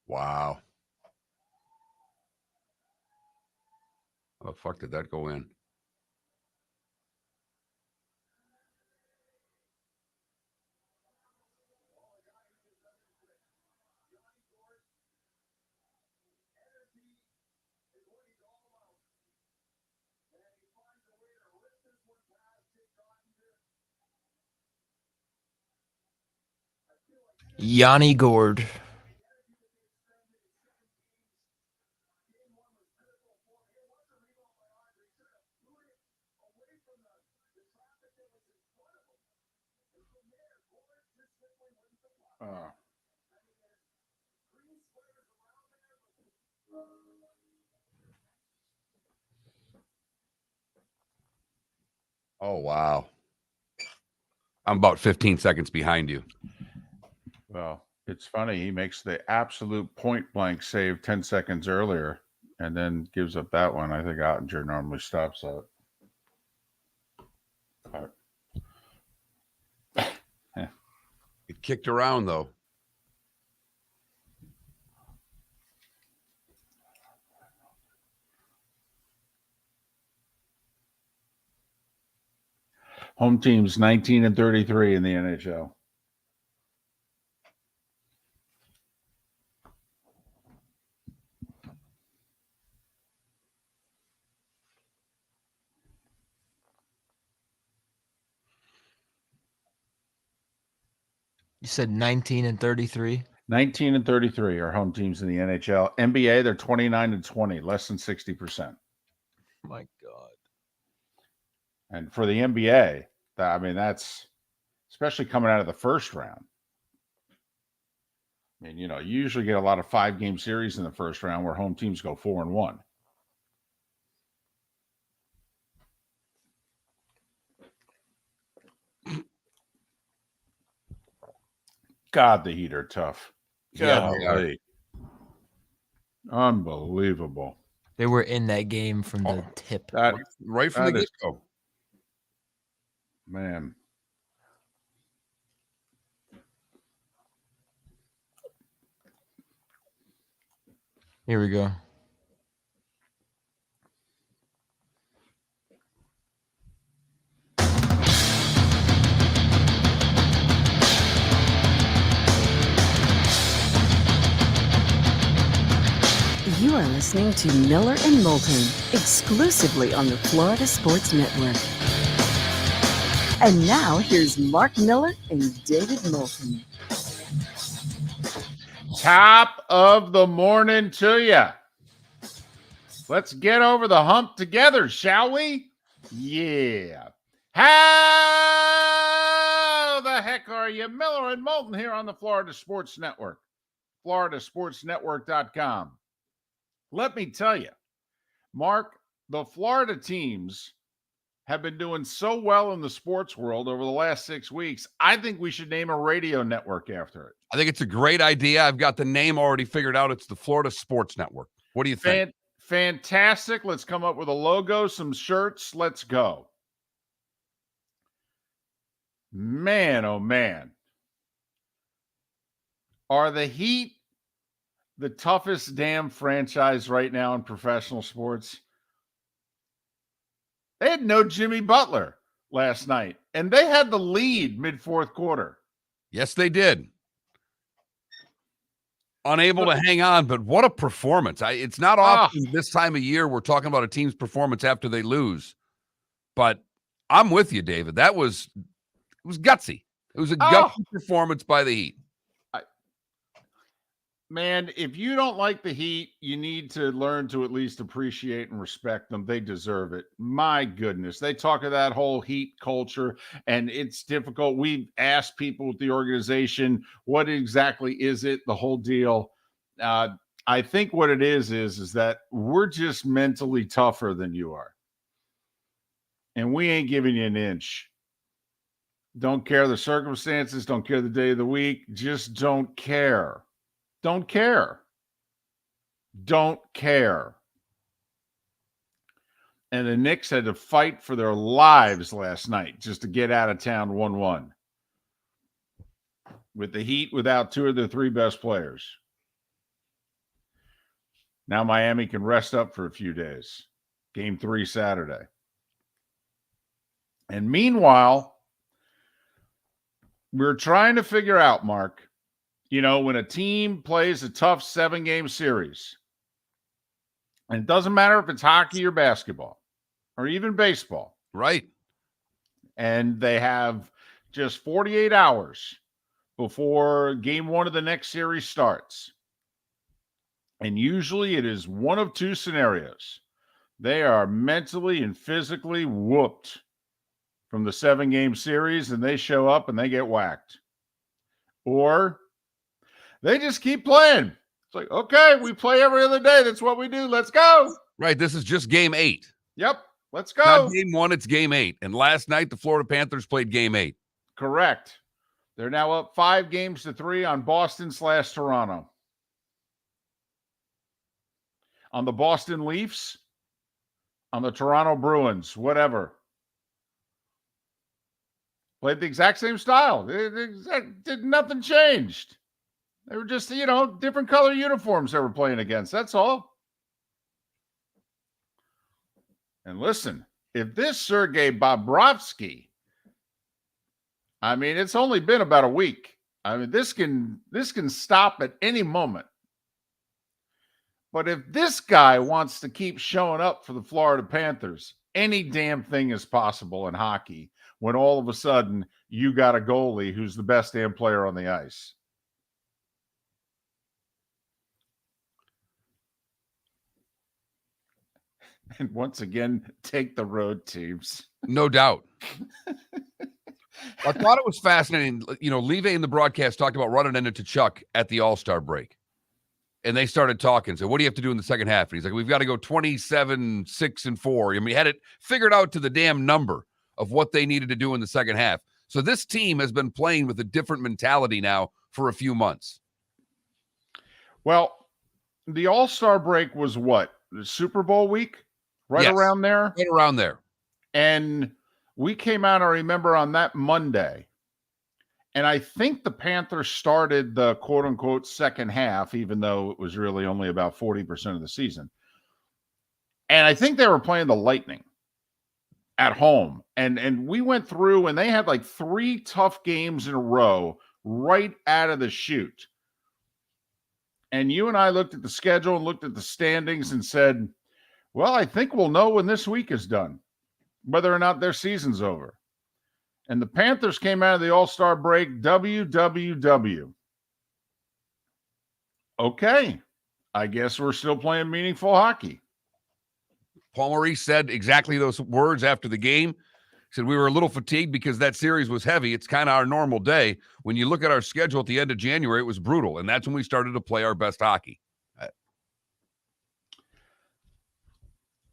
Wow. How the fuck did that go in? Yanni Gord. Oh, wow. I'm about 15 seconds behind you. Well, it's funny. He makes the absolute point blank save 10 seconds earlier and then gives up that one. I think Ottinger normally stops that. It kicked around, though. Home teams 19-33 in the NHL. You said 19-33? 19-33 are home teams in the NHL. NBA, they're 29-20, less than 60%. My God. And for the NBA, I mean, that's especially coming out of the first round. I mean, you know, you usually get a lot of 5-game series in the first round where home teams go 4-1. God, the Heat are tough. Yeah, Golly. Unbelievable. They were in that game from the tip. Right from the get-go. Man. Here we go. You are listening to Miller and Moulton, exclusively on the Florida Sports Network. And now, here's Marc Miller and David Moulton. Top of the morning to you. Let's get over the hump together, shall we? Yeah. How the heck are you? Miller and Moulton here on the Florida Sports Network, floridasportsnetwork.com. Let me tell you, Mark, the Florida teams have been doing so well in the sports world over the last 6 weeks. I think we should name a radio network after it. I think it's a great idea. I've got the name already figured out. It's the Florida Sports Network. What do you think? Fantastic. Let's come up with a logo, some shirts. Let's go. Man, oh man. Are the Heat the toughest damn franchise right now in professional sports? They had no Jimmy Butler last night, and they had the lead mid-fourth quarter. Yes, they did. unable to hang on, but what a performance. It's not often this time of year we're talking about a team's performance after they lose. But I'm with you, David. It was gutsy. It was a gutsy performance by the Heat. Man, if you don't like the Heat, you need to learn to at least appreciate and respect them. They deserve it. My goodness. They talk of that whole Heat culture, and it's difficult. We've asked people with the organization, what exactly is it, the whole deal? I think what it is that we're just mentally tougher than you are. And we ain't giving you an inch. Don't care the circumstances, don't care the day of the week, just don't care. Don't care. Don't care. And the Knicks had to fight for their lives last night just to get out of town 1-1. With the Heat without two of their three best players. Now Miami can rest up for a few days. Game 3 Saturday. And meanwhile, we're trying to figure out, Mark, when a team plays a tough 7-game series, and it doesn't matter if it's hockey or basketball or even baseball. Right. And they have just 48 hours before game 1 of the next series starts. And usually it is one of two scenarios. They are mentally and physically whooped from the 7-game series, and they show up and they get whacked. Or they just keep playing. It's like, okay, we play every other day. That's what we do. Let's go. Right. This is just game 8. Yep. Let's go. Not game 1, it's game 8. And last night, the Florida Panthers played game 8. Correct. They're now up 5-3 on Boston/Toronto. On the Boston Leafs, on the Toronto Bruins, whatever. Played the exact same style. Nothing changed. They were just, different color uniforms they were playing against. That's all. And listen, if this Sergei Bobrovsky, it's only been about a week. This can stop at any moment. But if this guy wants to keep showing up for the Florida Panthers, any damn thing is possible in hockey when all of a sudden you got a goalie who's the best damn player on the ice. And once again, take the road teams. No doubt. I thought it was fascinating. Levy in the broadcast talked about running into Chuck at the All-Star break. And they started talking. So what do you have to do in the second half? And he's like, we've got to go 27, 6, and 4. He had it figured out to the damn number of what they needed to do in the second half. So this team has been playing with a different mentality now for a few months. Well, the All-Star break was what? The Super Bowl week? Right around there? Right around there. And we came out, I remember, on that Monday. And I think the Panthers started the quote-unquote second half, even though it was really only about 40% of the season. And I think they were playing the Lightning at home. And we went through, and they had like 3 tough games in a row right out of the chute. And you and I looked at the schedule and looked at the standings and said, well, I think we'll know when this week is done, whether or not their season's over. And the Panthers came out of the All-Star break, WWW. Okay, I guess we're still playing meaningful hockey. Paul Maurice said exactly those words after the game. He said, we were a little fatigued because that series was heavy. It's kind of our normal day. When you look at our schedule at the end of January, it was brutal. And that's when we started to play our best hockey.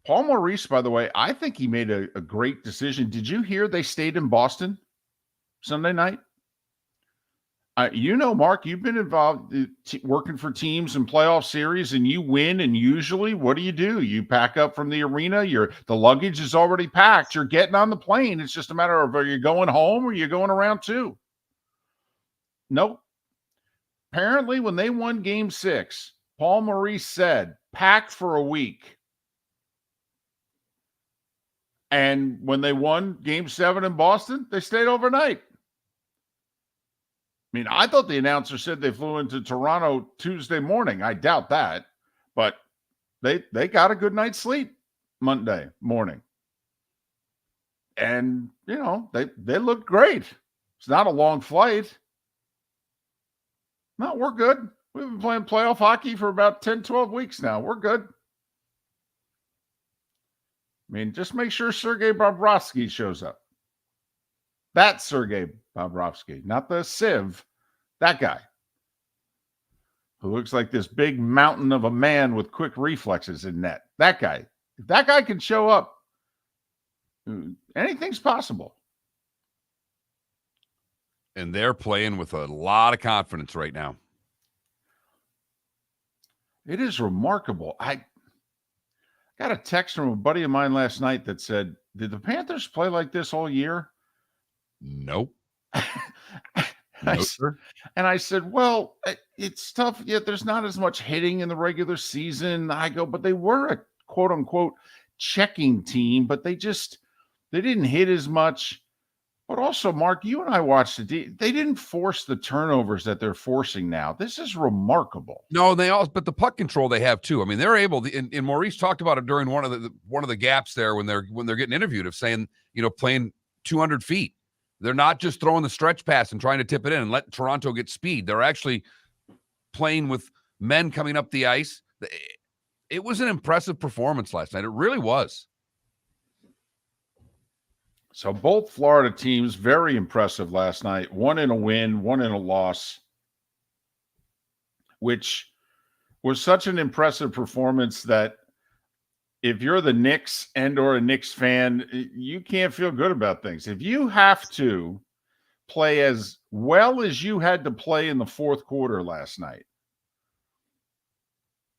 Paul Maurice, by the way, I think he made a great decision. Did you hear they stayed in Boston Sunday night? Marc, you've been involved working for teams in playoff series, and you win. And usually, what do? You pack up from the arena. The luggage is already packed. You're getting on the plane. It's just a matter of, are you going home or are you going around 2? Nope. Apparently, when they won Game 6, Paul Maurice said, pack for a week. And when they won Game 7 in Boston, they stayed overnight. mean, I thought the announcer said they flew into Toronto Tuesday morning. I doubt that, but they got a good night's sleep Monday morning. And, they looked great. It's not a long flight. No, we're good. We've been playing playoff hockey for about 10, 12 weeks now. We're good. I mean, just make sure Sergei Bobrovsky shows up. That's Sergei Bobrovsky, not the Civ. That guy who looks like this big mountain of a man with quick reflexes in net. That guy. If that guy can show up, anything's possible. And they're playing with a lot of confidence right now. It is remarkable. I got a text from a buddy of mine last night that said, did the Panthers play like this all year? Nope. And I said, well, it's tough. Yet there's not as much hitting in the regular season. I go, but they were a quote unquote checking team, but they didn't hit as much. But also, Mark, you and I watched it. They didn't force the turnovers that they're forcing now. This is remarkable. No, but the puck control they have too. I mean, they're able to, and Maurice talked about it during one of the gaps there when they're getting interviewed of saying, playing 200 feet. They're not just throwing the stretch pass and trying to tip it in and let Toronto get speed. They're actually playing with men coming up the ice. It was an impressive performance last night. It really was. So both Florida teams, very impressive last night. One in a win, one in a loss, which was such an impressive performance that if you're the Knicks or a Knicks fan, you can't feel good about things. If you have to play as well as you had to play in the fourth quarter last night,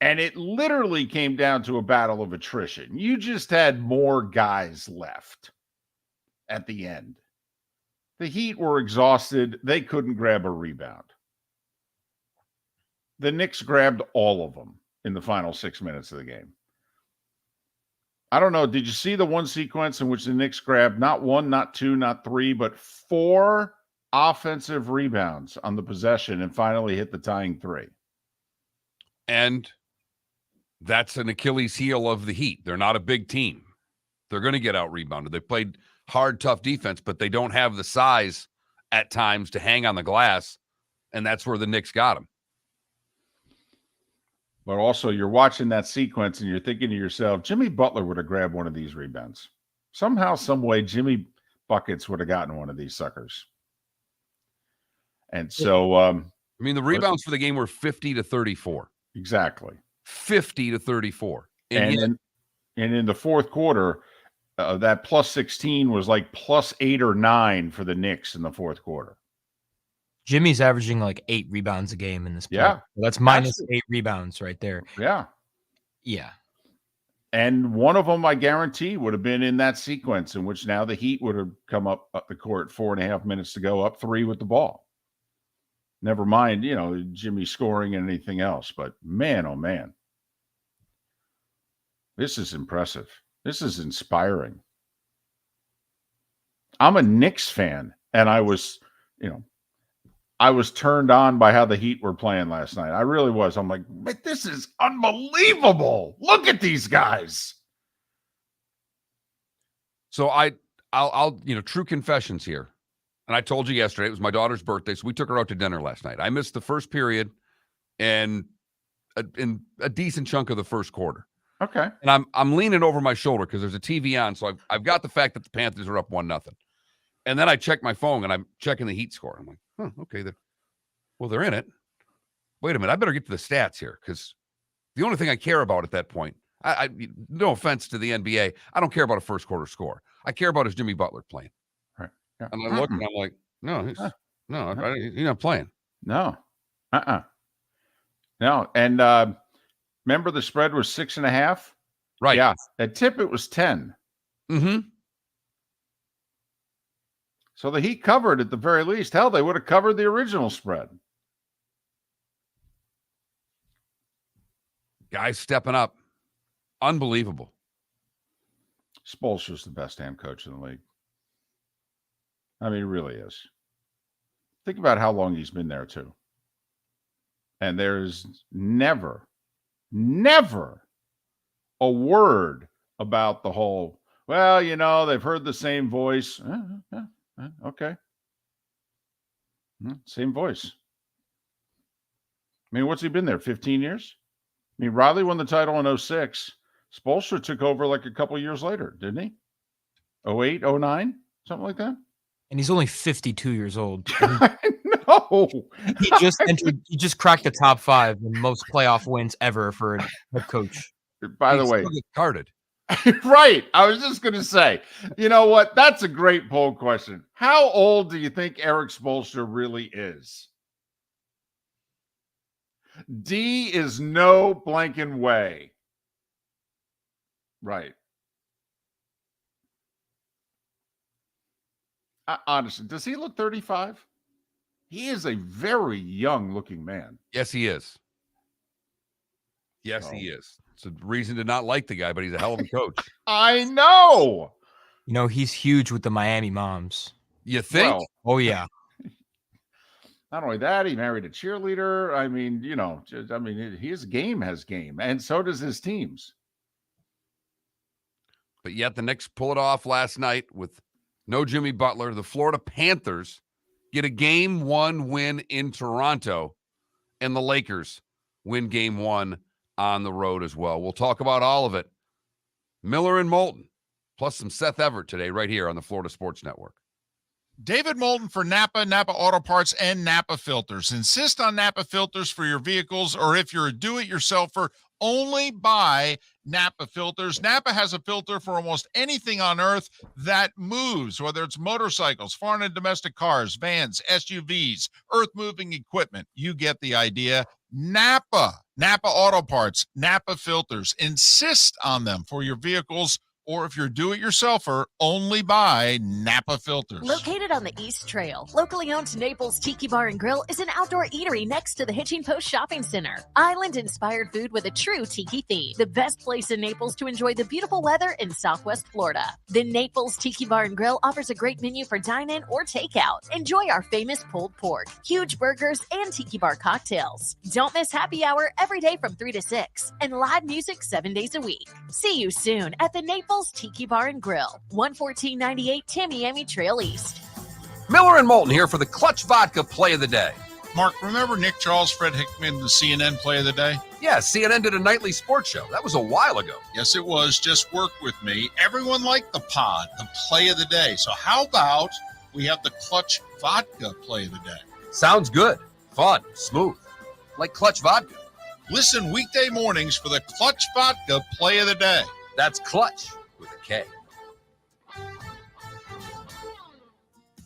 and it literally came down to a battle of attrition. You just had more guys left at the end. The Heat were exhausted. They couldn't grab a rebound. The Knicks grabbed all of them in the final 6 minutes of the game. I don't know. Did you see the one sequence in which the Knicks grabbed not one, not two, not three, but 4 offensive rebounds on the possession and finally hit the tying 3? And that's an Achilles heel of the Heat. They're not a big team. They're going to get out rebounded. They played hard, tough defense, but they don't have the size at times to hang on the glass, and that's where the Knicks got them. But also, you're watching that sequence and you're thinking to yourself, Jimmy Butler would have grabbed one of these rebounds. Somehow, some way, Jimmy Buckets would have gotten one of these suckers. And so, the rebounds for the game were 50 to 34. Exactly. 50 to 34. And in the fourth quarter, that plus 16 was like plus 8 or 9 for the Knicks in the fourth quarter. Jimmy's averaging like 8 rebounds a game in this play. Yeah. That's minus 8 rebounds right there. Yeah. Yeah. And one of them, I guarantee, would have been in that sequence in which now the Heat would have come up the court 4.5 minutes to go, up 3 with the ball. Never mind, Jimmy scoring and anything else. But man, oh man. This is impressive. This is inspiring. I'm a Knicks fan, and I was turned on by how the Heat were playing last night. I really was. I'm like, but this is unbelievable. Look at these guys. So I'll true confessions here. And I told you yesterday, it was my daughter's birthday, so we took her out to dinner last night. I missed the first period and a decent chunk of the first quarter. Okay. And I'm leaning over my shoulder because there's a TV on, so I've got the fact that the Panthers are up 1-0. And then I check my phone and I'm checking the Heat score. I'm like, okay, they're in it. Wait a minute, I better get to the stats here because the only thing I care about at that point, I no offense to the NBA, I don't care about a first quarter score. I care about is Jimmy Butler playing. Right. Yeah. And I look and I'm like, no, he's not playing. No. No. And remember the spread was 6.5? Right. Yeah. At tip, it was 10. Mm-hmm. So the Heat covered at the very least. Hell, they would have covered the original spread. Guys stepping up. Unbelievable. Spoelstra's the best damn coach in the league. I mean, he really is. Think about how long he's been there, too. And there's never a word about the whole, well, they've heard the same voice. Okay. Same voice. I mean, what's he been there? 15 years? I mean, Riley won the title in 06. Spoelstra took over like a couple years later, didn't he? 08, 09, something like that. And he's only 52 years old. I know. He just cracked the top 5 in most playoff wins ever for a head coach. By the way, still get carded. Right. I was just going to say, you know what? That's a great poll question. How old do you think Eric Spoelstra really is? D is no blanking way. Right. Honestly, does he look 35? He is a very young looking man. Yes, he is. Yes, he is. It's a reason to not like the guy, but he's a hell of a coach. I know. He's huge with the Miami moms. You think? Well, Oh, yeah. not only that, he married a cheerleader. I mean, his game has game, and so does his teams. But yet the Knicks pull it off last night with no Jimmy Butler. The Florida Panthers get a Game 1 win in Toronto, and the Lakers win Game 1 on the road as well. We'll talk about all of it. Miller and Moulton, plus some Seth Everett today right here on the Florida Sports Network. David Moulton for Napa, Napa Auto Parts, and Napa Filters. Insist on Napa filters for your vehicles, or if you're a do-it-yourselfer, only buy Napa filters. Napa has a filter for almost anything on earth that moves, whether it's motorcycles, foreign and domestic cars, vans, SUVs, earth-moving equipment. You get the idea. Napa Auto Parts, Napa filters. Insist on them for your vehicles, or if you're do-it-yourselfer, only buy Napa filters. Located on the East Trail, locally owned Naples Tiki Bar and Grill is an outdoor eatery next to the Hitching Post Shopping Center. Island-inspired food with a true tiki theme. The best place in Naples to enjoy the beautiful weather in Southwest Florida. The Naples Tiki Bar and Grill offers a great menu for dine-in or takeout. Enjoy our famous pulled pork, huge burgers, and tiki bar cocktails. Don't miss happy hour every day from 3 to 6 and live music 7 days a week. See you soon at the Naples Tiki Bar and Grill, 11498 Tamiami Trail East. Miller and Moulton here for the Clutch Vodka Play of the Day. Mark, remember Nick Charles, Fred Hickman, the CNN Play of the Day? Yeah, CNN did a nightly sports show. That was a while ago. Yes, it was. Just work with me. Everyone liked the pod, the Play of the Day. So how about we have the Clutch Vodka Play of the Day? Sounds good. Fun. Smooth. Like Clutch Vodka. Listen weekday mornings for the Clutch Vodka Play of the Day. That's Clutch with a K.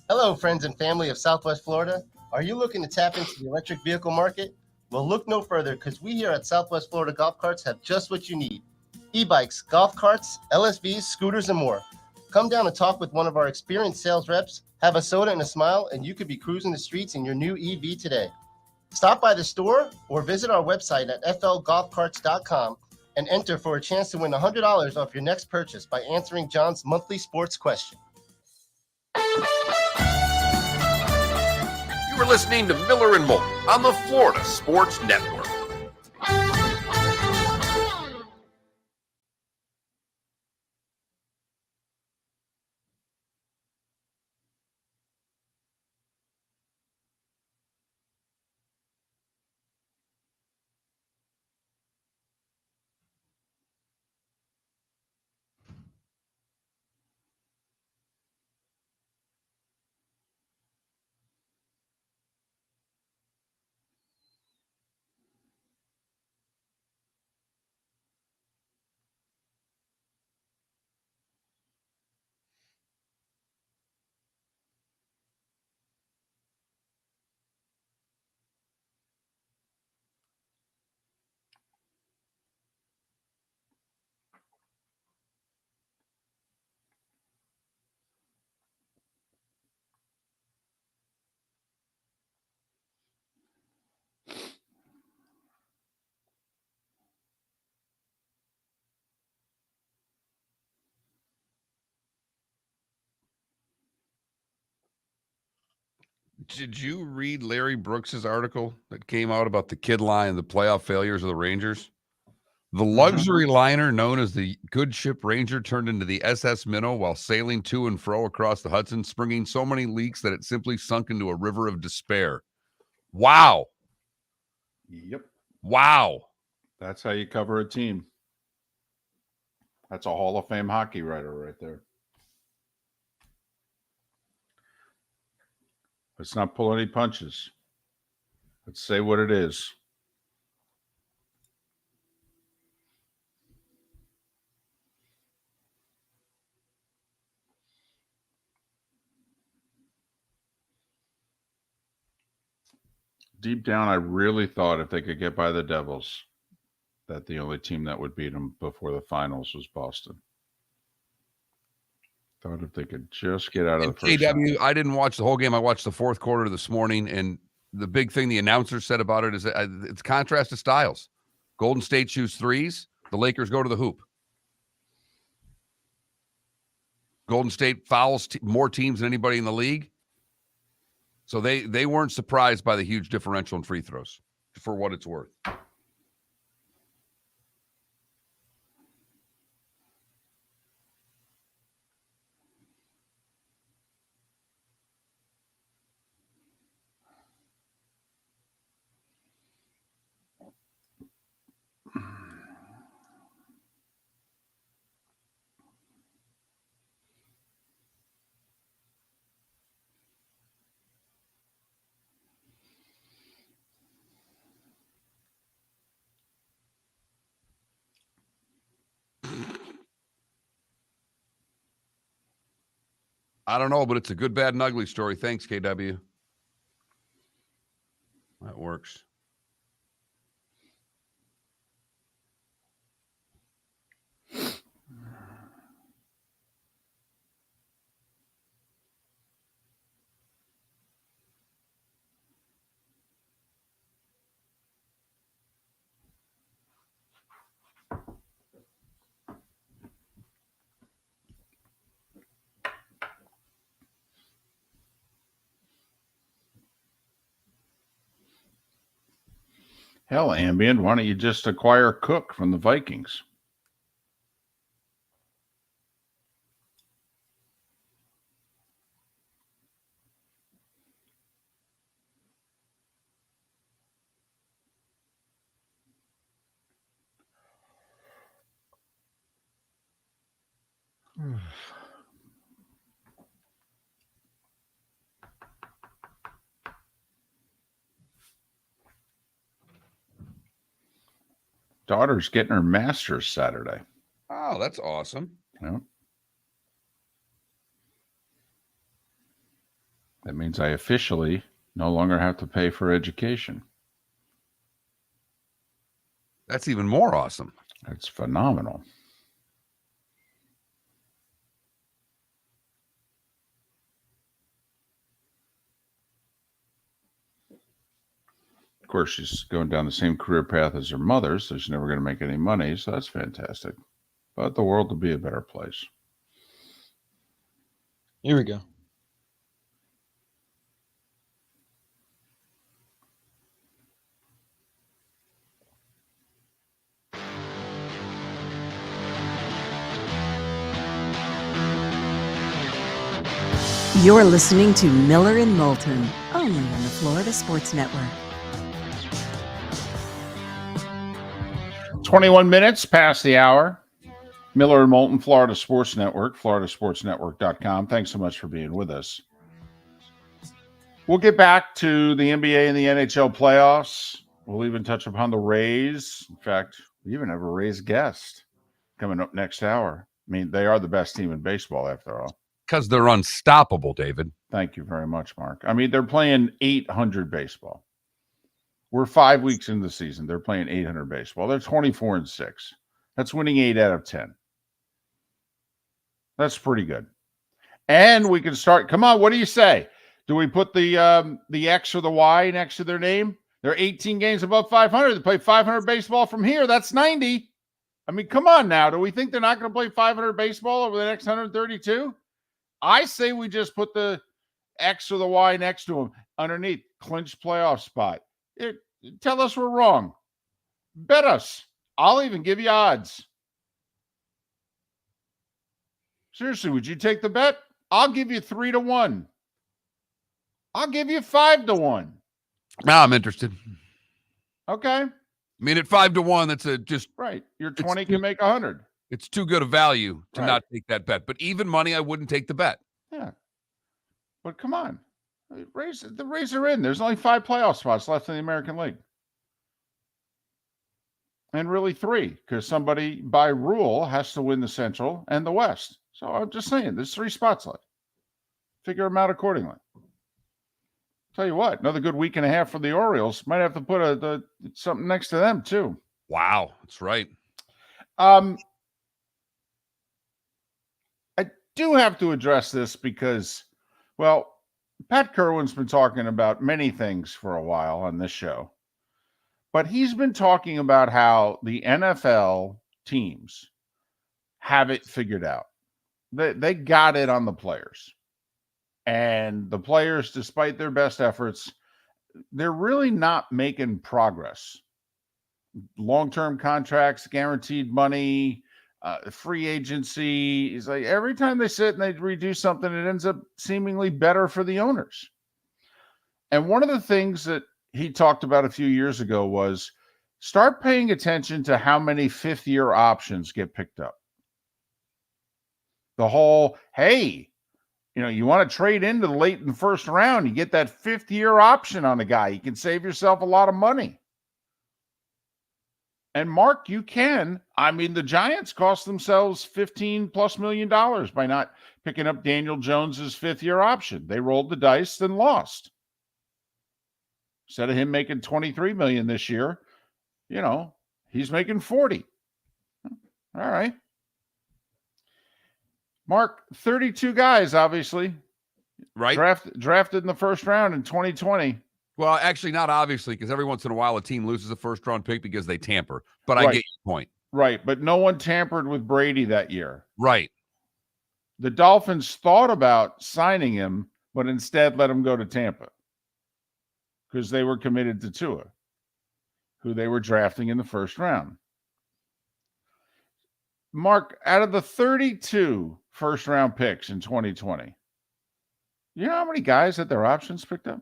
Hello, friends and family of Southwest Florida. Are you looking to tap into the electric vehicle market? Well, look no further, because we here at Southwest Florida Golf Carts have just what you need. E-bikes, golf carts, LSVs, scooters, and more. Come down and talk with one of our experienced sales reps, have a soda and a smile, and you could be cruising the streets in your new EV today. Stop by the store or visit our website at flgolfcarts.com and enter for a chance to win $100 off your next purchase by answering John's monthly sports question. You were listening to Miller and Moulton on the Florida Sports Network. Did you read Larry Brooks's article that came out about the kid line and the playoff failures of the Rangers? The luxury liner known as the Good Ship Ranger turned into the SS Minnow while sailing to and fro across the Hudson, springing so many leaks that it simply sunk into a river of despair. Wow. Yep. Wow. That's how you cover a team. That's a Hall of Fame hockey writer right there. Let's not pull any punches. Let's say what it is. Deep down, I really thought if they could get by the Devils, that the only team that would beat them before the finals was Boston. Thought if they could just get out of the first round. KW, I didn't watch the whole game. I watched the fourth quarter this morning, and the big thing the announcer said about it is that it's contrast to styles. Golden State shoots threes. The Lakers go to the hoop. Golden State fouls more teams than anybody in the league. So they weren't surprised by the huge differential in free throws, for what it's worth. I don't know, but it's a good, bad, and ugly story. Thanks, KW. That works. Hell, Ambient, why don't you just acquire Cook from the Vikings? Daughter's getting her master's Saturday. Oh, that's awesome. Yeah. That means I officially no longer have to pay for education. That's even more awesome. That's phenomenal. Of course, she's going down the same career path as her mother, so she's never going to make any money. So that's fantastic. But the world will be a better place. Here we go. You're listening to Miller and Moulton, only on the Florida Sports Network. 21 minutes past the hour. Miller and Moulton, Florida Sports Network, floridasportsnetwork.com. Thanks so much for being with us. We'll get back to the NBA and the NHL playoffs. We'll even touch upon the Rays. In fact, we even have a Rays guest coming up next hour. I mean, they are the best team in baseball after all. Because they're unstoppable, David. Thank you very much, Mark. I mean, they're playing 800 baseball. We're 5 weeks into the season. They're playing 800 baseball. They're 24-6. That's winning 8 out of 10. That's pretty good. And we can start. Come on, what do you say? Do we put the X or the Y next to their name? They're 18 games above 500. They play 500 baseball from here. That's 90. I mean, come on now. Do we think they're not going to play 500 baseball over the next 132? I say we just put the X or the Y next to him underneath, clinch playoff spot. Tell us we're wrong. Bet us. I'll even give you odds. Seriously, would you take the bet? I'll give you 3-1. I'll give you 5-1. Now I'm interested. Okay. I mean, at 5-1, that's just right. Your 20 can make 100. It's too good a value to Right. not take that bet. But even money, I wouldn't take the bet. Yeah. But come on. The Rays are in. There's only 5 playoff spots left in the American League. And really 3, because somebody by rule has to win the Central and the West. So I'm just saying, there's 3 spots left. Figure them out accordingly. Tell you what, another good week and a half for the Orioles. Might have to put something next to them too. Wow, that's right. I do have to address this because, well, Pat Kerwin's been talking about many things for a while on this show, but he's been talking about how the NFL teams have it figured out. They got it on the players. And the players, despite their best efforts, they're really not making progress. Long-term contracts, guaranteed money, free agency. It's like every time they sit and they redo something, it ends up seemingly better for the owners. And one of the things that he talked about a few years ago was start paying attention to how many fifth-year options get picked up. The whole, hey, you want to trade into the late in the first round, you get that fifth-year option on the guy. You can save yourself a lot of money. And Mark, you can. I mean, the Giants cost themselves $15+ million by not picking up Daniel Jones's fifth-year option. They rolled the dice and lost. Instead of him making $23 million this year, he's making $40. All right. Mark, 32 guys, obviously. Right. Drafted in the first round in 2020. Well, actually, not obviously, because every once in a while a team loses a first-round pick because they tamper. But Right. I get your point. Right, but no one tampered with Brady that year. Right. The Dolphins thought about signing him, but instead let him go to Tampa because they were committed to Tua, who they were drafting in the first round. Mark, out of the 32 first-round picks in 2020, you know how many guys had their options picked up?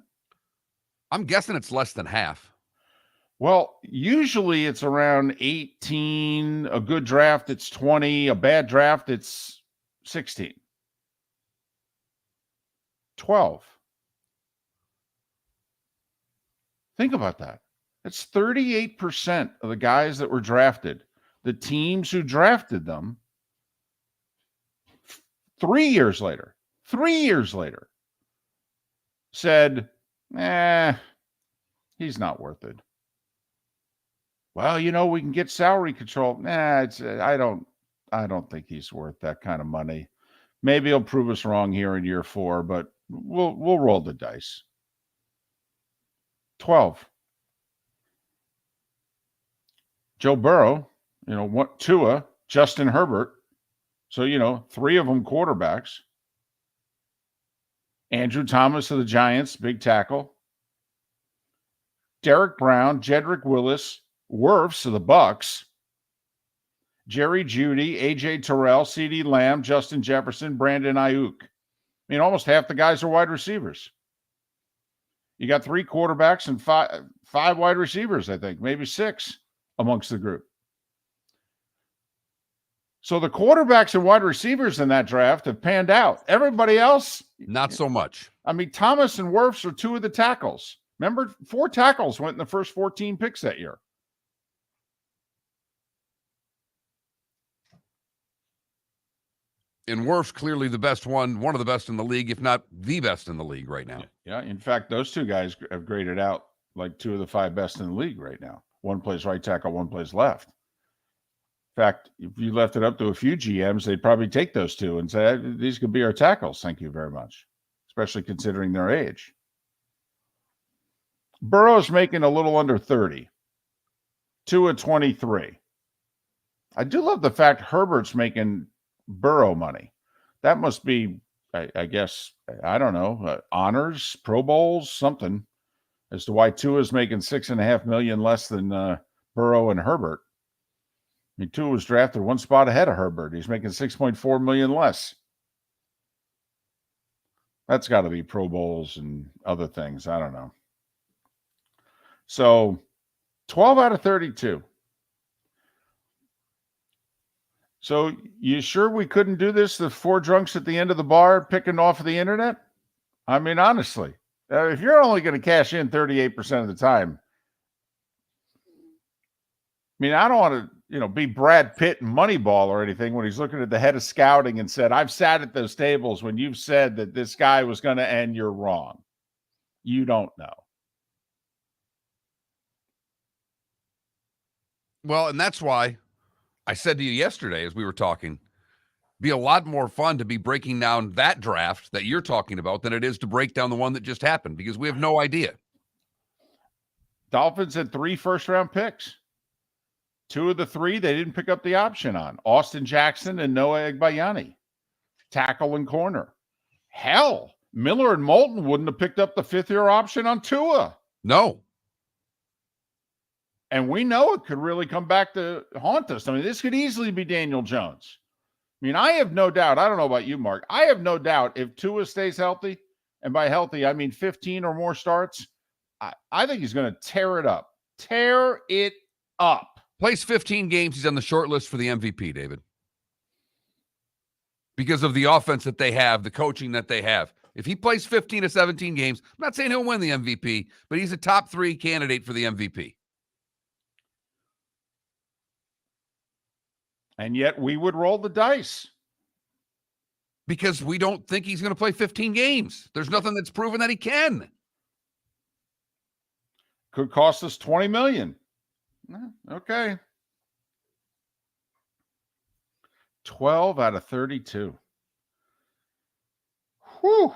I'm guessing it's less than half. Well, usually it's around 18. A good draft, it's 20. A bad draft, it's 16. 12. Think about that. It's 38% of the guys that were drafted. The teams who drafted them 3 years later said, he's not worth it. Well, we can get salary control. I don't think he's worth that kind of money. Maybe he'll prove us wrong here in year 4, but we'll roll the dice. 12. Joe Burrow, Tua, Justin Herbert. So, 3 of them quarterbacks. Andrew Thomas of the Giants, big tackle. Derek Brown, Jedrick Willis, Wirfs of the Bucks. Jerry Jeudy, A.J. Terrell, C.D. Lamb, Justin Jefferson, Brandon Ayuk. I mean, almost half the guys are wide receivers. You got 3 quarterbacks and five wide receivers, I think, maybe 6 amongst the group. So the quarterbacks and wide receivers in that draft have panned out. Everybody else, not so much. I mean, Thomas and Wirfs are 2 of the tackles. Remember, 4 tackles went in the first 14 picks that year. And Wirfs clearly the best one of the best in the league, if not the best in the league right now. Yeah, in fact, those 2 guys have graded out like 2 of the 5 best in the league right now. One plays right tackle, one plays left. In fact, if you left it up to a few GMs, they'd probably take those 2 and say, these could be our tackles. Thank you very much, especially considering their age. Burrow's making a little under 30. 2 at 23. I do love the fact Herbert's making Burrow money. That must be I guess, I don't know, honors, Pro Bowls, something, as to why Tua is making $6.5 million less than Burrow and Herbert. I mean, Tua was drafted one spot ahead of Herbert. He's making $6.4 million less. That's got to be Pro Bowls and other things. I don't know. So 12 out of 32. So you sure we couldn't do this? The four drunks at the end of the bar picking off of the internet? I mean, honestly, if you're only going to cash in 38% of the time, I mean, I don't want to, be Brad Pitt and Moneyball or anything when he's looking at the head of scouting and said, I've sat at those tables when you've said that this guy was going to end, you're wrong. You don't know. Well, and that's why I said to you yesterday as we were talking, be a lot more fun to be breaking down that draft that you're talking about than it is to break down the one that just happened, because we have no idea. Dolphins had 3 first-round picks. 2 of the 3 they didn't pick up the option on. Austin Jackson and Noah Egbayani. Tackle and corner. Hell, Miller and Moulton wouldn't have picked up the 5th-year option on Tua. No. And we know it could really come back to haunt us. I mean, this could easily be Daniel Jones. I mean, I have no doubt. I don't know about you, Mark. I have no doubt if Tua stays healthy, and by healthy, I mean 15 or more starts, I think he's going to tear it up. Tear it up. Plays 15 games. He's on the short list for the MVP, David. Because of the offense that they have, the coaching that they have. If he plays 15 to 17 games, I'm not saying he'll win the MVP, but he's a top 3 candidate for the MVP. And yet we would roll the dice. Because we don't think he's going to play 15 games. There's nothing that's proven that he can. Could cost us $20 million. Okay. 12 out of 32. Whew.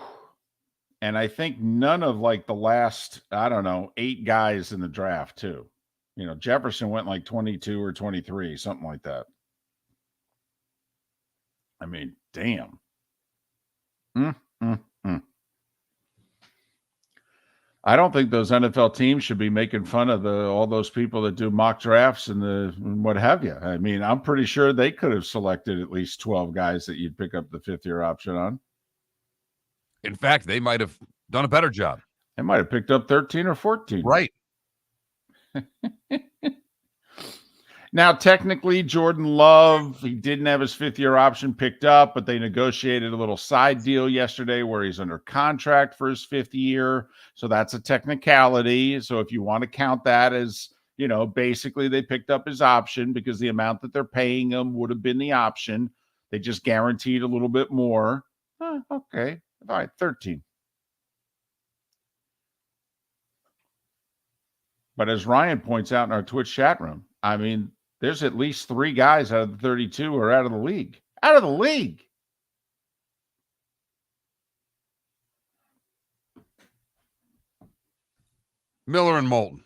And I think none of the last, 8 guys in the draft too. Jefferson went 22 or 23, something like that. I mean, damn. I don't think those NFL teams should be making fun of all those people that do mock drafts and what have you. I mean, I'm pretty sure they could have selected at least 12 guys that you'd pick up the 5th-year option on. In fact, they might have done a better job. They might have picked up 13 or 14. Right. Now, technically, Jordan Love, he didn't have his 5th-year option picked up, but they negotiated a little side deal yesterday where he's under contract for his 5th year. So that's a technicality. So if you want to count that as, basically they picked up his option because the amount that they're paying him would have been the option. They just guaranteed a little bit more. Okay. All right, 13. But as Ryan points out in our Twitch chat room, I mean, there's at least 3 guys out of the 32 who are out of the league. Out of the league. Miller and Moulton.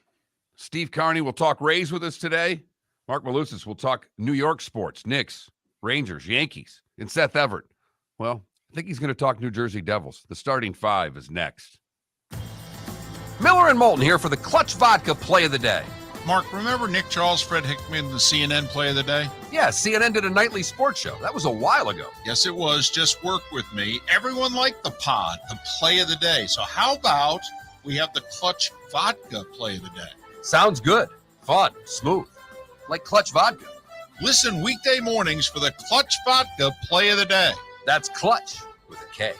Steve Carney will talk Rays with us today. Marc Malusis will talk New York sports, Knicks, Rangers, Yankees, and Seth Everett. Well, I think he's going to talk New Jersey Devils. The starting 5 is next. Miller and Moulton here for the Clutch Vodka Play of the Day. Mark, remember Nick Charles, Fred Hickman, the CNN Play of the Day? Yeah, CNN did a nightly sports show. That was a while ago. Yes, it was. Just work with me. Everyone liked the pod, the Play of the Day. So how about we have the Clutch Vodka Play of the Day? Sounds good. Fun. Smooth. Like Clutch Vodka. Listen weekday mornings for the Clutch Vodka Play of the Day. That's Clutch with a K.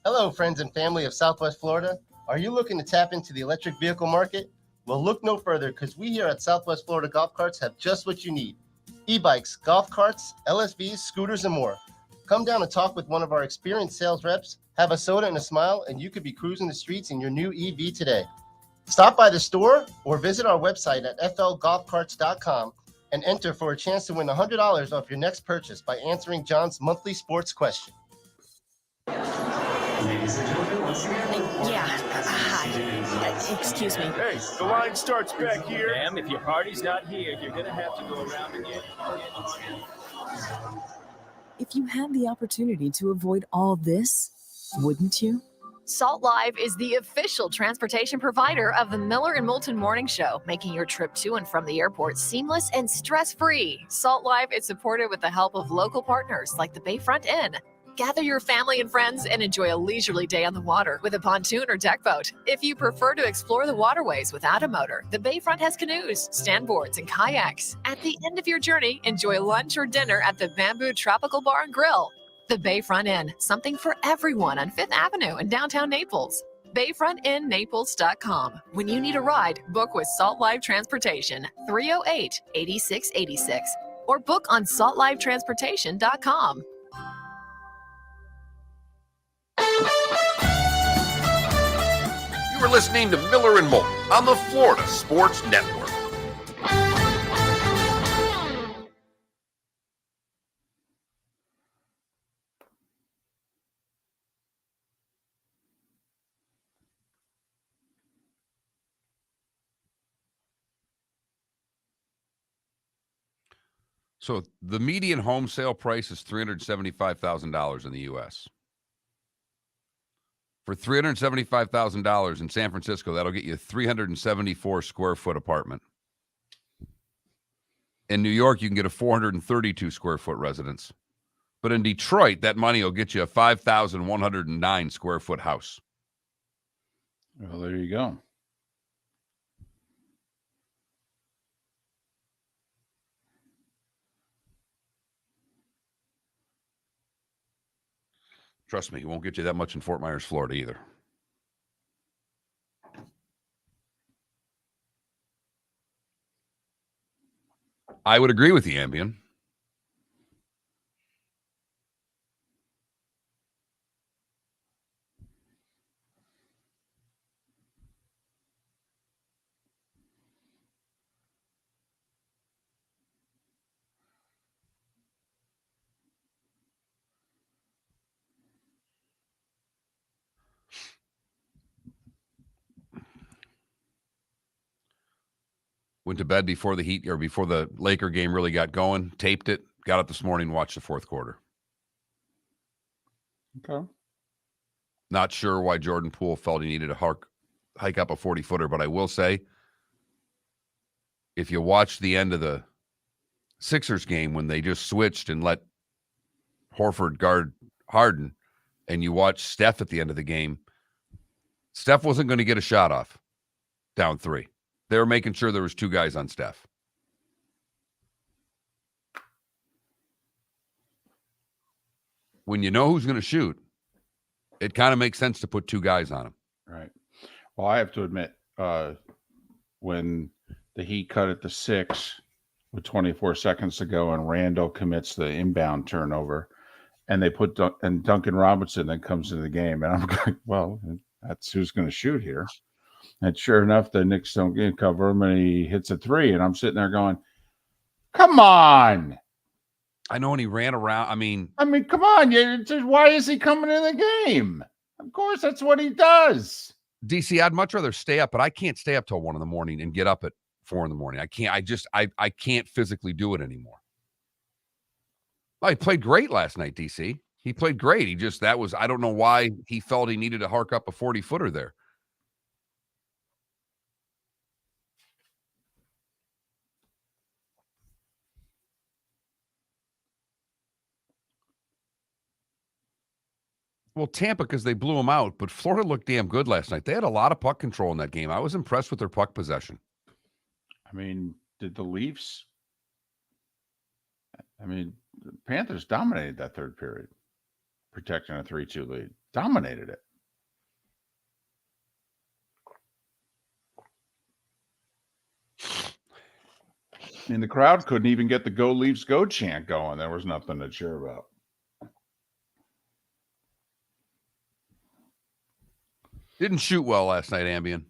Hello, friends and family of Southwest Florida. Are you looking to tap into the electric vehicle market? Well, look no further, because we here at Southwest Florida Golf Carts have just what you need. E-bikes, golf carts, LSVs, scooters, and more. Come down and talk with one of our experienced sales reps, have a soda and a smile, and you could be cruising the streets in your new EV today. Stop by the store or visit our website at flgolfcarts.com and enter for a chance to win $100 off your next purchase by answering John's monthly sports question. Ladies and gentlemen, once again. Yeah. Hi. Excuse me. Hey, the line starts back here. Ma'am, if your party's not here, you're going to have to go around again. If you had the opportunity to avoid all this, wouldn't you? Salt Live is the official transportation provider of the Miller and Moulton Morning Show, making your trip to and from the airport seamless and stress-free. Salt Live is supported with the help of local partners like the Bayfront Inn. Gather your family and friends and enjoy a leisurely day on the water with a pontoon or deck boat. If you prefer to explore the waterways without a motor, the Bayfront has canoes, standboards, and kayaks. At the end of your journey, enjoy lunch or dinner at the Bamboo Tropical Bar and Grill. The Bayfront Inn, something for everyone on 5th Avenue in downtown Naples. BayfrontInNaples.com. When you need a ride, book with Salt Live Transportation, 308-8686, or book on saltlivetransportation.com. You are listening to Miller and Moulton on the Florida Sports Network. So the median home sale price is $375,000 in the U.S. For $375,000 in San Francisco, that'll get you a 374 square foot apartment. In New York, you can get a 432 square foot residence. But in Detroit, that money will get you a 5,109 square foot house. Well, there you go. Trust me, it won't get you that much in Fort Myers, Florida either. I would agree with you, Ambien. Went to bed before the Heat or before the Laker game really got going, taped it, got up this morning, watched the fourth quarter. Okay. Not sure why Jordan Poole felt he needed to hike up a 40-footer, but I will say, if you watch the end of the Sixers game when they just switched and let Horford guard Harden, and you watch Steph at the end of the game, Steph wasn't going to get a shot off down 3. They were making sure there was 2 guys on Steph. When you know who's going to shoot, it kind of makes sense to put 2 guys on him. Right. Well, I have to admit, when the Heat cut it to 6 with 24 seconds to go and Randall commits the inbound turnover and they put and Duncan Robinson then comes into the game, and I'm going, well, that's who's going to shoot here. And sure enough, the Knicks don't get cover him, and he hits a 3. And I'm sitting there going, come on. I know, and he ran around. I mean, come on. Why is he coming in the game? Of course, that's what he does. DC, I'd much rather stay up, but I can't stay up till 1 a.m. and get up at 4 a.m. I can't. I can't physically do it anymore. Well, he played great last night, DC. He played great. I don't know why he felt he needed to hark up a 40-footer there. Well, Tampa, because they blew them out, but Florida looked damn good last night. They had a lot of puck control in that game. I was impressed with their puck possession. I mean, did the Leafs? The Panthers dominated that third period, protecting a 3-2 lead. Dominated it. I mean, the crowd couldn't even get the "Go Leafs, Go" chant going. There was nothing to cheer about. Didn't shoot well last night, Ambien.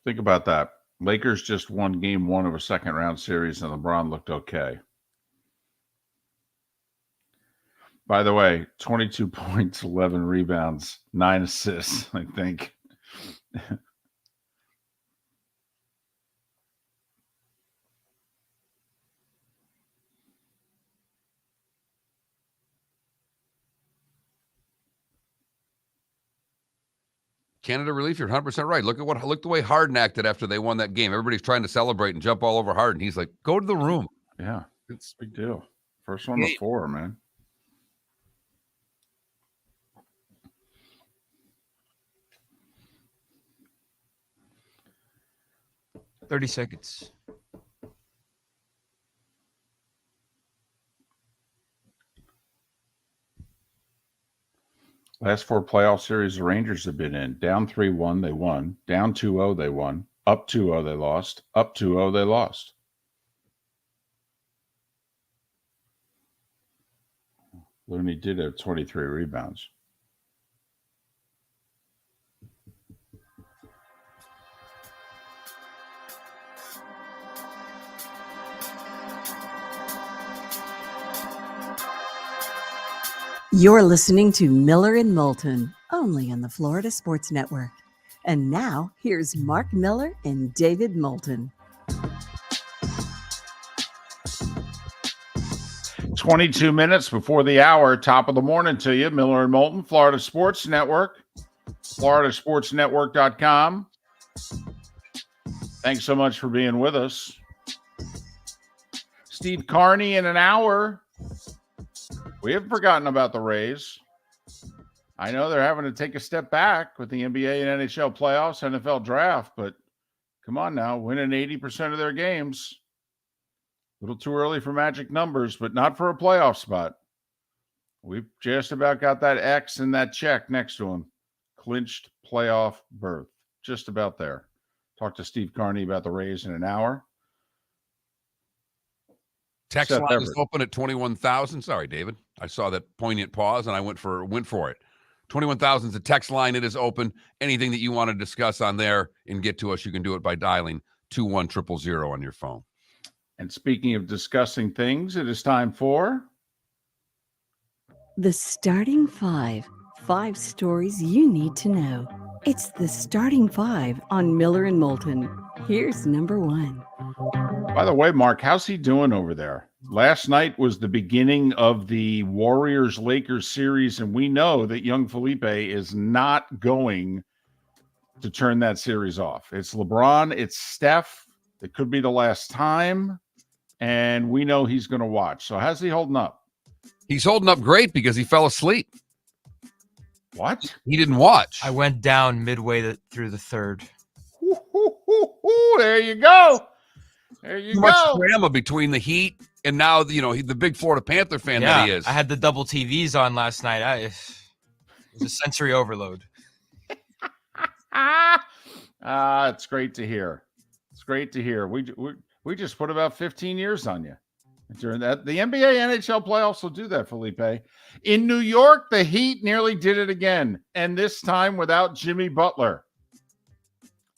Think about that. Lakers just won game 1 of a second-round series, and LeBron looked okay. By the way, 22 points, 11 rebounds, 9 assists, I think. Canada relief, you're 100% right. Look the way Harden acted after they won that game. Everybody's trying to celebrate and jump all over Harden. He's like, go to the room. Yeah, it's a big deal. First one to 4, man. "30 seconds." Last 4 playoff series the Rangers have been in. Down 3-1, they won. Down 2-0, they won. Up 2-0, they lost. Up 2-0, they lost. Looney did have 23 rebounds. You're listening to Miller and Moulton, only on the Florida Sports Network. And now, here's Marc Miller and David Moulton. 22 minutes before the hour, top of the morning to you. Miller and Moulton, Florida Sports Network, floridasportsnetwork.com. Thanks so much for being with us. Steve Carney in an hour. We haven't forgotten about the Rays. I know they're having to take a step back with the NBA and NHL playoffs, NFL draft, but come on now, winning 80% of their games. A little too early for magic numbers, but not for a playoff spot. We've just about got that X and that check next to them. Clinched playoff berth. Just about there. Talk to Steve Carney about the Rays in an hour. Text Seth line is Everett. open at 21,000. Sorry, David. I saw that poignant pause and I went for it. 21,000 is the text line. It is open. Anything that you want to discuss on there and get to us, you can do it by dialing 21000 on your phone. And speaking of discussing things, it is time for The Starting Five. 5 stories you need to know. It's the Starting Five on Miller and Moulton. Here's number 1. By the way, Mark, how's he doing over there? Last night was the beginning of the Warriors-Lakers series, and we know that young Felipe is not going to turn that series off. It's LeBron, it's Steph. It could be the last time, and we know he's going to watch. So how's he holding up? He's holding up great because he fell asleep. What? He didn't watch. I went down midway through the third. There you go. There you Too much go. drama between the Heat and now, he's the big Florida Panther fan that he is. I had the double TVs on last night. It was a sensory overload. It's great to hear. It's great to hear. We just put about 15 years on you during that. The NBA NHL playoffs will do that, Felipe. In New York, the Heat nearly did it again, and this time without Jimmy Butler.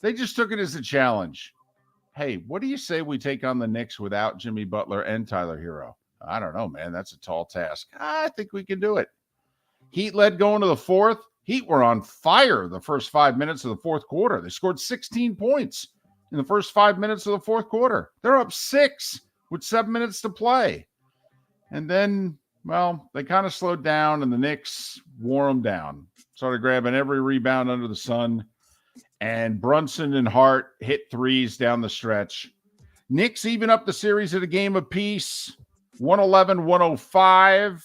They just took it as a challenge. Hey, what do you say we take on the Knicks without Jimmy Butler and Tyler Hero? I don't know, man. That's a tall task. I think we can do it. Heat led going to the fourth. Heat were on fire the first 5 minutes of the fourth quarter. They scored 16 points in the first 5 minutes of the fourth quarter. They're up 6 with 7 minutes to play. And then, well, they kind of slowed down, and the Knicks wore them down. Started grabbing every rebound under the sun. And Brunson and Hart hit threes down the stretch. Knicks even up the series at a game apiece, 111-105.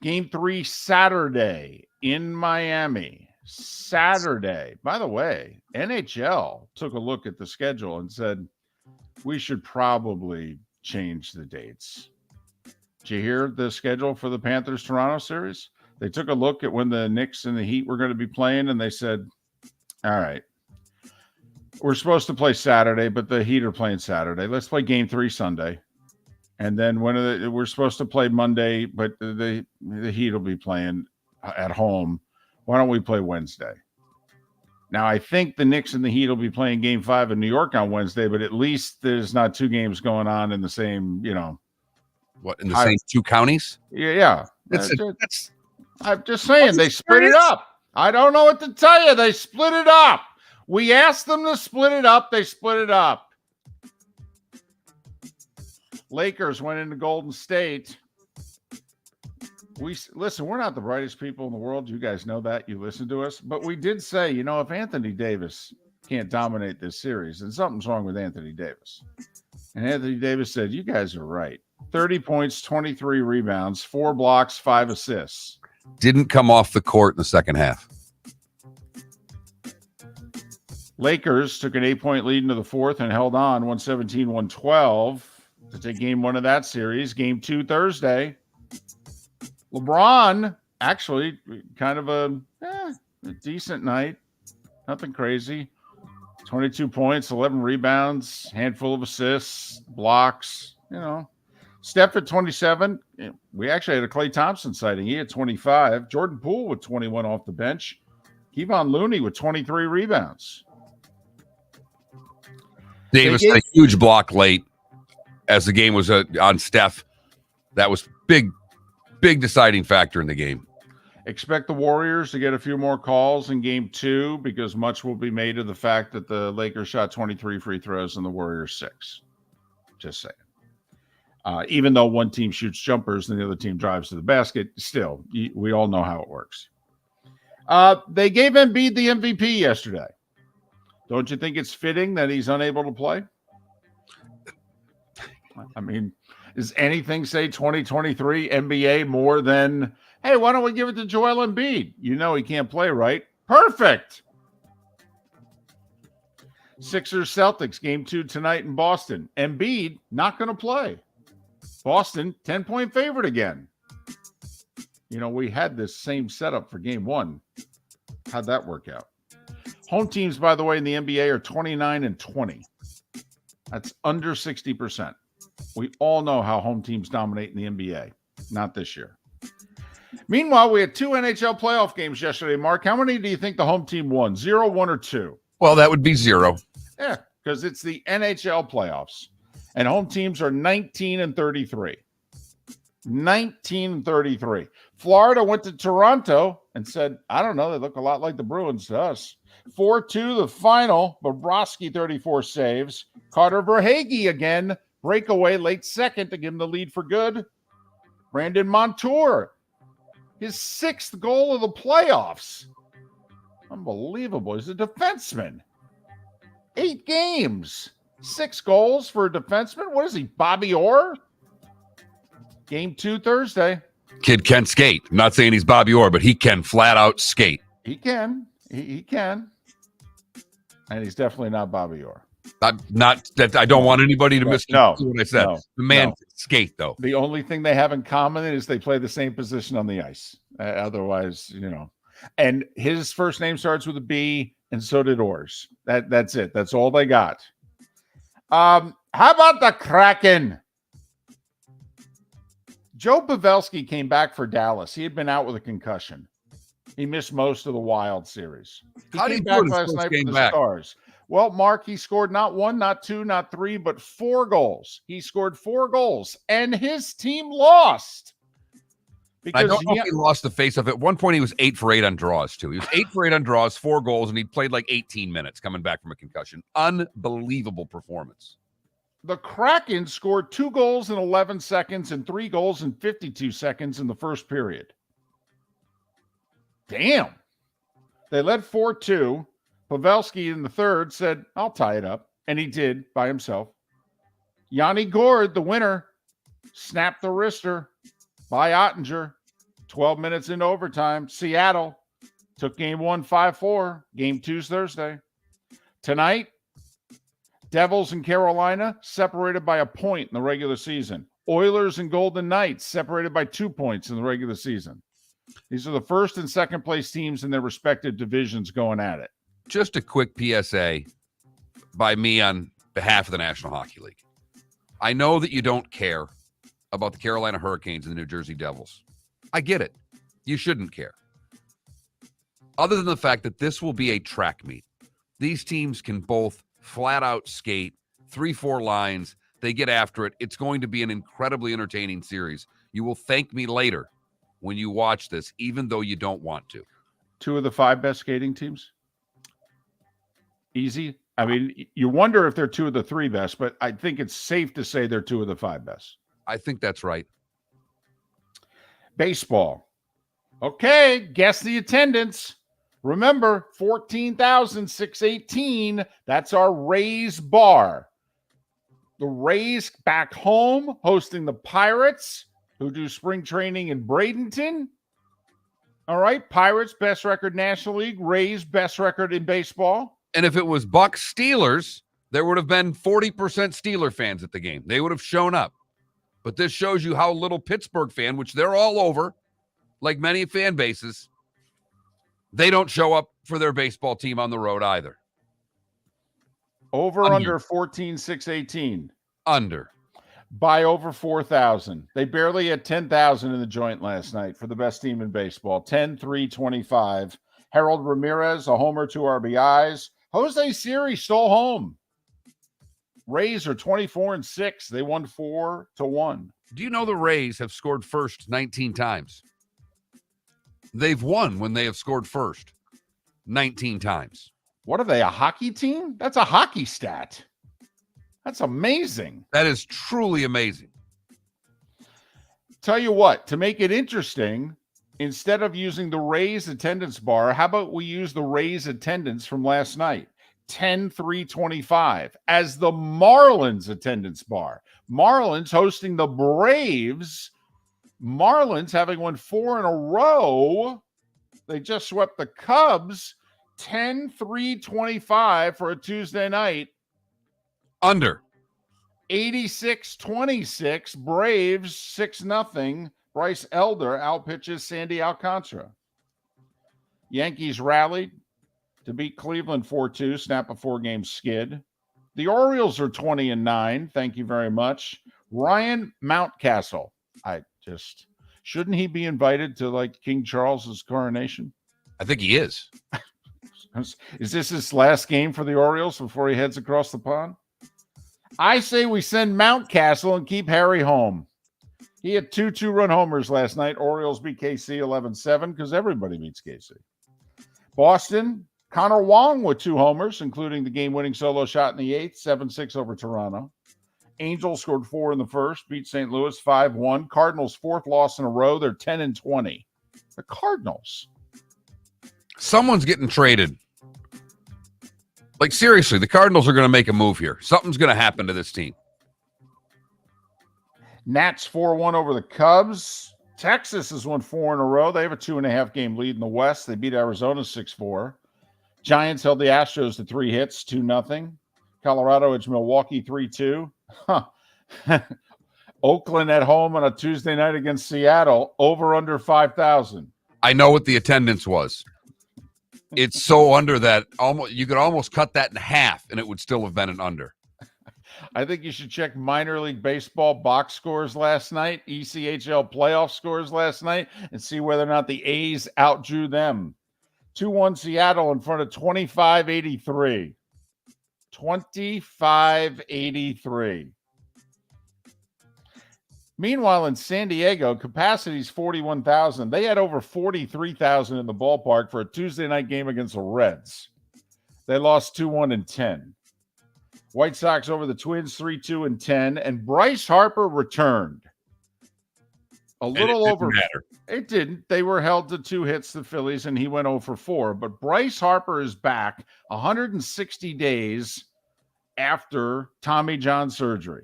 Game 3 Saturday in Miami. Saturday. By the way, NHL took a look at the schedule and said, we should probably change the dates. Did you hear the schedule for the Panthers-Toronto series? They took a look at when the Knicks and the Heat were going to be playing, and they said, all right, we're supposed to play Saturday, but the Heat are playing Saturday. Let's play Game 3 Sunday. And then we're supposed to play Monday, but the Heat will be playing at home. Why don't we play Wednesday? Now, I think the Knicks and the Heat will be playing Game 5 in New York on Wednesday, but at least there's not 2 games going on in the same, What, in the same 2 counties? Yeah. That's I'm just saying, they split it up. I don't know what to tell you. They split it up. We asked them to split it up. They split it up. Lakers went into Golden State. Listen, we're not the brightest people in the world. You guys know that. You listen to us. But we did say, if Anthony Davis can't dominate this series, then something's wrong with Anthony Davis. And Anthony Davis said, you guys are right. 30 points, 23 rebounds, 4 blocks, 5 assists. Didn't come off the court in the second half. Lakers took an 8-point lead into the fourth and held on 117-112 to take game 1 of that series. Game 2 Thursday. LeBron, actually, kind of a decent night. Nothing crazy. 22 points, 11 rebounds, handful of assists, blocks, Steph at 27. We actually had a Klay Thompson sighting. He had 25. Jordan Poole with 21 off the bench. Kevon Looney with 23 rebounds. Davis had a huge block late as the game was on Steph. That was big deciding factor in the game. Expect the Warriors to get a few more calls in game 2 because much will be made of the fact that the Lakers shot 23 free throws and the Warriors 6. Just saying. Even though one team shoots jumpers and the other team drives to the basket, still, we all know how it works. They gave Embiid the MVP yesterday. Don't you think it's fitting that he's unable to play? I mean, does anything say 2023 NBA more than, hey, why don't we give it to Joel Embiid? He can't play, right? Perfect. Sixers Celtics game 2 tonight in Boston. Embiid not going to play. Boston 10-point favorite again. We had this same setup for game 1. How'd that work out? Home teams, by the way, in the NBA are 29-20. That's under 60%. We all know how home teams dominate in the NBA. Not this year. Meanwhile, we had 2 NHL playoff games yesterday, Mark. How many do you think the home team won? 0, 1, or 2? Well, that would be 0. Yeah, because it's the NHL playoffs. And home teams are 19-33. 19-33. Florida went to Toronto and said, I don't know, they look a lot like the Bruins to us. 4-2 the final. Bobrovsky 34 saves. Carter Verhaeghe again. Breakaway late second to give him the lead for good. Brandon Montour. His 6th goal of the playoffs. Unbelievable. He's a defenseman. 8 games. 6 goals for a defenseman. What is he, Bobby Orr? Game 2 Thursday. Kid can skate. I'm not saying he's Bobby Orr, but he can flat out skate. He can. He can. And he's definitely not Bobby Orr. I'm not that I don't want anybody to miss what I said. The man can skate, though. The only thing they have in common is they play the same position on the ice. Otherwise, And his first name starts with a B, and so did Orr's. That's it. That's all they got. How about the Kraken? Joe Pavelski came back for Dallas. He had been out with a concussion. He missed most of the Wild series. He How did he came do back his last first night game for the back? Stars. Well, Mark, he scored not 1, not 2, not 3, but 4 goals. He scored 4 goals, and his team lost. I don't know if he lost the face of it. At one point, he was 8 for 8 on draws, too. He was 8 for 8 on draws, 4 goals, and he played like 18 minutes coming back from a concussion. Unbelievable performance. The Kraken scored 2 goals in 11 seconds and 3 goals in 52 seconds in the first period. Damn. They led 4-2. Pavelski in the third said, I'll tie it up. And he did by himself. Yanni Gourde, the winner, snapped the wrister by Ottinger. 12 minutes in overtime. Seattle took game 1 5-4. Game 2's Thursday. Tonight, Devils and Carolina separated by a point in the regular season. Oilers and Golden Knights separated by 2 points in the regular season. These are the first and second place teams in their respective divisions going at it. Just a quick PSA by me on behalf of the National Hockey League. I know that you don't care about the Carolina Hurricanes and the New Jersey Devils. I get it. You shouldn't care. Other than the fact that this will be a track meet. These teams can both flat out skate, 3-4 lines. They get after it. It's going to be an incredibly entertaining series. You will thank me later when you watch this, even though you don't want to. 2 of the 5 best skating teams? Easy. I mean, you wonder if they're 2 of the 3 best, but I think it's safe to say they're 2 of the 5 best. I think that's right. Baseball. Okay, guess the attendance. Remember, 14,618. That's our Rays bar. The Rays back home hosting the Pirates, who do spring training in Bradenton. All right, Pirates, best record National League. Rays, best record in baseball. And if it was Bucks Steelers, there would have been 40% Steeler fans at the game. They would have shown up. But this shows you how little Pittsburgh fan, which they're all over, like many fan bases, they don't show up for their baseball team on the road either. Under 14,618. Under. By over 4,000. They barely had 10,000 in the joint last night for the best team in baseball. 10-3-25. Harold Ramirez, a homer, 2 RBIs. Jose Siri stole home. Rays are 24-6. They won 4-1. Do you know the Rays have scored first 19 times? They've won when they have scored first 19 times. What are they, a hockey team? That's a hockey stat. That's amazing. That is truly amazing. Tell you what, to make it interesting, instead of using the Rays attendance bar, how about we use the Rays attendance from last night? 10-3-25 as the Marlins attendance bar. Marlins hosting the Braves. Marlins having won 4 in a row. They just swept the Cubs. 10-3-25 for a Tuesday night. Under. 86-26. Braves 6-0. Bryce Elder outpitches Sandy Alcantara. Yankees rallied to beat Cleveland 4-2, snap a 4-game skid. The Orioles are 20-9. Thank you very much. Ryan Mountcastle. Shouldn't he be invited to like King Charles's coronation? I think he is. Is this his last game for the Orioles before he heads across the pond? I say we send Mountcastle and keep Harry home. He had 2 2-run homers last night. Orioles beat KC 11-7 because everybody beats KC. Boston, Connor Wong with 2 homers, including the game-winning solo shot in the 8th, 7-6 over Toronto. Angels scored 4 in the first, beat St. Louis 5-1. Cardinals' 4th loss in a row. They're 10-20. The Cardinals. Someone's getting traded. Like, seriously, the Cardinals are going to make a move here. Something's going to happen to this team. Nats 4-1 over the Cubs. Texas has won 4 in a row. They have a 2.5-game lead in the West. They beat Arizona 6-4. Giants held the Astros to 3 hits, 2-0. Colorado edged Milwaukee 3-2. Oakland at home on a Tuesday night against Seattle, over under 5,000. I know what the attendance was. It's so under that you could almost cut that in half and it would still have been an under. I think you should check minor league baseball box scores last night, ECHL playoff scores last night, and see whether or not the A's outdrew them. 2-1 Seattle in front of 25-83. 25-83. Meanwhile, in San Diego, capacity is 41,000. They had over 43,000 in the ballpark for a Tuesday night game against the Reds. They lost 2-1 and 10. White Sox over the Twins 3-2 and 10. And Bryce Harper returned. A little over. Matter. It didn't. They were held to 2 hits, the Phillies, and he went 0 for 4. But Bryce Harper is back 160 days after Tommy John surgery.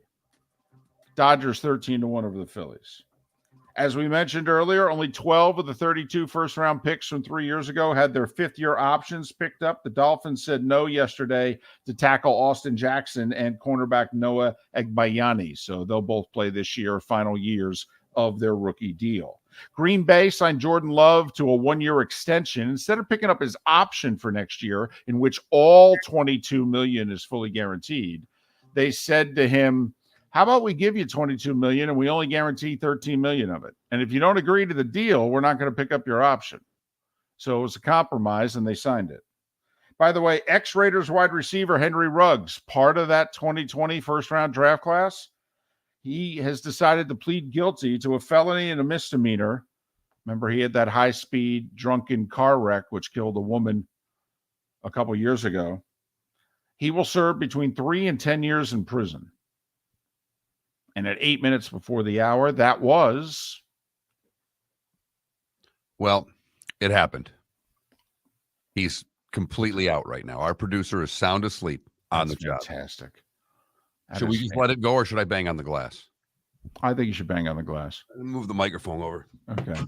Dodgers 13-1 over the Phillies. As we mentioned earlier, only 12 of the 32 first-round picks from 3 years ago had their fifth-year options picked up. The Dolphins said no yesterday to tackle Austin Jackson and cornerback Noah Egbayani. So they'll both play this year, final years of their rookie deal. Green Bay signed Jordan Love to a 1-year extension instead of picking up his option for next year, in which all $22 million is fully guaranteed. They said to him, how about we give you $22 million and we only guarantee $13 million of it? And if you don't agree to the deal, we're not going to pick up your option. So it was a compromise and they signed it. By the way, ex-Raiders wide receiver Henry Ruggs, part of that 2020 first-round draft class, he has decided to plead guilty to a felony and a misdemeanor. Remember, he had that high-speed drunken car wreck which killed a woman a couple years ago. He will serve between 3 and 10 years in prison. And at 8 minutes before the hour, that was Well, it happened. He's completely out right now. Our producer is sound asleep on That's the job. fantastic. Should we just let it go, or should I bang on the glass? I think you should bang on the glass. Move the microphone over. Okay.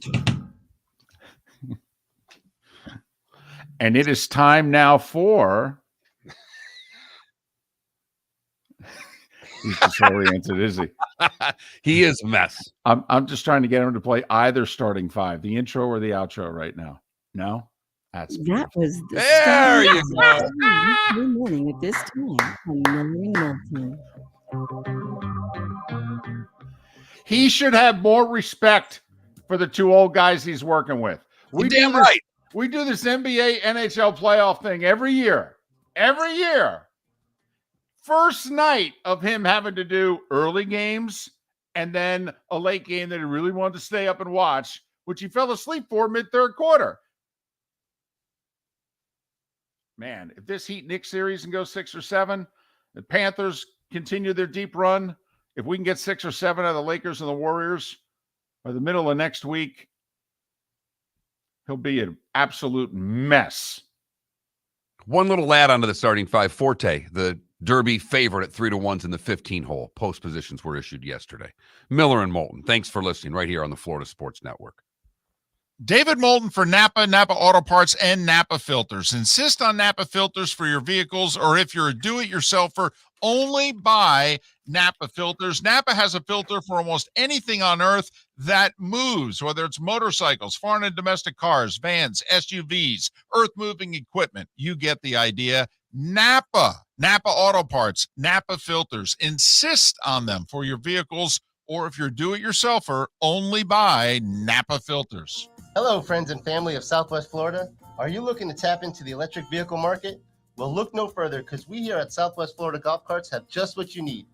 And it is time now for. He's disoriented, is he? He is a mess. I'm just trying to get him to play either starting five, the intro or the outro right now. No? That's That was the There you go. Weekday morning at this time on Miller and Moulton. He should have more respect for the two old guys he's working with. You're damn right. We do this NBA, NHL playoff thing every year. Every year. First night of him having to do early games and then a late game that he really wanted to stay up and watch, which he fell asleep for mid-third quarter. Man, if this Heat-Knicks series can go 6 or 7, the Panthers continue their deep run. If we can get 6 or 7 out of the Lakers and the Warriors by the middle of next week, he'll be an absolute mess. One little add onto the starting five. Forte, the Derby favorite at 3-1 in the 15 hole. Post positions were issued yesterday. Miller and Moulton. Thanks for listening right here on the Florida Sports Network. David Moulton for Napa Auto Parts, and Napa Filters. Insist on Napa filters for your vehicles, or if you're a do-it-yourselfer, only buy Napa filters. Napa has a filter for almost anything on earth that moves, whether it's motorcycles, foreign and domestic cars, vans, SUVs, earth-moving equipment. You get the idea. Napa Auto Parts, Napa filters. Insist on them for your vehicles, or if you're a do-it-yourselfer, only buy Napa filters. Hello, friends and family of Southwest Florida. Are you looking to tap into the electric vehicle market? Well, look no further, because we here at Southwest Florida Golf Carts have just what you need.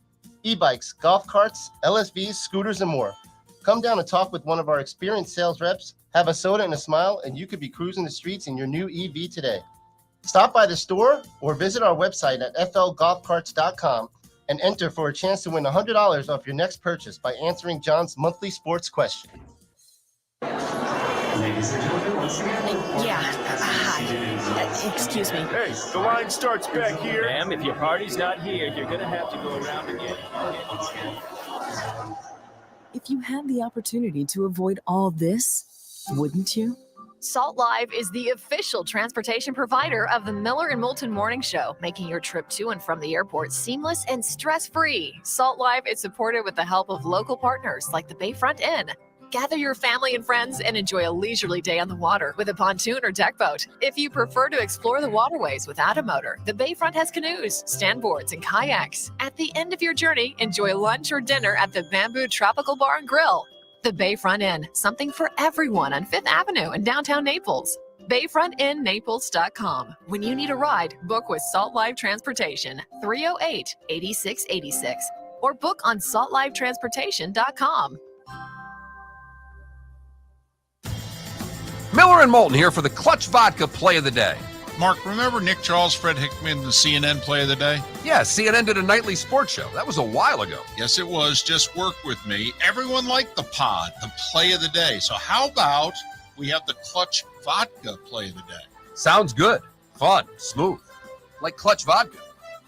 E-bikes, golf carts, LSVs, scooters, and more. Come down and talk with one of our experienced sales reps, have a soda and a smile, and you could be cruising the streets in your new EV today. Stop by the store or visit our website at flgolfcarts.com and enter for a chance to win $100 off your next purchase by answering John's monthly sports question. Yeah. Hi. Excuse me. Hey, the line starts back here. Ma'am, if your party's not here, you're going to have to go around again. If you had the opportunity to avoid all this, wouldn't you? Salt Live is the official transportation provider of the Miller and Moulton Morning Show, making your trip to and from the airport seamless and stress-free. Salt Live is supported with the help of local partners like the Bayfront Inn. Gather your family and friends and enjoy a leisurely day on the water with a pontoon or deck boat. If you prefer to explore the waterways without a motor, the Bayfront has canoes, standboards, and kayaks. At the end of your journey, enjoy lunch or dinner at the Bamboo Tropical Bar and Grill. The Bayfront Inn, something for everyone on 5th Avenue in downtown Naples. BayfrontInNaples.com. When you need a ride, book with Salt Live Transportation, 308-8686, or book on saltlivetransportation.com. Miller and Moulton here for the Clutch Vodka Play of the Day. Mark, remember Nick Charles, Fred Hickman, the CNN Play of the Day? Yeah, CNN did a nightly sports show. That was a while ago. Yes, it was. Just work with me. Everyone liked the pod, the Play of the Day. So how about we have the Clutch Vodka Play of the Day? Sounds good. Fun. Smooth. Like Clutch Vodka.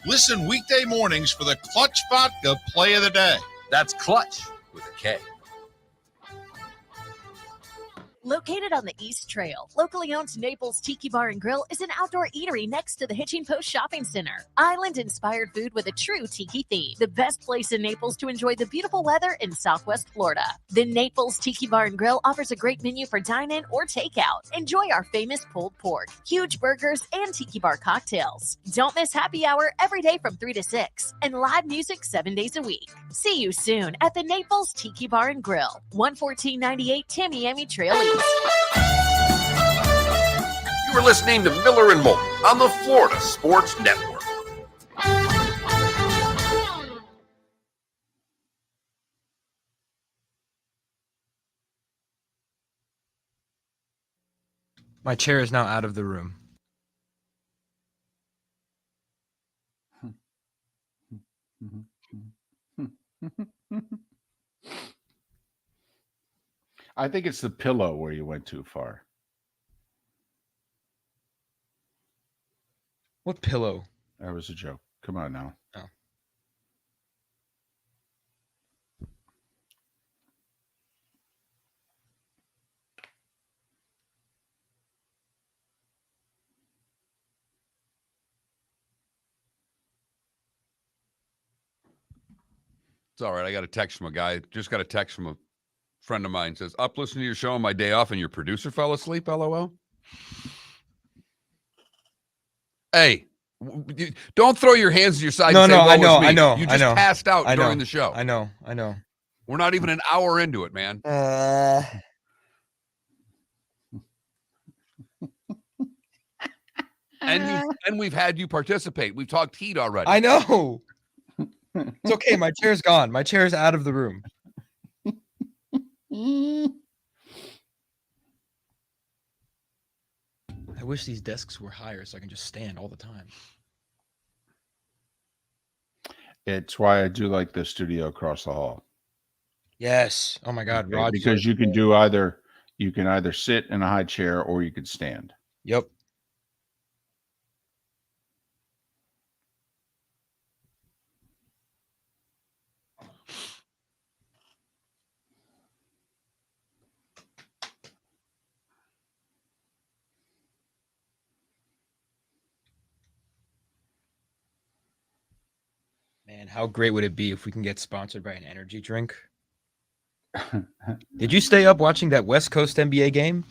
Listen weekday mornings for the Clutch Vodka Play of the Day. That's Clutch with a K. Located on the East Trail, locally owned Naples Tiki Bar and Grill is an outdoor eatery next to the Hitching Post Shopping Center. Island-inspired food with a true tiki theme. The best place in Naples to enjoy the beautiful weather in Southwest Florida. The Naples Tiki Bar and Grill offers a great menu for dine-in or takeout. Enjoy our famous pulled pork, huge burgers, and tiki bar cocktails. Don't miss happy hour every day from 3 to 6, and live music 7 days a week. See you soon at the Naples Tiki Bar and Grill, 11498 Tamiami Trail East. You were listening to Miller and Moulton on the Florida Sports Network. My chair is now out of the room. I think it's the pillow where you went too far. What pillow? That was a joke. Come on now. Oh. It's all right. I got a text from a guy. Just got a text from a friend of mine. Says, up listening to your show on my day off and your producer fell asleep, LOL. Hey, don't throw your hands to your side and say, I know. You just passed out during the show. I know. We're not even an hour into it, man. And we've had you participate. We've talked heat already. I know. It's okay. My chair's gone. My chair's out of the room. I wish these desks were higher so I can just stand all the time. It's why I do like the studio across the hall. Yes. Oh my God, Roger. Because you can do either. You can either sit in a high chair or you could stand. Yep. Man, how great would it be if we can get sponsored by an energy drink? Did you stay up watching that West Coast NBA game?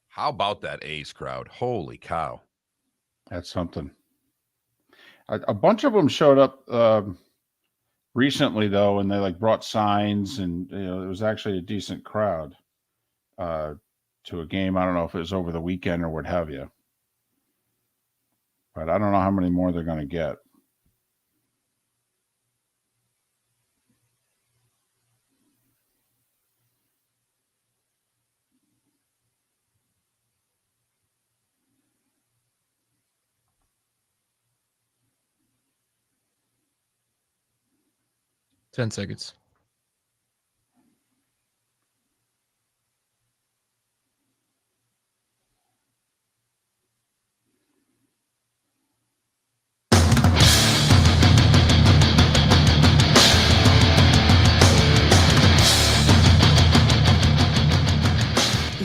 How about that A's crowd? Holy cow. That's something. A bunch of them showed up recently, though, and they like brought signs, and it was actually a decent crowd to a game. I don't know if it was over the weekend or what have you, but I don't know how many more they're going to get. Ten seconds.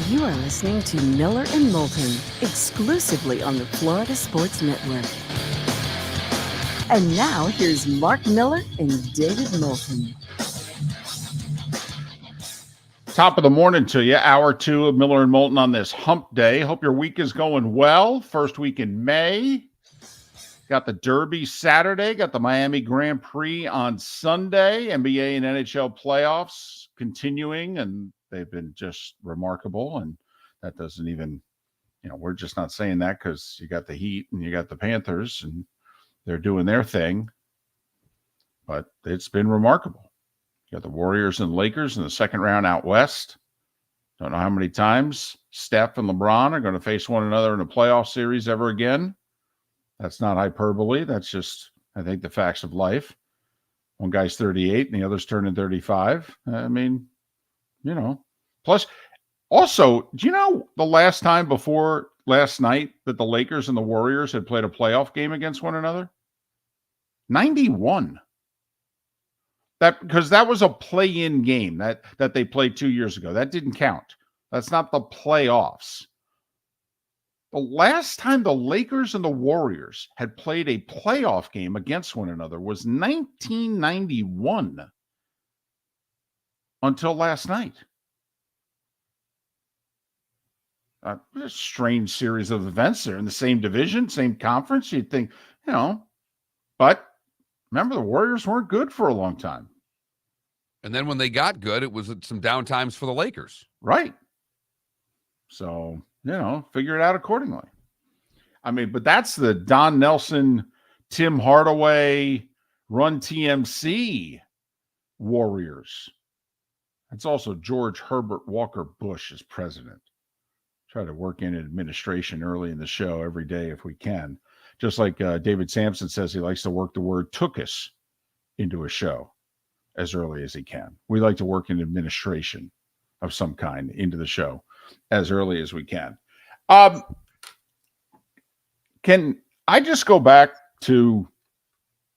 You are listening to Miller and Moulton, exclusively on the Florida Sports Network. And now, here's Marc Miller and David Moulton. Top of the morning to you. Hour 2 of Miller and Moulton on this hump day. Hope your week is going well. First week in May. Got the Derby Saturday. Got the Miami Grand Prix on Sunday. NBA and NHL playoffs continuing, and they've been just remarkable. And that doesn't even, we're just not saying that because you got the Heat and you got the Panthers, and they're doing their thing. But it's been remarkable. You got the Warriors and Lakers in the second round out west. Don't know how many times Steph and LeBron are going to face one another in a playoff series ever again. That's not hyperbole. That's just, I think, the facts of life. One guy's 38 and the other's turning 35. I mean, Plus, also, do you know the last time before last night that the Lakers and the Warriors had played a playoff game against one another? 91. because that was a play-in game that they played 2 years ago. That didn't count. That's not the playoffs. The last time the Lakers and the Warriors had played a playoff game against one another was 1991 until last night. A strange series of events. They're in the same division, same conference. You'd think, but remember, the Warriors weren't good for a long time. And then when they got good, it was some downtimes for the Lakers. Right. So, figure it out accordingly. I mean, but that's the Don Nelson, Tim Hardaway, Run TMC Warriors. It's also George Herbert Walker Bush as president. Try to work in administration early in the show every day if we can. Just like David Sampson says he likes to work the word "tookus" into a show as early as he can. We like to work in administration of some kind into the show as early as we can. Can I just go back to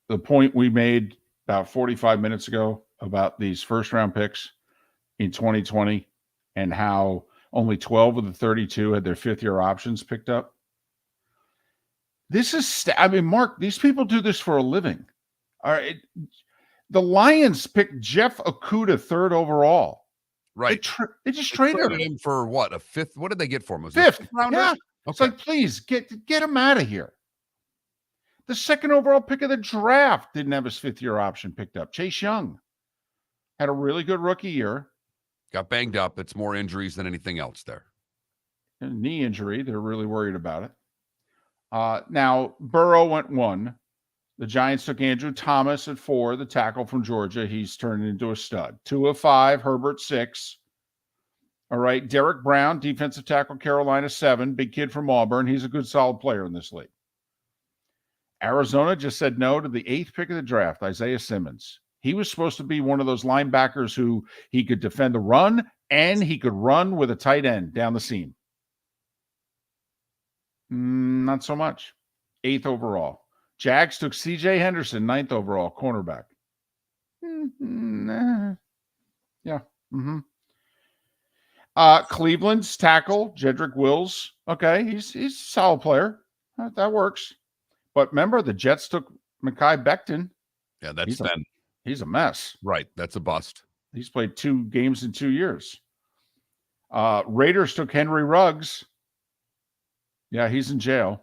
the point we made about 45 minutes ago about these first-round picks in 2020 and how only 12 of the 32 had their fifth-year options picked up? This is, Mark, these people do this for a living. All right. The Lions picked Jeff Okudah third overall. Right. They just traded him for what? A fifth? What did they get for him? Was fifth. It a rounder? Yeah. Okay. It's like, please get him out of here. The second overall pick of the draft didn't have his fifth-year option picked up. Chase Young had a really good rookie year. Got banged up. It's more injuries than anything else there. A knee injury. They're really worried about it. Now, Burrow went 1. The Giants took Andrew Thomas at 4, the tackle from Georgia. He's turned into a stud. 2 of 5, Herbert 6. All right, Derek Brown, defensive tackle, Carolina 7. Big kid from Auburn. He's a good, solid player in this league. Arizona just said no to the 8th pick of the draft, Isaiah Simmons. He was supposed to be one of those linebackers who he could defend the run and he could run with a tight end down the seam. Not so much. 8th overall. Jags took C.J. Henderson, 9th overall, cornerback. Yeah. Cleveland's tackle, Jedrick Wills. Okay, he's a solid player. That works. But remember, the Jets took Mekhi Becton. Yeah, he's a mess. Right, that's a bust. He's played 2 games in 2 years. Raiders took Henry Ruggs. Yeah, he's in jail.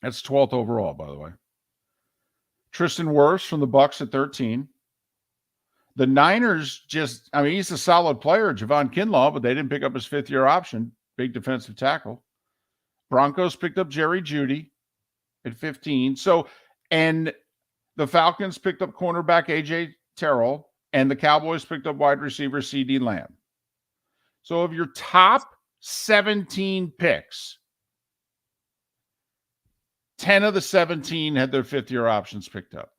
That's 12th overall, by the way. Tristan Wirfs from the Bucs at 13. The Niners he's a solid player, Javon Kinlaw, but they didn't pick up his fifth-year option. Big defensive tackle. Broncos picked up Jerry Jeudy at 15. And the Falcons picked up cornerback A.J. Terrell, and the Cowboys picked up wide receiver C.D. Lamb. So of your top 17 picks, 10 of the 17 had their fifth-year options picked up.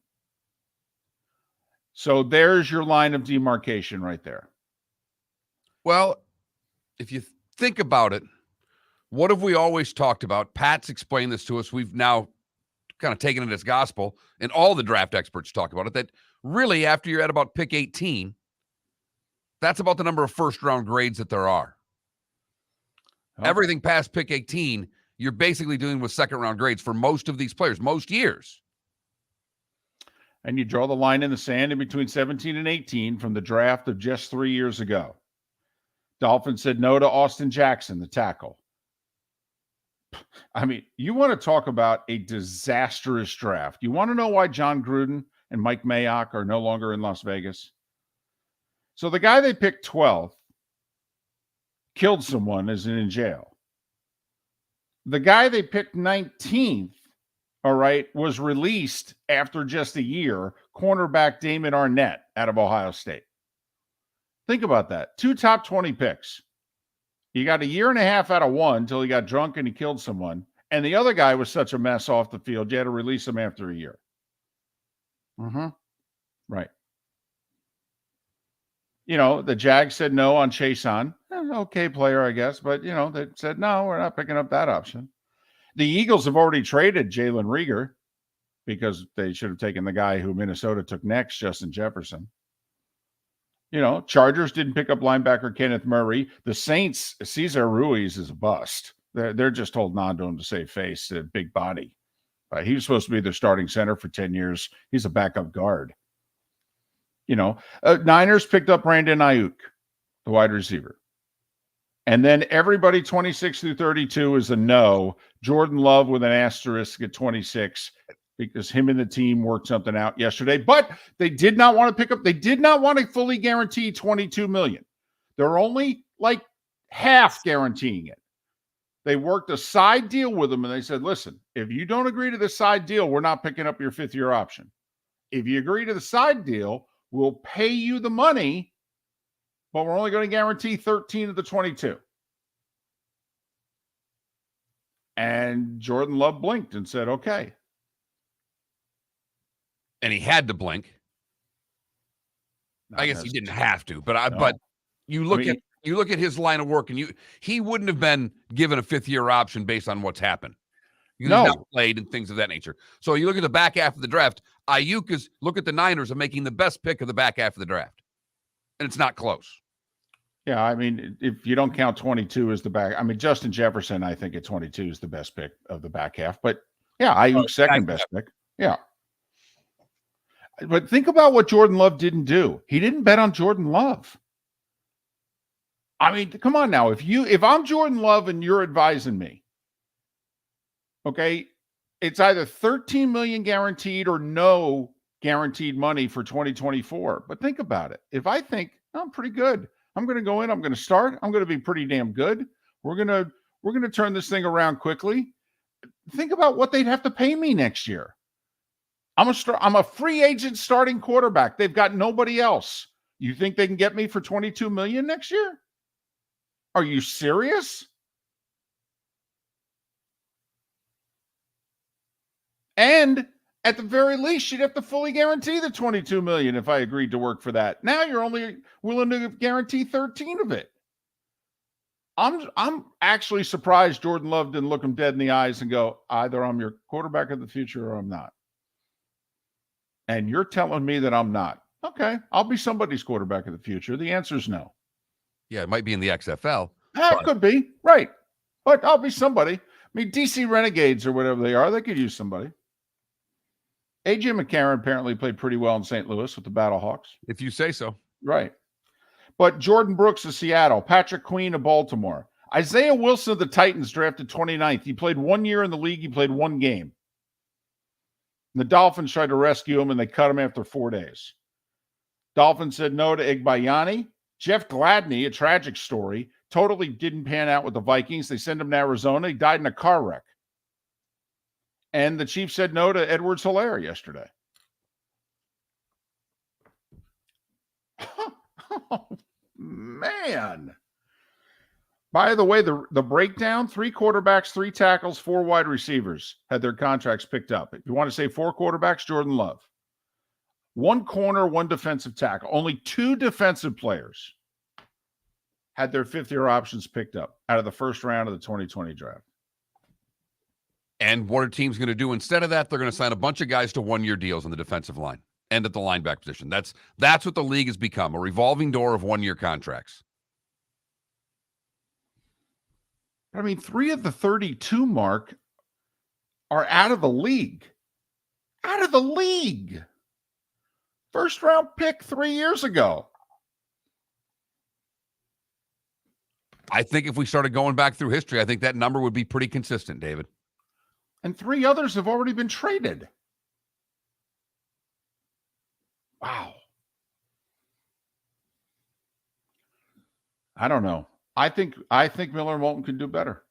So there's your line of demarcation right there. Well, if you think about it, what have we always talked about? Pat's explained this to us. We've now kind of taken it as gospel, and all the draft experts talk about it, that really after you're at about pick 18, that's about the number of first-round grades that there are. Oh. Everything past pick 18, you're basically doing with second-round grades for most of these players, most years. And you draw the line in the sand in between 17 and 18 from the draft of just 3 years ago. Dolphins said no to Austin Jackson, the tackle. I mean, you want to talk about a disastrous draft. You want to know why John Gruden and Mike Mayock are no longer in Las Vegas? So the guy they picked 12th killed someone, is in jail. The guy they picked 19th, all right, was released after just a year, cornerback Damon Arnett out of Ohio State. Think about that. 2 top 20 picks. You got a year and a half out of one until he got drunk and he killed someone. And the other guy was such a mess off the field, you had to release him after a year. Right. The Jags said no on Chason. Okay player, I guess. But, they said, no, we're not picking up that option. The Eagles have already traded Jalen Reagor because they should have taken the guy who Minnesota took next, Justin Jefferson. You know, Chargers didn't pick up linebacker Kenneth Murray. The Saints, Cesar Ruiz is a bust. They're just holding on to him to save face, big body. He was supposed to be their starting center for 10 years. He's a backup guard. You know, Niners picked up Brandon Ayuk, the wide receiver. And then everybody 26 through 32 is a no. Jordan Love with an asterisk at 26 because him and the team worked something out yesterday. But they did not want to they did not want to fully guarantee $22 million. They're only like half guaranteeing it. They worked a side deal with them and they said, listen, if you don't agree to the side deal, we're not picking up your 5th-year option. If you agree to the side deal, we'll pay you the money, but we're only going to guarantee 13 of the 22. And Jordan Love blinked and said, okay. And he had to blink. I guess he didn't have to, but you look at his line of work and he wouldn't have been given a 5th-year option based on what's happened. He's not played and things of that nature. So you look at the back half of the draft, look at the Niners are making the best pick of the back half of the draft. And it's not close. Yeah, I mean, if you don't count 22 as the back, I mean, Justin Jefferson, I think at 22 is the best pick of the back half. But yeah, Ayuk's second best pick. Yeah. But think about what Jordan Love didn't do. He didn't bet on Jordan Love. I mean, come on now. If I'm Jordan Love and you're advising me, okay, it's either 13 million guaranteed or no guaranteed money for 2024. But think about it. If I think I'm pretty good, I'm going to go in, I'm going to start, I'm going to be pretty damn good. We're going to turn this thing around quickly. Think about what they'd have to pay me next year. I'm a free agent starting quarterback. They've got nobody else. You think they can get me for 22 million next year? Are you serious? And at the very least, you'd have to fully guarantee the 22 million if I agreed to work for that. Now you're only willing to guarantee 13 of it. I'm actually surprised Jordan Love didn't look him dead in the eyes and go, either I'm your quarterback of the future or I'm not. And you're telling me that I'm not. Okay, I'll be somebody's quarterback of the future. The answer is no. Yeah, it might be in the XFL. It could be, right. But I'll be somebody. I mean, DC Renegades or whatever they are, they could use somebody. A.J. McCarron apparently played pretty well in St. Louis with the Battlehawks. If you say so. Right. But Jordan Brooks of Seattle, Patrick Queen of Baltimore, Isaiah Wilson of the Titans drafted 29th. He played 1 year in the league. He played 1 game. The Dolphins tried to rescue him, and they cut him after 4 days. Dolphins said no to Igbayani. Jeff Gladney, a tragic story, totally didn't pan out with the Vikings. They sent him to Arizona. He died in a car wreck. And the Chiefs said no to Edwards-Helaire yesterday. Oh, man. By the way, the breakdown, 3 quarterbacks, 3 tackles, 4 wide receivers had their contracts picked up. If you want to say 4 quarterbacks, Jordan Love. 1 corner, 1 defensive tackle. Only 2 defensive players had their 5th-year options picked up out of the first round of the 2020 draft. And what are teams going to do instead of that? They're going to sign a bunch of guys to 1-year deals on the defensive line and at the linebacker position. That's what the league has become, a revolving door of 1-year contracts. I mean, 3 of the 32, Mark, are out of the league. Out of the league. First round pick 3 years ago. I think if we started going back through history, I think that number would be pretty consistent, David. And 3 others have already been traded. Wow. I don't know. I think Miller and Moulton can do better.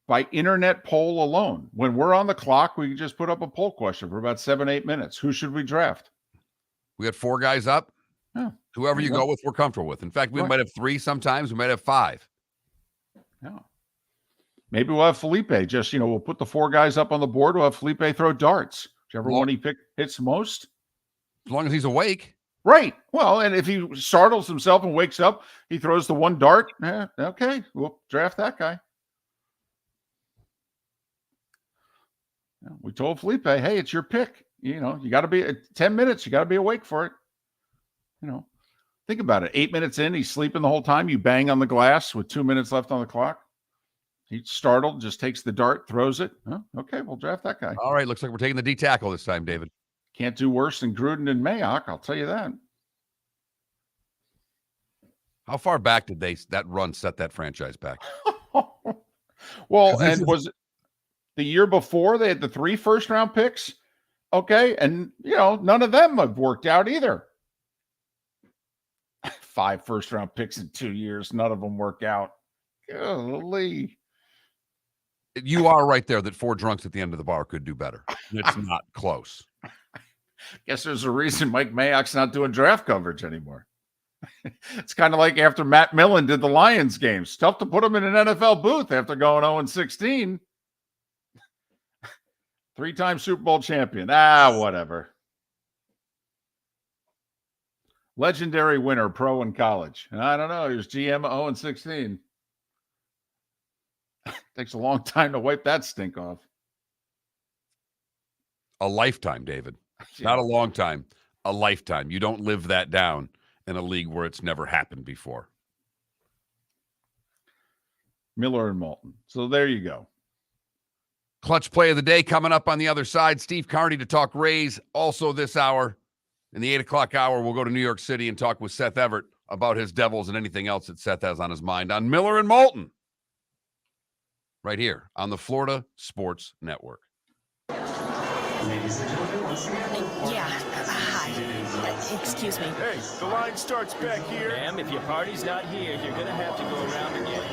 By internet poll alone. When we're on the clock, we can just put up a poll question for about 7-8 minutes. Who should we draft? We got 4 guys up. Yeah. Whoever you go with, we're comfortable with. In fact, we might have 3 sometimes. We might have 5. Yeah. Maybe we'll have Felipe. Just, we'll put the 4 guys up on the board. We'll have Felipe throw darts. Whichever one he hits most. As long as he's awake. Right. Well, and if he startles himself and wakes up, he throws the 1 dart. Okay, we'll draft that guy. We told Felipe, hey, it's your pick. You got to be 10 minutes. You got to be awake for it. Think about it. 8 minutes in, he's sleeping the whole time. You bang on the glass with 2 minutes left on the clock. He's startled, just takes the dart, throws it. Oh, okay, we'll draft that guy. All right, looks like we're taking the D tackle this time, David. Can't do worse than Gruden and Mayock, I'll tell you that. How far back did that run set that franchise back? Well, and was it the year before they had the 3 first-round picks? Okay, and, none of them have worked out either. 5 first-round picks in 2 years, none of them work out. Golly. You are right there that 4 drunks at the end of the bar could do better. It's not close. Guess there's a reason Mike Mayock's not doing draft coverage anymore. It's kind of like after Matt Millen did the Lions games. Tough to put him in an NFL booth after going 0-16. 3-time Super Bowl champion. Whatever. Legendary winner, pro and college. And I don't know. He was GM 0-16. Takes a long time to wipe that stink off. A lifetime, David. Not a long time. A lifetime. You don't live that down in a league where it's never happened before. Miller and Moulton. So there you go. Clutch play of the day coming up on the other side. Steve Carney to talk Rays. Also this hour, in the 8 o'clock hour, we'll go to New York City and talk with Seth Everett about his Devils and anything else that Seth has on his mind on Miller and Moulton. Right here on the Florida Sports Network. Yeah. Hi. Excuse me. Hey, the line starts back here. Ma'am, if your party's not here, you're going to have to go around again.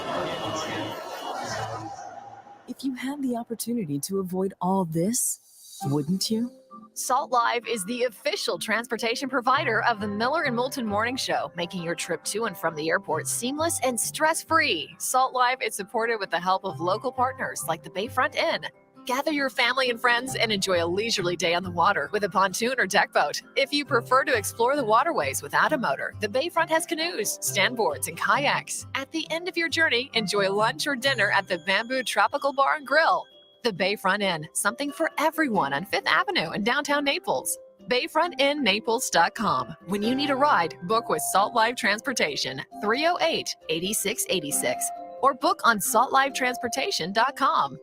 If you had the opportunity to avoid all this, wouldn't you? Salt Live is the official transportation provider of the Miller and Moulton Morning Show, making your trip to and from the airport seamless and stress-free. Salt Live is supported with the help of local partners like the Bayfront Inn. Gather your family and friends and enjoy a leisurely day on the water with a pontoon or deck boat. If you prefer to explore the waterways without a motor, the Bayfront has canoes, standboards, and kayaks. At the end of your journey, enjoy lunch or dinner at the Bamboo Tropical Bar and Grill. The Bayfront Inn, something for everyone on 5th Avenue in downtown Naples. BayfrontInNaples.com. When you need a ride, book with Salt Live Transportation, 308-8686, or book on saltlivetransportation.com.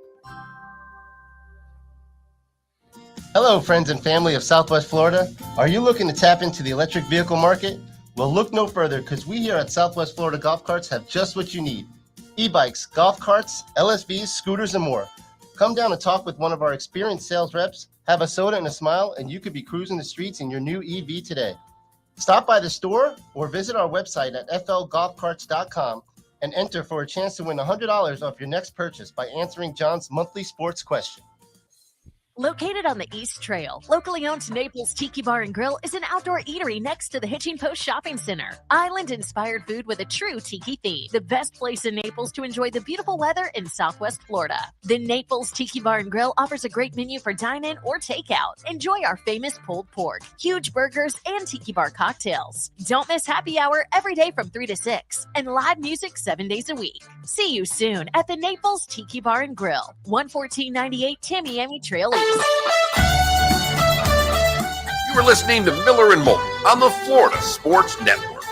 Hello, friends and family of Southwest Florida. Are you looking to tap into the electric vehicle market? Well, look no further, because we here at Southwest Florida Golf Carts have just what you need. E-bikes, golf carts, LSVs, scooters, and more. Come down and talk with one of our experienced sales reps, have a soda and a smile, and you could be cruising the streets in your new EV today. Stop by the store or visit our website at flgolfcarts.com and enter for a chance to win $100 off your next purchase by answering John's monthly sports question. Located on the East Trail, locally owned Naples Tiki Bar and Grill is an outdoor eatery next to the Hitching Post Shopping Center. Island-inspired food with a true tiki theme. The best place in Naples to enjoy the beautiful weather in Southwest Florida. The Naples Tiki Bar and Grill offers a great menu for dine-in or takeout. Enjoy our famous pulled pork, huge burgers, and tiki bar cocktails. Don't miss happy hour every day from 3 to 6 and live music 7 days a week. See you soon at the Naples Tiki Bar and Grill, 11498 Tamiami Trail East. You were listening to Miller and Moulton on the Florida Sports Network.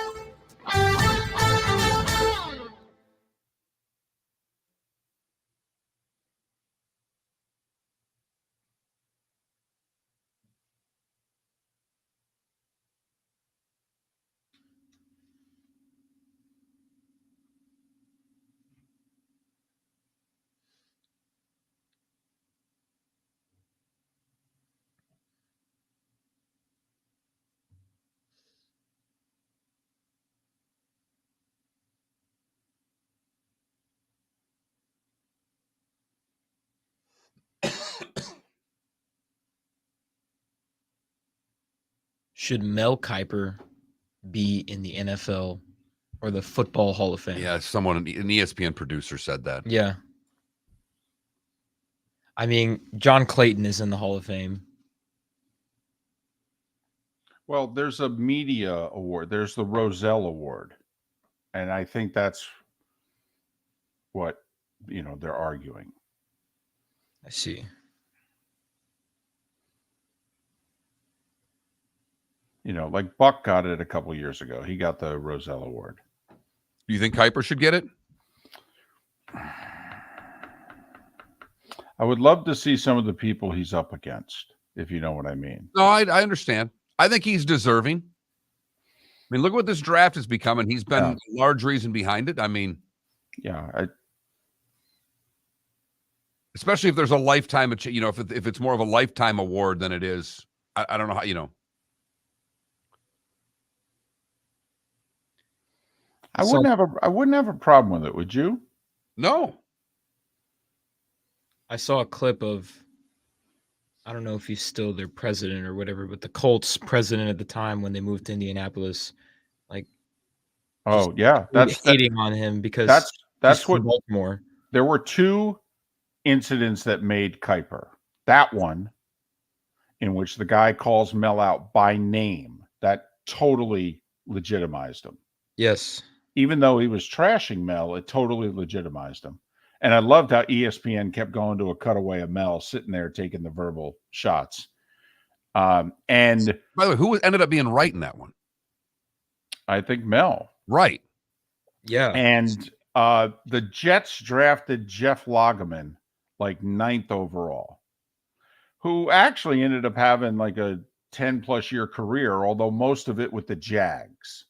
Should Mel Kiper be in the NFL or the Football Hall of Fame? Yeah, someone, an ESPN producer said that. Yeah. I mean, John Clayton is in the Hall of Fame. Well, there's a media award. There's the Roselle Award. And I think that's what, they're arguing. I see. like Buck got it a couple years ago. He got the Roselle Award. Do you think Kuiper should get it? I would love to see some of the people he's up against, if you know what I mean. No, I understand. I think he's deserving. I mean, look what this draft has become, and he's been a large reason behind it. I mean, especially if there's a lifetime, if it's more of a lifetime award than it is. I don't know how, I wouldn't have a problem with it, would you? No. I saw a clip of, I don't know if he's still their president or whatever, but the Colts president at the time when they moved to Indianapolis, that's hating on him because that's what Baltimore. There were two incidents that made Kuiper. That one, in which the guy calls Mel out by name, that totally legitimized him. Yes. Even though he was trashing Mel, it totally legitimized him. And I loved how ESPN kept going to a cutaway of Mel sitting there taking the verbal shots. And by the way, who ended up being right in that one? I think Mel. Right. Yeah. And the Jets drafted Jeff Lageman, 9th overall, who actually ended up having a 10-plus year career, although most of it with the Jags.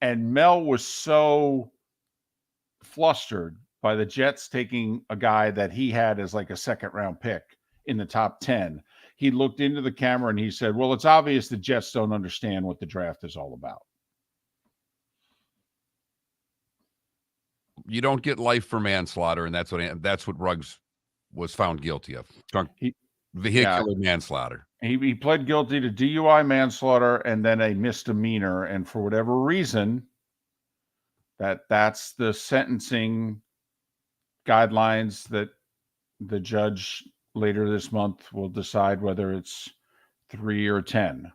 And Mel was so flustered by the Jets taking a guy that he had as a second-round pick in the top 10. He looked into the camera and he said, well, it's obvious the Jets don't understand what the draft is all about. You don't get life for manslaughter, and that's what Ruggs was found guilty of. Vehicular manslaughter. He pled guilty to DUI manslaughter and then a misdemeanor. And for whatever reason, that's the sentencing guidelines that the judge later this month will decide whether it's 3 or 10.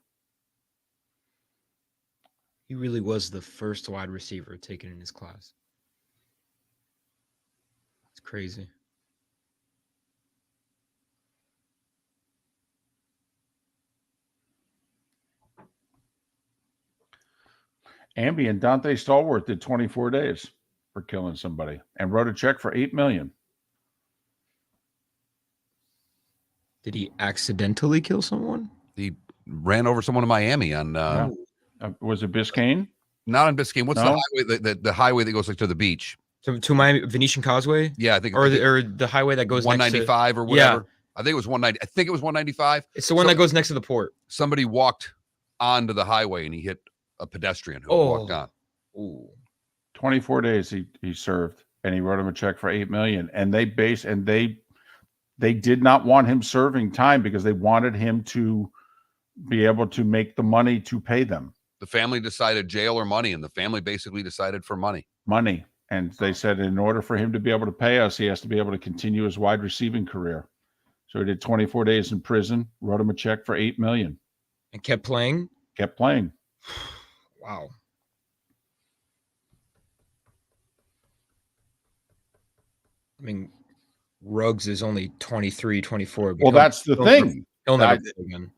He really was the first wide receiver taken in his class. It's crazy. Amby and Dante Stallworth did 24 days for killing somebody and wrote a check for $8 million. Did he accidentally kill someone? He ran over someone in Miami on. Was it Biscayne? Not on Biscayne. What's the highway? The highway that goes to the beach. To Miami, Venetian Causeway. Yeah, I think, or the highway that goes 195 next to, or whatever. Yeah. I think it was 190. I think it was 195. It's the one that goes next to the port. Somebody walked onto the highway and he hit a pedestrian who walked on. Ooh. 24 days he served, and he wrote him a check for $8 million. And they did not want him serving time because they wanted him to be able to make the money to pay them. The family decided jail or money, and the family basically decided for money. Money. And they said in order for him to be able to pay us, he has to be able to continue his wide receiving career. So he did 24 days in prison, wrote him a check for $8 million. And kept playing? Kept playing. Wow. I mean, Ruggs is only 23, 24. Well, that's the thing. He'll never play again.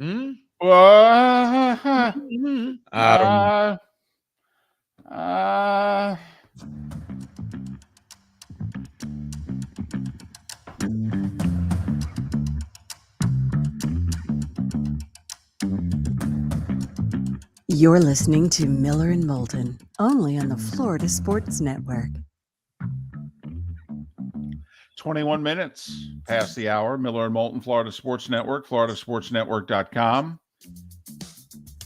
You're listening to Miller and Moulton, only on the Florida Sports Network. 21 minutes past the hour. Miller and Moulton, Florida Sports Network, floridasportsnetwork.com.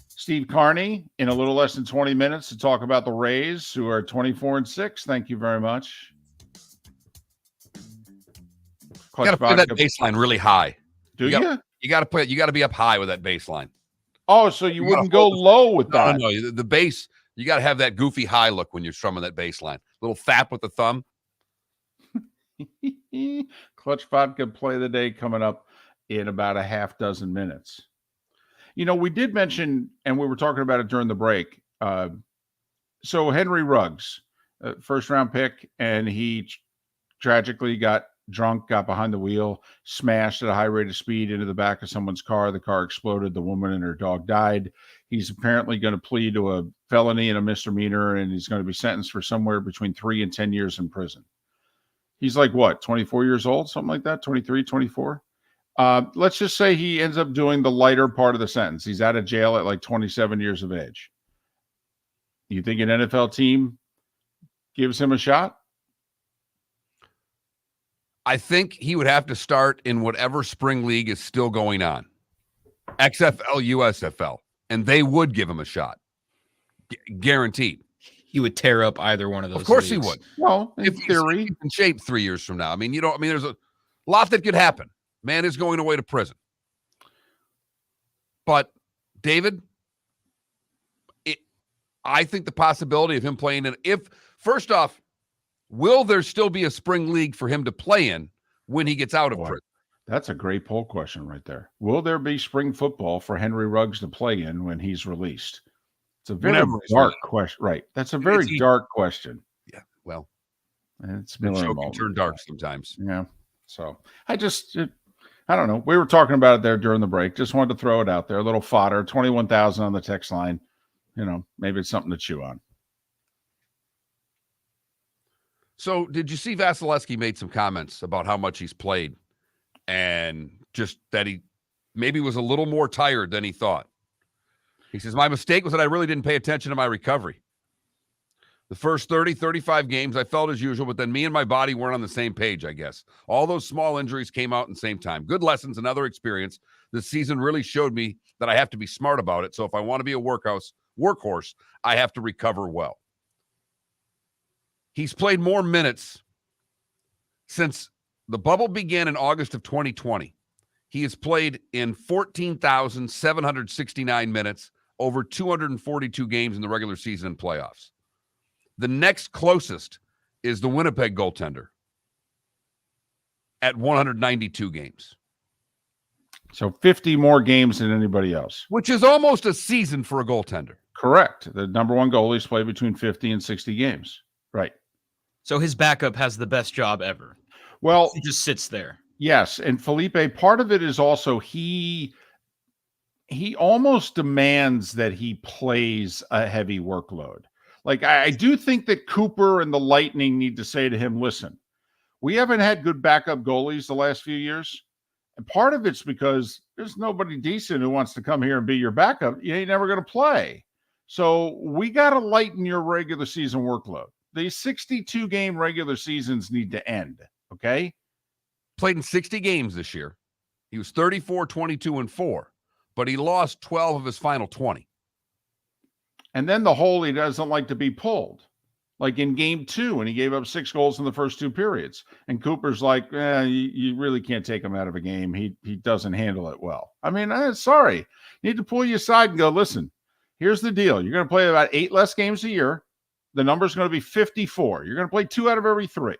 Steve Carney in a little less than 20 minutes to talk about the Rays, who are 24-6. Thank you very much. You got to put that baseline really high. Do you? You got to be up high with that baseline. Oh, so you wouldn't go low with that? No, the bass. You got to have that goofy high look when you're strumming that bass line. Little fap with the thumb. Clutch Vodka play of the day coming up in about a half dozen minutes. We did mention, and we were talking about it during the break. So Henry Ruggs, first round pick, and he tragically got drunk, got behind the wheel, smashed at a high rate of speed into the back of someone's car. The car exploded. The woman and her dog died. He's apparently going to plead to a felony and a misdemeanor, and he's going to be sentenced for somewhere between 3 and 10 years in prison. He's like, what, 24 years old, something like that, 23, 24? Let's just say he ends up doing the lighter part of the sentence. He's out of jail at like 27 years of age. You think an NFL team gives him a shot? I think he would have to start in whatever spring league is still going on. XFL, USFL. And they would give him a shot. Guaranteed. He would tear up either one of those. Of course leagues. he would. Well, in If theory. he's in shape 3 years from now. I mean, there's a lot that could happen. Man is going away to prison. But, David, I think the possibility of him playing first off, will there still be a spring league for him to play in when he gets out of prison? That's a great poll question right there. Will there be spring football for Henry Ruggs to play in when he's released? It's a very dark question. Right. That's a very dark question. Yeah. Well, it's the show can turn dark sometimes. Yeah. So I don't know. We were talking about it there during the break. Just wanted to throw it out there. A little fodder, 21,000 on the text line. Maybe it's something to chew on. So did you see Vasilevsky made some comments about how much he's played and just that he maybe was a little more tired than he thought? He says, my mistake was that I really didn't pay attention to my recovery. The first 30, 35 games, I felt as usual, but then me and my body weren't on the same page, I guess. All those small injuries came out in the same time. Good lessons, another experience. This season really showed me that I have to be smart about it. So if I want to be a workhorse, I have to recover well. He's played more minutes since the bubble began in August of 2020. He has played in 14,769 minutes over 242 games in the regular season and playoffs. The next closest is the Winnipeg goaltender at 192 games. So 50 more games than anybody else. Which is almost a season for a goaltender. Correct. The number one goalies play between 50 and 60 games. Right. So his backup has the best job ever. Well, he just sits there. Yes. And Felipe, part of it is also he almost demands that he plays a heavy workload. Like, I do think that Cooper and the Lightning need to say to him, listen, we haven't had good backup goalies the last few years. And part of it's because there's nobody decent who wants to come here and be your backup. You ain't never going to play. So we got to lighten your regular season workload. These 62-game regular seasons need to end, okay? Played in 60 games this year. He was 34, 22, and 4, but he lost 12 of his final 20. And then the hole he doesn't like to be pulled. Like in game 2, and he gave up 6 goals in the first 2 periods. And Cooper's like, you really can't take him out of a game. He doesn't handle it well. I mean, sorry. You need to pull you aside and go, listen, here's the deal. You're going to play about 8 less games a year. The number's going to be 54. You're going to play 2 out of every 3.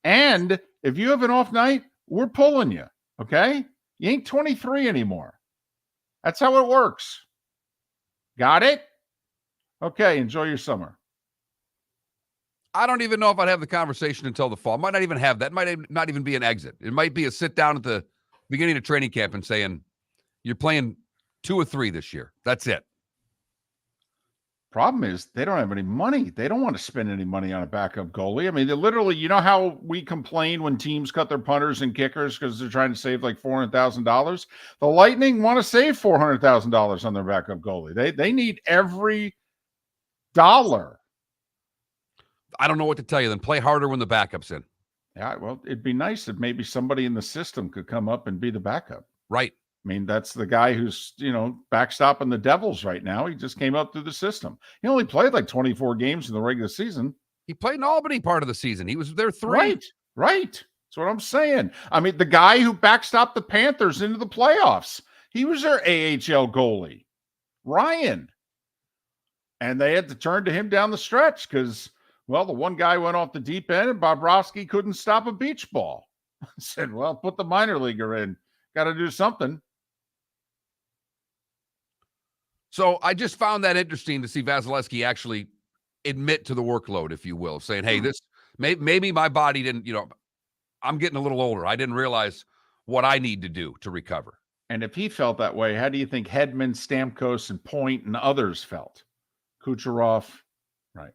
And if you have an off night, we're pulling you, okay? You ain't 23 anymore. That's how it works. Got it? Okay, enjoy your summer. I don't even know if I'd have the conversation until the fall. Might not even have that. Might not even be an exit. It might be a sit down at the beginning of training camp and saying, you're playing 2 or 3 this year. That's it. Problem is they don't have any money. They don't want to spend any money on a backup goalie. I mean, they literally, you know how we complain when teams cut their punters and kickers because they're trying to save like $400,000? The Lightning want to save $400,000 on their backup goalie. They need every dollar. I don't know what to tell you. Then play harder when the backup's in. Yeah, well, it'd be nice if maybe somebody in the system could come up and be the backup. Right. I mean, that's the guy who's, backstopping the Devils right now. He just came up through the system. He only played like 24 games in the regular season. He played in Albany part of the season. He was there 3. Right. That's what I'm saying. I mean, the guy who backstopped the Panthers into the playoffs, he was their AHL goalie, Ryan. And they had to turn to him down the stretch because, well, the one guy went off the deep end and Bobrovsky couldn't stop a beach ball. I said, well, put the minor leaguer in. Got to do something. So I just found that interesting to see Vasilevsky actually admit to the workload, if you will, saying, hey, this maybe my body didn't, I'm getting a little older. I didn't realize what I need to do to recover. And if he felt that way, how do you think Hedman, Stamkos, and Point and others felt? Kucherov, right.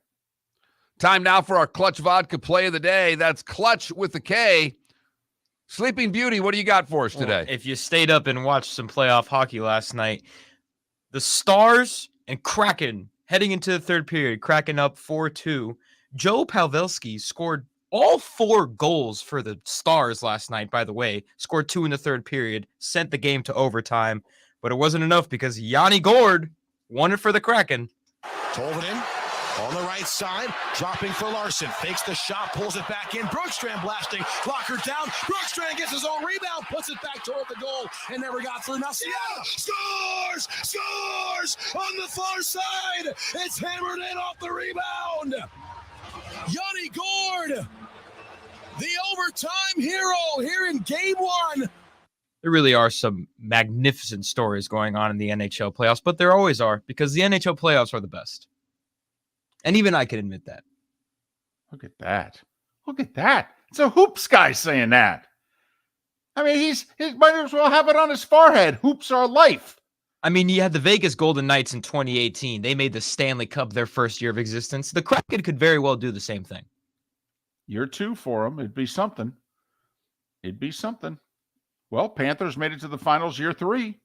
Time now for our Clutch Vodka play of the day. That's Clutch with the K. Sleeping Beauty, what do you got for us today? If you stayed up and watched some playoff hockey last night, the Stars and Kraken heading into the third period, Kraken up 4-2. Joe Pavelski scored all 4 goals for the Stars last night, by the way. Scored 2 in the third period, sent the game to overtime. But it wasn't enough because Yanni Gourde won it for the Kraken. Tolvanen on the right side, dropping for Larson. Fakes the shot, pulls it back in. Brookstrand blasting, blocker down. Brookstrand gets his own rebound, puts it back toward the goal, and never got through. Now Seattle scores! Scores! On the far side! It's hammered in off the rebound! Yanni Gourde, the overtime hero here in Game 1. There really are some magnificent stories going on in the NHL playoffs, but there always are because the NHL playoffs are the best. And even I can admit that. Look at that. Look at that. It's a hoops guy saying that. I mean, he might as well have it on his forehead. Hoops are life. I mean, you had the Vegas Golden Knights in 2018. They made the Stanley Cup their first year of existence. The Kraken could very well do the same thing. Year 2 for them. It'd be something. It'd be something. Well, Panthers made it to the finals year 3.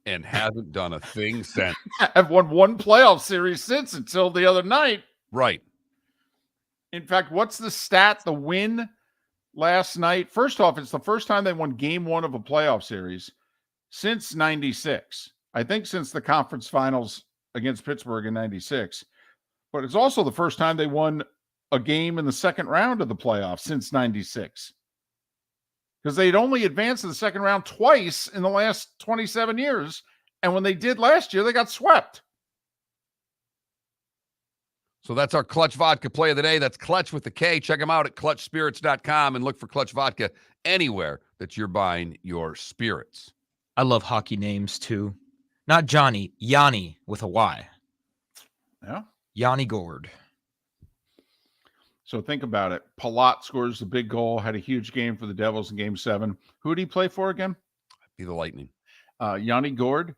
And haven't done a thing since. Have won 1 playoff series since until the other night. Right. In fact, what's the stat? The win last night. First off, it's the first time they won game 1 of a playoff series since 96. I think since the conference finals against Pittsburgh in 96. But it's also the first time they won a game in the second round of the playoffs since 96. Because they'd only advanced to the second round twice in the last 27 years. And when they did last year, they got swept. So that's our Clutch Vodka play of the day. That's Clutch with the K. Check them out at clutchspirits.com and look for Clutch Vodka anywhere that you're buying your spirits. I love hockey names too. Not Johnny, Yanni with a Y. Yeah. Yanni Gourde. So think about it. Palat scores the big goal, had a huge game for the Devils in Game 7. Who did he play for again? Be the Lightning. Yanni Gourde.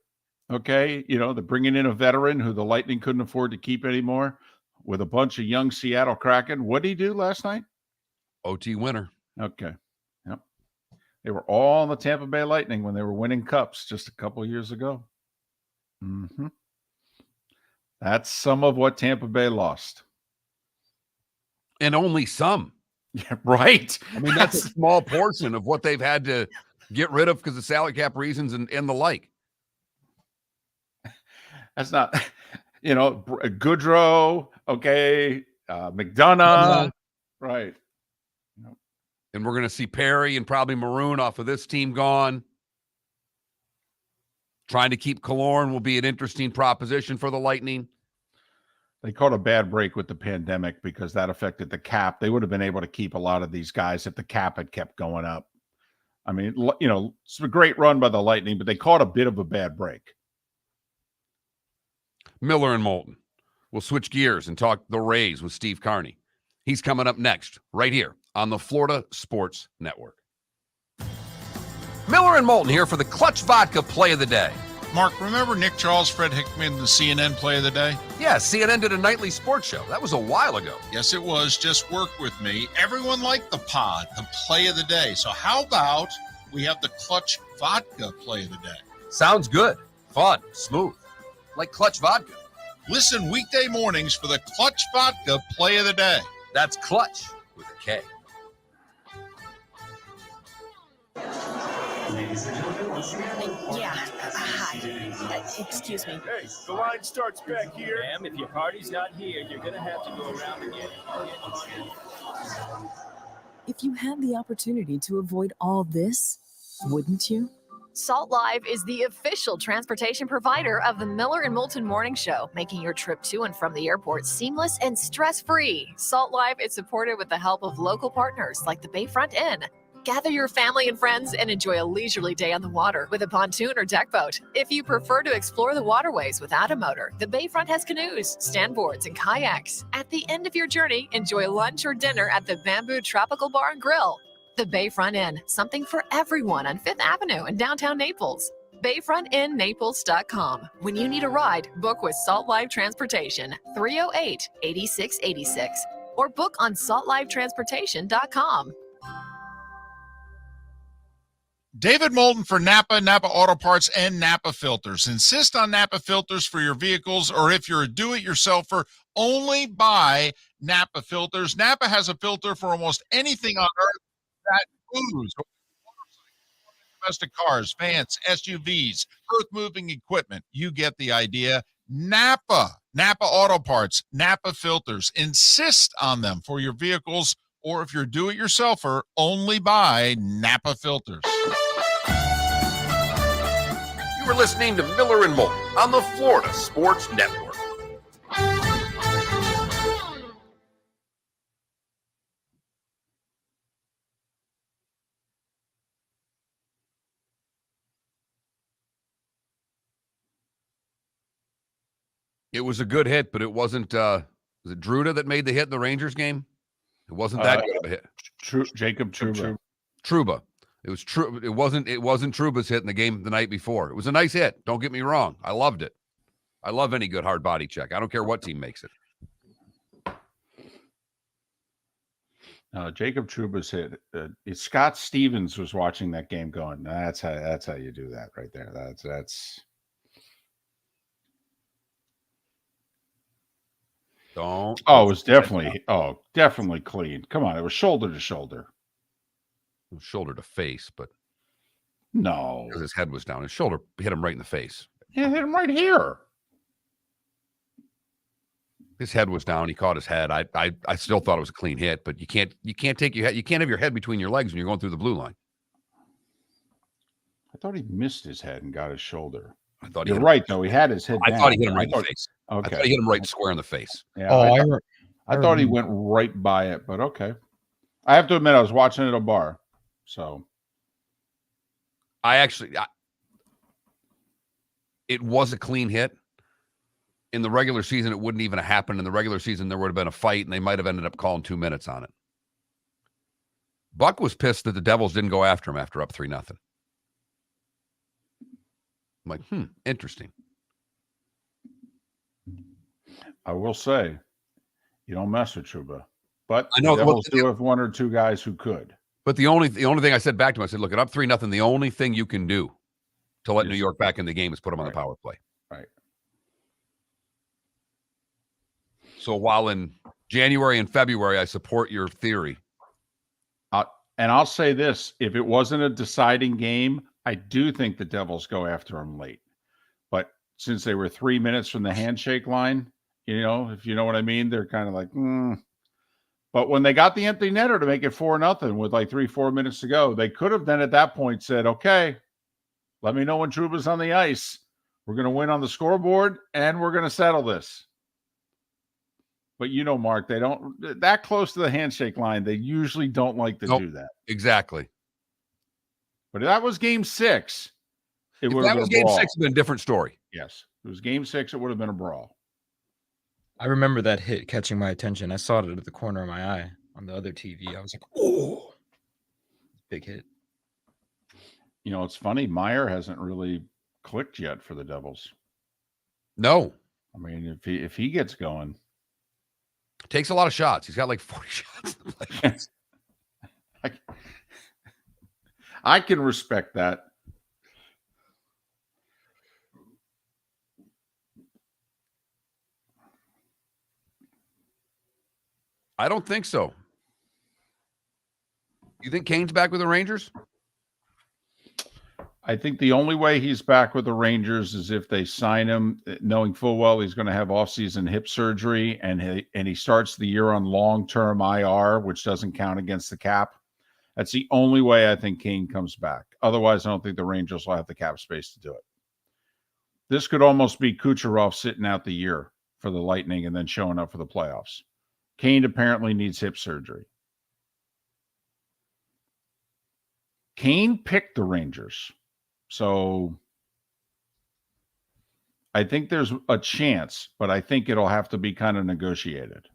Okay, they're bringing in a veteran who the Lightning couldn't afford to keep anymore with a bunch of young Seattle Kraken. What did he do last night? OT winner. Okay. Yep. They were all on the Tampa Bay Lightning when they were winning cups just a couple of years ago. Mm-hmm. That's some of what Tampa Bay lost. And only some. Yeah, right. I mean, that's a small portion of what they've had to get rid of because of salary cap reasons and the like. That's not, Goodrow, okay, McDonough, right. And we're going to see Perry and probably Maroon off of this team gone. Trying to keep Killorn will be an interesting proposition for the Lightning. They caught a bad break with the pandemic because that affected the cap. They would have been able to keep a lot of these guys if the cap had kept going up. I mean, it's a great run by the Lightning, but they caught a bit of a bad break. Miller and Moulton. We'll switch gears and talk the Rays with Steve Carney. He's coming up next, right here on the Florida Sports Network. Miller and Moulton here for the Clutch Vodka play of the day. Mark, remember Nick Charles, Fred Hickman, the CNN play of the day? Yeah, CNN did a nightly sports show. That was a while ago. Yes, it was. Just work with me. Everyone liked the pod, the play of the day. So how about we have the Clutch Vodka play of the day? Sounds good. Fun. Smooth. Like Clutch Vodka. Listen weekday mornings for the Clutch Vodka play of the day. That's Clutch with a K. Yeah. Hi. Excuse me. Hey, the line starts back here. Ma'am, if your party's not here, you're going to have to go around and get it. If you had the opportunity to avoid all this, wouldn't you? Salt Live is the official transportation provider of the Miller and Moulton Morning Show, making your trip to and from the airport seamless and stress-free. Salt Live is supported with the help of local partners like the Bayfront Inn. Gather your family and friends and enjoy a leisurely day on the water with a pontoon or deck boat. If you prefer to explore the waterways without a motor, the Bayfront has canoes, standboards, and kayaks. At the end of your journey, enjoy lunch or dinner at the Bamboo Tropical Bar and Grill. The Bayfront Inn, something for everyone on 5th Avenue in downtown Naples. BayfrontInNaples.com. When you need a ride, book with Salt Life Transportation, 308-8686, or book on saltlivetransportation.com. David Moulton for Napa, Napa Auto Parts, and Napa Filters. Insist on Napa filters for your vehicles, or if you're a do-it-yourselfer, only buy Napa filters. Napa has a filter for almost anything on earth that moves. Domestic cars, vans, SUVs, earth-moving equipment. You get the idea. Napa Auto Parts, Napa filters. Insist on them for your vehicles, or if you're a do-it-yourselfer, only buy Napa filters. You were listening to Miller and Moulton on the Florida Sports Network. It was a good hit, but it wasn't. Was it Druda that made the hit in the Rangers game? It wasn't that good of a hit. Jacob Trouba. Trouba. It was true. It wasn't Trouba's hit in the game the night before. It was a nice hit. Don't get me wrong. I loved it. I love any good hard body check. I don't care what team makes it. Jacob Trouba's hit. Scott Stevens was watching that game going, that's how you do that right there. That's. Don't. Oh, it was definitely clean. Come on, it was shoulder to shoulder. Shoulder to face, but no, because his head was down. His shoulder hit him right in the face. Yeah, hit him right here. His head was down. He caught his head. I still thought it was a clean hit, but you can't take your head. You can't have your head between your legs when you're going through the blue line. I thought he missed his head and got his shoulder. I thought you're right though. He had his head. I down. thought he hit him right in the face. Okay. I thought he hit him right square in the face. Yeah. I thought he went right by it, but okay. I have to admit, I was watching it at a bar, so. It was a clean hit. In the regular season, it wouldn't even have happened. In the regular season, there would have been a fight, and they might have ended up calling 2 minutes on it. Buck was pissed that the Devils didn't go after him after up 3-0. I'm like, interesting. I will say, you don't mess with Trouba, but I know the Devils do have one or two guys who could. But the only thing I said back to him, I said, look, at up 3-0, the only thing you can do to let New York back in the game is put them on the power play. Right. So while in January and February, I support your theory. And I'll say this, if it wasn't a deciding game, I do think the Devils go after him late. But since they were 3 minutes from the handshake line, if you know what I mean, they're kind of like, But when they got the empty netter to make it 4-0 with like 3-4 minutes to go, they could have then at that point said, okay, let me know when Trouba's on the ice. We're going to win on the scoreboard and we're going to settle this. But Mark, they don't that close to the handshake line. They usually don't like to do that. Exactly. But if that was game 6, if that was game 6, it'd been a different story. Yes. If it was game 6, it would have been a brawl. I remember that hit catching my attention. I saw it at the corner of my eye on the other TV. I was like, oh, big hit. It's funny. Meyer hasn't really clicked yet for the Devils. No. I mean, if he gets going. Takes a lot of shots. He's got like 40 shots. I can respect that. I don't think so. You think Kane's back with the Rangers? I think the only way he's back with the Rangers is if they sign him, knowing full well he's going to have off-season hip surgery, and he starts the year on long-term IR, which doesn't count against the cap. That's the only way I think Kane comes back. Otherwise, I don't think the Rangers will have the cap space to do it. This could almost be Kucherov sitting out the year for the Lightning and then showing up for the playoffs. Kane apparently needs hip surgery. Kane picked the Rangers. So I think there's a chance, but I think it'll have to be kind of negotiated.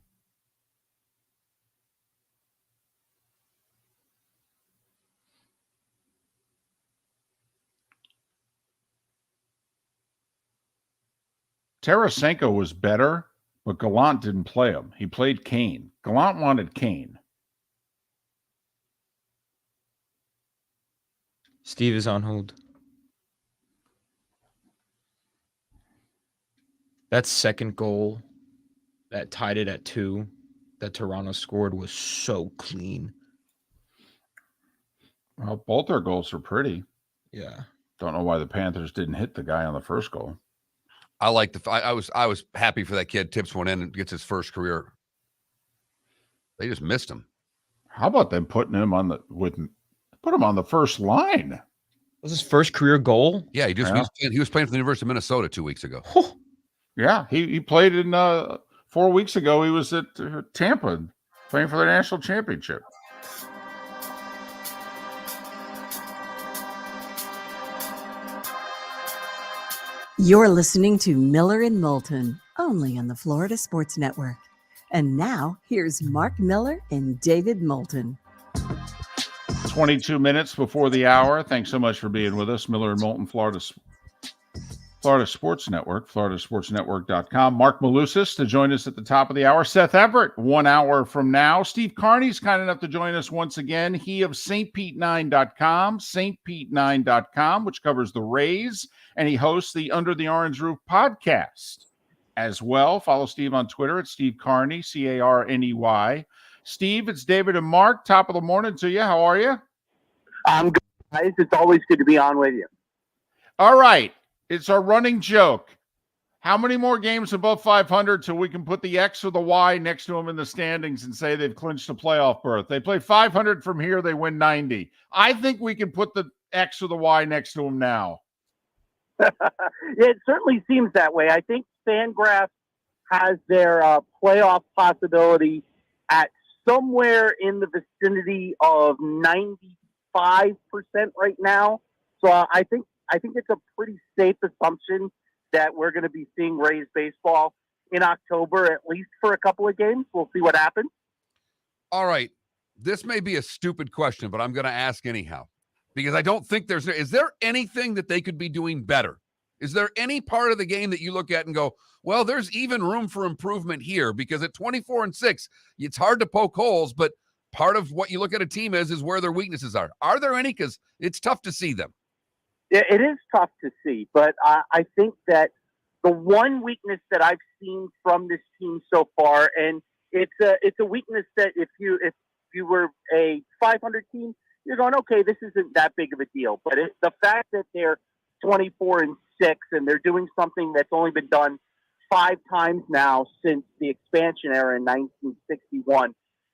Tarasenko was better, but Gallant didn't play him. He played Kane. Gallant wanted Kane. Steve is on hold. That second goal that tied it at 2 that Toronto scored was so clean. Well, both their goals are pretty. Yeah. Don't know why the Panthers didn't hit the guy on the first goal. I like I was happy for that kid. Tips one in and gets his first career. They just missed him. How about them putting him on put him on the first line? Was his first career goal? Yeah, he was playing for the University of Minnesota 2 weeks ago. Yeah, he played in 4 weeks ago. He was at Tampa playing for the national championship. You're listening to Miller and Moulton, only on the Florida Sports Network. And now, here's Marc Miller and David Moulton. 22 minutes before the hour. Thanks so much for being with us. Miller and Moulton, Florida Sports Network, floridasportsnetwork.com. Marc Malusis to join us at the top of the hour. Seth Everett, 1 hour from now. Steve Carney's kind enough to join us once again. He of stpete9.com, stpete9.com, which covers the Rays, and he hosts the Under the Orange Roof podcast as well. Follow Steve on Twitter at Steve Carney, Carney. Steve, it's David and Marc. Top of the morning to you. How are you? I'm good, guys. It's always good to be on with you. All right. It's our running joke. How many more games above 500 till we can put the X or the Y next to them in the standings and say they've clinched a playoff berth? They play 500 from here, they win 90. I think we can put the X or the Y next to them now. It certainly seems that way. I think Fangraphs has their playoff possibility at somewhere in the vicinity of 95% right now. So I think it's a pretty safe assumption that we're going to be seeing Rays baseball in October, at least for a couple of games. We'll see what happens. All right. This may be a stupid question, but I'm going to ask anyhow, because I don't think is there anything that they could be doing better? Is there any part of the game that you look at and go, well, there's even room for improvement here? Because at 24-6, it's hard to poke holes, but part of what you look at a team is where their weaknesses are. Are there any? Because it's tough to see them. It is tough to see, but I think that the one weakness that I've seen from this team so far, and it's a weakness that if you were a 500 team, you're going, okay, this isn't that big of a deal. But the fact that they're 24-6 and they're doing something that's only been done 5 times now since the expansion era in 1961.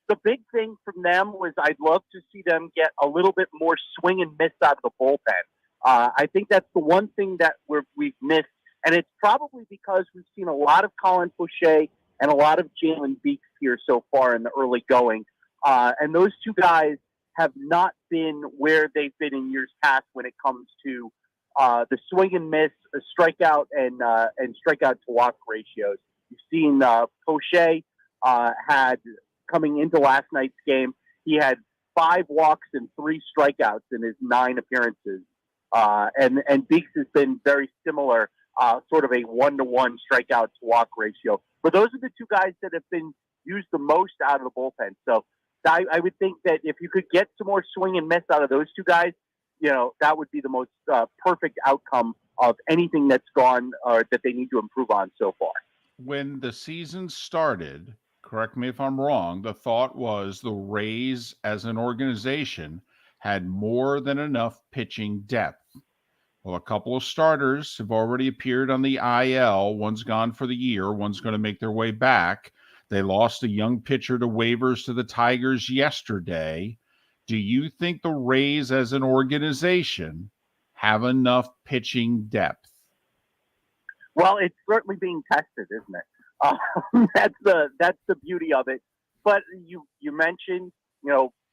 The big thing from them was I'd love to see them get a little bit more swing and miss out of the bullpen. I think that's the one thing that we've missed, and it's probably because we've seen a lot of Colin Poche and a lot of Jalen Beeks here so far in the early going. And those two guys have not been where they've been in years past when it comes to the swing and miss, strikeout and strikeout to walk ratios. You've seen Poche had coming into last night's game. He had 5 walks and 3 strikeouts in his 9 appearances. And Beeks has been very similar, sort of a 1-to-1 strikeout to walk ratio. But those are the two guys that have been used the most out of the bullpen. So I would think that if you could get some more swing and miss out of those two guys, that would be the most perfect outcome of anything that's gone or that they need to improve on so far. When the season started, correct me if I'm wrong, the thought was the Rays as an organization had more than enough pitching depth. Well, a couple of starters have already appeared on the IL. One's gone for the year. One's going to make their way back. They lost a young pitcher to waivers to the Tigers yesterday. Do you think the Rays as an organization have enough pitching depth? Well, it's certainly being tested, isn't it? That's the beauty of it. But you mentioned,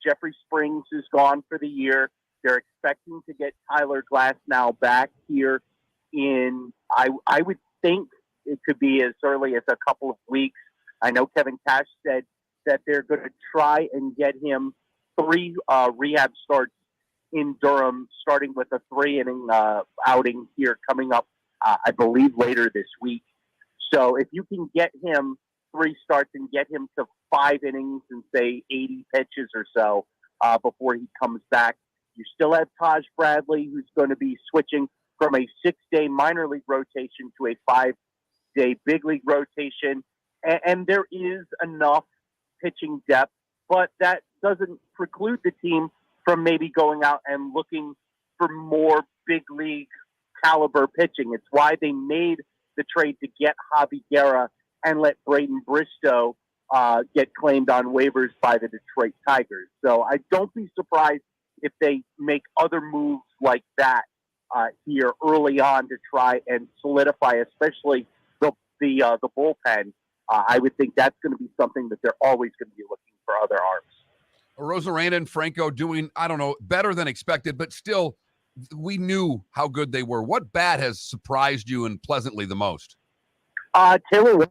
Jeffrey Springs is gone for the year. They're expecting to get Tyler Glasnow back here in, I would think it could be as early as a couple of weeks. I know Kevin Cash said that they're going to try and get him 3 rehab starts in Durham, starting with a 3-inning outing here coming up, I believe, later this week. So if you can get him 3 starts and get him to 5 innings and say 80 pitches or so before he comes back, you still have Taj Bradley, who's going to be switching from a 6-day minor league rotation to a 5-day big league rotation. And there is enough pitching depth, but that doesn't preclude the team from maybe going out and looking for more big league caliber pitching. It's why they made the trade to get Javi Guerra and let Braden Bristow get claimed on waivers by the Detroit Tigers. So I don't be surprised if they make other moves like that here early on to try and solidify, especially the bullpen. I would think that's going to be something that they're always going to be looking for other arms. Rosarena and Franco doing, I don't know, better than expected, but still, we knew how good they were. What bat has surprised you and pleasantly the most? Taylor,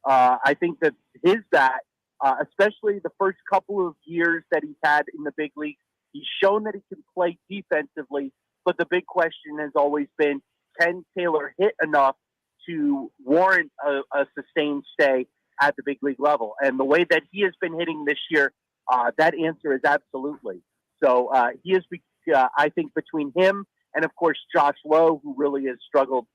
I think that his bat, especially the first couple of years that he's had in the big leagues, he's shown that he can play defensively, but the big question has always been, can Taylor hit enough to warrant a sustained stay at the big league level? And the way that he has been hitting this year, that answer is absolutely. So he is, I think, between him and, of course, Josh Lowe, who really has struggled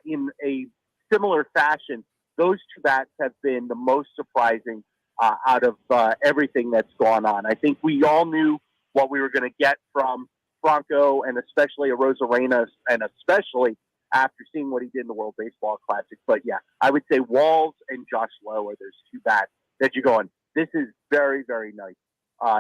in a similar fashion, those 2 bats have been the most surprising out of everything that's gone on. I think we all knew what we were going to get from Franco and especially a Rosarena, and especially after seeing what he did in the World Baseball Classic. But, yeah, I would say Walls and Josh Lowe are those 2 bats that you're going, this is very, very nice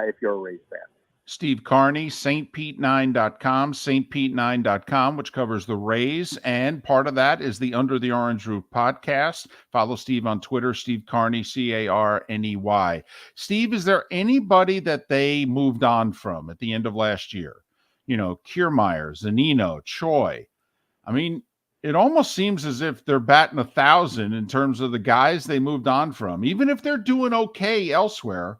if you're a Rays fan. Steve Carney, stpete9.com, stpete9.com, which covers the Rays, and part of that is the Under the Orange Roof podcast. Follow Steve on Twitter, Steve Carney, Carney. Steve, is there anybody that they moved on from at the end of last year? You know, Kiermaier, Zunino, Choi. I mean, it almost seems as if they're batting 1,000 in terms of the guys they moved on from. Even if they're doing okay elsewhere,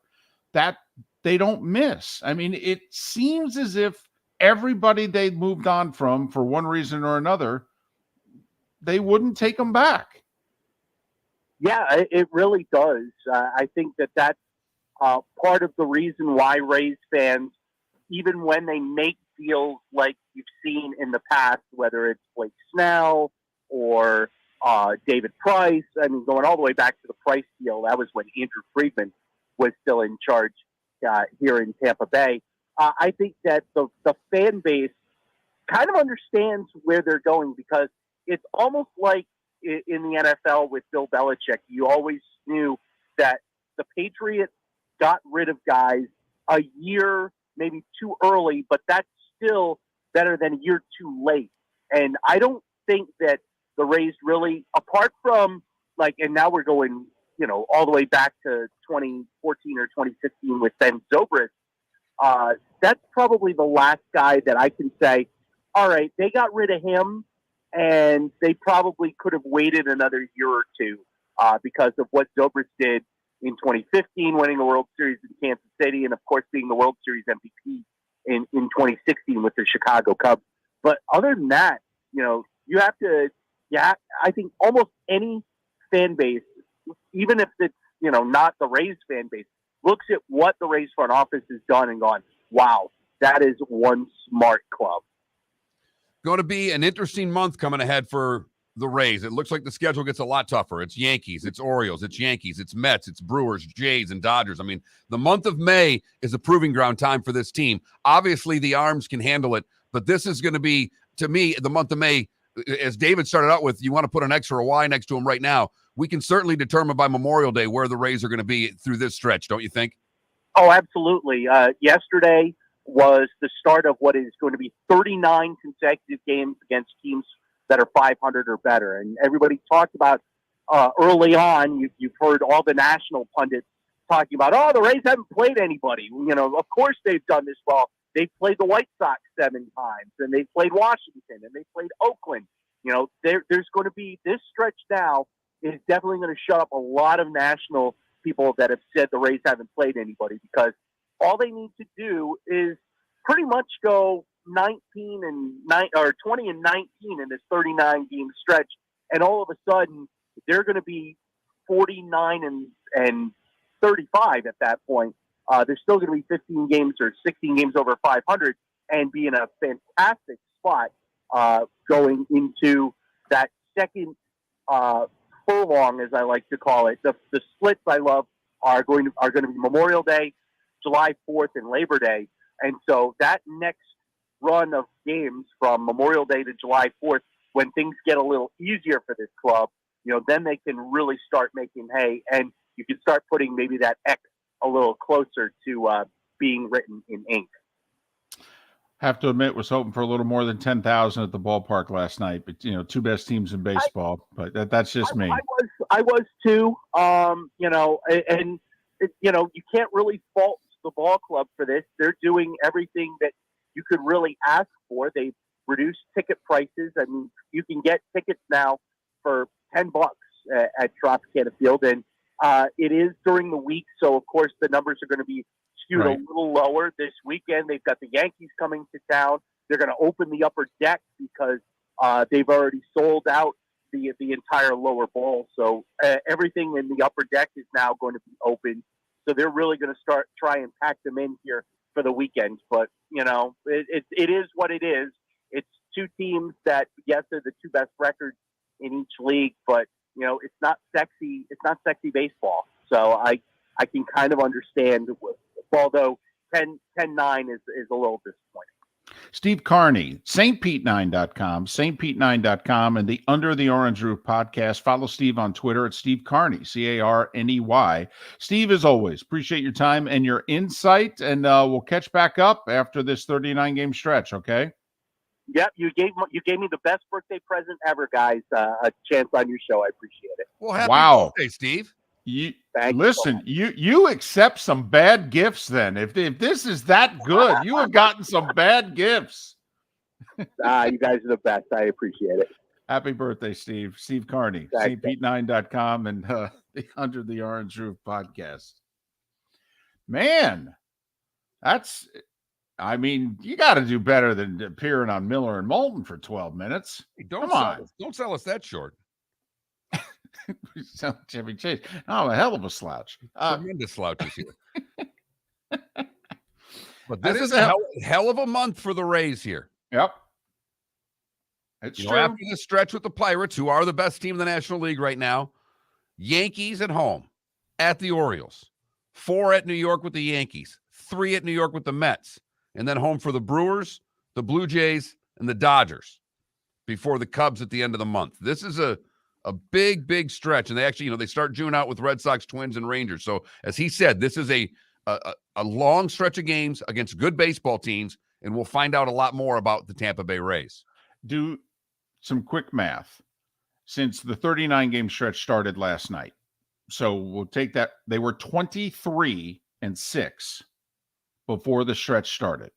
that they don't miss. I mean, it seems as if everybody they moved on from, for one reason or another, they wouldn't take them back. Yeah, it really does. I think that that's part of the reason why Rays fans, even when they make deals like you've seen in the past, whether it's Blake Snell or David Price, I mean, going all the way back to the Price deal, that was when Andrew Friedman was still in charge here in Tampa Bay. I think that the fan base kind of understands where they're going, because it's almost like in the NFL with Bill Belichick. You always knew that the Patriots got rid of guys a year maybe too early, but that's still better than a year too late. And I don't think that the Rays really, apart from and now we're going, all the way back to 2014 or 2015 with Ben Zobrist, that's probably the last guy that I can say, all right, they got rid of him, and they probably could have waited another year or two because of what Zobrist did in 2015, winning the World Series in Kansas City, and, of course, being the World Series MVP in 2016 with the Chicago Cubs. But other than that, you have to, I think almost any fan base, even if it's, not the Rays fan base, looks at what the Rays front office has done and gone, wow, that is one smart club. Going to be an interesting month coming ahead for the Rays. It looks like the schedule gets a lot tougher. It's Yankees, it's Orioles, it's Yankees, it's Mets, it's Brewers, Jays, and Dodgers. I mean, the month of May is a proving ground time for this team. Obviously, the arms can handle it, but this is going to be, to me, the month of May, as David started out with, you want to put an X or a Y next to him right now. We can certainly determine by Memorial Day where the Rays are going to be through this stretch, don't you think? Oh, absolutely. Yesterday was the start of what is going to be 39 consecutive games against teams that are 500 or better. And everybody talked about early on, you've heard all the national pundits talking about, the Rays haven't played anybody. Of course they've done this well. They've played the White Sox 7 times, and they've played Washington, and they played Oakland. There's going to be, this stretch now is definitely going to shut up a lot of national people that have said the Rays haven't played anybody, because all they need to do is pretty much go 20 and 19 in this 39 game stretch, and all of a sudden they're going to be 49 and 35 at that point. They're still going to be 15 games or 16 games over 500 and be in a fantastic spot going into that second furlong, as I like to call it. The splits I love are going to be Memorial Day, July 4th, and Labor Day. And so that next run of games from Memorial Day to July 4th, when things get a little easier for this club, then they can really start making hay, and you can start putting maybe that X a little closer to being written in ink. Have to admit, was hoping for a little more than 10,000 at the ballpark last night, but two best teams in baseball. But that's just me. I was too. And you can't really fault the ball club for this. They're doing everything that you could really ask for. They've reduced ticket prices. I mean, you can get tickets now for $10 at Tropicana Field, and it is during the week, so of course the numbers are going to be skewed a little lower this weekend. They've got the Yankees coming to town. They're going to open the upper deck because they've already sold out the entire lower bowl. So everything in the upper deck is now going to be open. So they're really going to try and pack them in here for the weekend. But it is what it is. It's two teams that, yes, they're the two best records in each league, but it's not sexy. It's not sexy baseball. So I can kind of understand, although 10-9 is a little disappointing. Steve Carney, stpete9.com, stpete9.com, and the Under the Orange Roof podcast. Follow Steve on Twitter at Steve Carney, Carney. Steve, as always, appreciate your time and your insight, and we'll catch back up after this 39-game stretch, okay? Yep, you gave me the best birthday present ever, guys. A chance on your show. I appreciate it. Well, happy birthday, Steve. You accept some bad gifts then. If this is that good, you have gotten some bad gifts. You guys are the best. I appreciate it. Happy birthday, Steve. Steve Carney, stpete9.com, and the Under the Orange Roof podcast. Man, you got to do better than appearing on Miller and Moulton for 12 minutes. Hey, don't sell us that short. Chevy Chase. I'm a hell of a slouch. Tremendous slouches here. But this is a hell of a month for the Rays here. Yep. It's true. After the stretch with the Pirates, who are the best team in the National League right now, Yankees at home, at the Orioles, 4 at New York with the Yankees, 3 at New York with the Mets, and then home for the Brewers, the Blue Jays, and the Dodgers before the Cubs at the end of the month. This is a big stretch, and they actually, they start June out with Red Sox, Twins, and Rangers. So, as he said, this is a long stretch of games against good baseball teams, and we'll find out a lot more about the Tampa Bay Rays. Do some quick math. Since the 39-game stretch started last night, so we'll take that. They were 23-6 before the stretch started.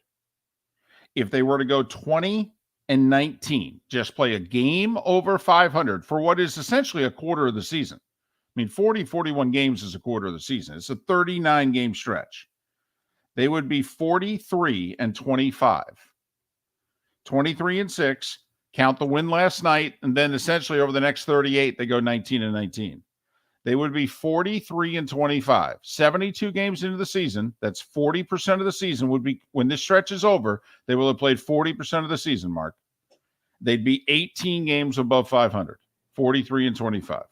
If they were to go 20-19, just play a game over 500 for what is essentially a quarter of the season. I mean, 41 games is a quarter of the season. It's a 39-game stretch. They would be 43-25. 23-6, count the win last night, and then essentially over the next 38, they go 19-19. They would be 43-25. 72 games into the season, that's 40% of the season would be, when this stretch is over, they will have played 40% of the season, Mark. They'd be 18 games above 500, 43-25.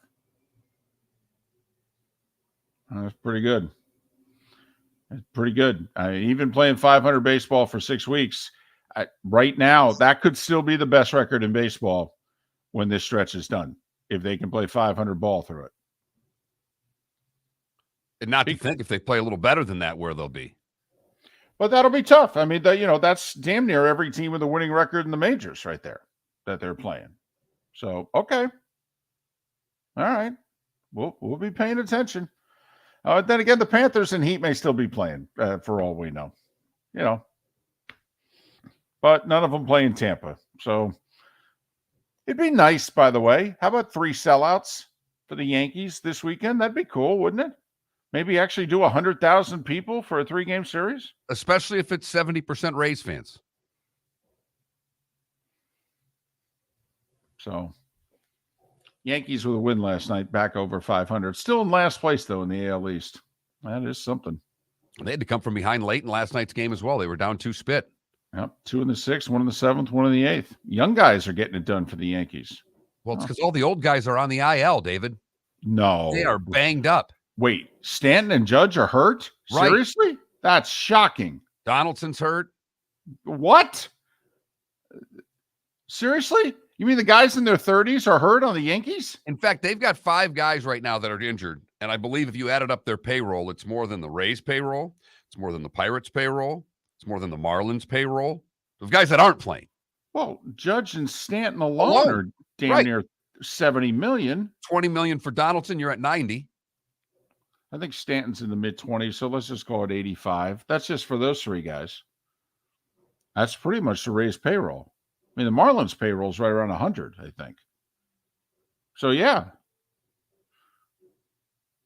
That's pretty good. That's pretty good. Even playing 500 baseball for 6 weeks, right now, that could still be the best record in baseball when this stretch is done, if they can play 500 ball through it. And not to think if they play a little better than that, where they'll be. But that'll be tough. I mean, that's damn near every team with a winning record in the majors right there that they're playing. So, okay. All right. We'll be paying attention. Then again, the Panthers and Heat may still be playing for all we know. But none of them play in Tampa. So it'd be nice, by the way. How about 3 sellouts for the Yankees this weekend? That'd be cool, wouldn't it? Maybe actually do 100,000 people for a 3-game series? Especially if it's 70% Rays fans. So, Yankees with a win last night, back over 500. Still in last place, though, in the AL East. That is something. They had to come from behind late in last night's game as well. They were down 2 spit. Yep, 2 in the 6th, 1 in the 7th, 1 in the 8th. Young guys are getting it done for the Yankees. Well, it's because all the old guys are on the IL, David. No. They are banged up. Wait, Stanton and Judge are hurt? Right. Seriously? That's shocking. Donaldson's hurt. What? Seriously? You mean the guys in their 30s are hurt on the Yankees? In fact, they've got 5 guys right now that are injured. And I believe if you added up their payroll, it's more than the Rays payroll. It's more than the Pirates payroll. It's more than the Marlins payroll. Those guys that aren't playing. Well, Judge and Stanton alone are damn near $70 million. $20 million for Donaldson. You're at 90. I think Stanton's in the mid-20s, so let's just call it 85. That's just for those 3 guys. That's pretty much the Rays payroll. I mean, the Marlins payroll is right around 100, I think. So, yeah.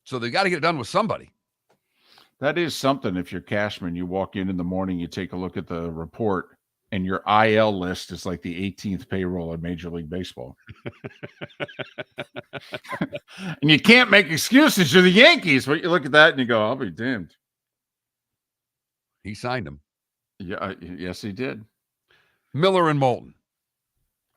So they got to get it done with somebody. That is something. If you're Cashman, you walk in the morning, you take a look at the report, and your IL list is like the 18th payroll in Major League Baseball. And you can't make excuses. You're the Yankees. But you look at that and you go, I'll be damned. He signed him. Yeah, yes, he did. Miller and Moulton.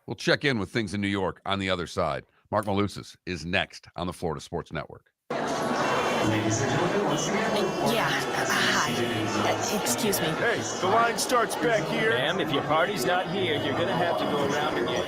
We'll check in with things in New York on the other side. Marc Malusis is next on the Florida Sports Network. Ladies and gentlemen, once again. Yeah. Hi. Excuse me. Hey, the line starts back here. Ma'am, if your party's not here, you're going to have to go around again.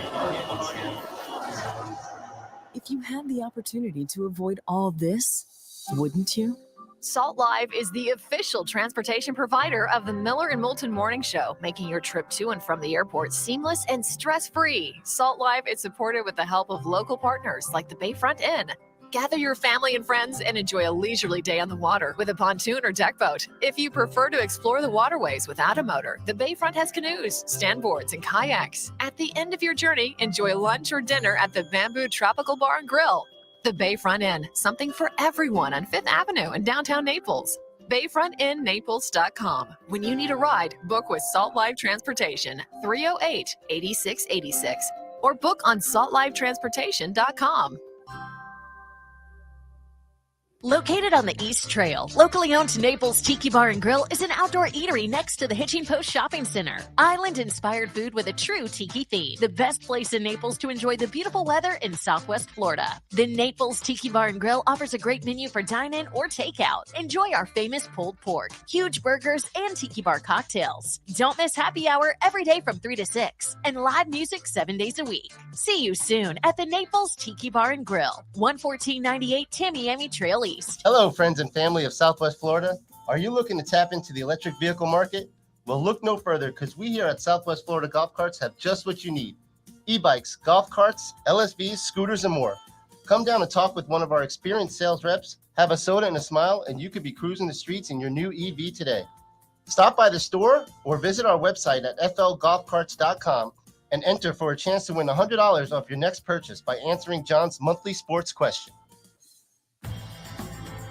If you had the opportunity to avoid all this, wouldn't you? Salt Live is the official transportation provider of the Miller and Moulton Morning Show, making your trip to and from the airport seamless and stress-free. Salt Live is supported with the help of local partners like the Bayfront Inn. Gather your family and friends and enjoy a leisurely day on the water with a pontoon or deck boat. If you prefer to explore the waterways without a motor, the Bayfront has canoes, standboards, and kayaks. At the end of your journey, enjoy lunch or dinner at the Bamboo Tropical Bar and Grill. The Bayfront Inn, something for everyone on 5th Avenue in downtown Naples. BayfrontInNaples.com. When you need a ride, book with Salt Live Transportation, 308-8686, or book on saltlivetransportation.com. Located on the East Trail, locally owned Naples Tiki Bar and Grill is an outdoor eatery next to the Hitching Post Shopping Center. Island-inspired food with a true tiki theme. The best place in Naples to enjoy the beautiful weather in Southwest Florida. The Naples Tiki Bar and Grill offers a great menu for dine-in or takeout. Enjoy our famous pulled pork, huge burgers, and tiki bar cocktails. Don't miss happy hour every day from 3 to 6 and live music 7 days a week. See you soon at the Naples Tiki Bar and Grill, 11498 Tamiami Trail East. Hello, friends and family of Southwest Florida. Are you looking to tap into the electric vehicle market? Well, look no further because we here at Southwest Florida Golf Carts have just what you need. E-bikes, golf carts, LSVs, scooters, and more. Come down and talk with one of our experienced sales reps, have a soda and a smile, and you could be cruising the streets in your new EV today. Stop by the store or visit our website at flgolfcarts.com and enter for a chance to win $100 off your next purchase by answering John's monthly sports question.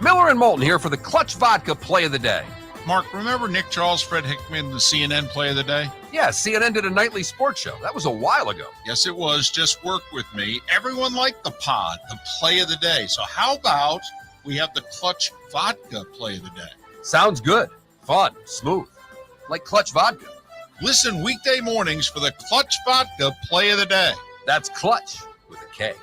Miller and Moulton here for the Clutch Vodka Play of the Day. Mark, remember Nick Charles, Fred Hickman, the CNN Play of the Day? Yeah, CNN did a nightly sports show. That was a while ago. Yes, it was. Just work with me. Everyone liked the pod, the Play of the Day. So how about we have the Clutch Vodka Play of the Day? Sounds good. Fun. Smooth. Like Clutch Vodka. Listen weekday mornings for the Clutch Vodka Play of the Day. That's Clutch with a K.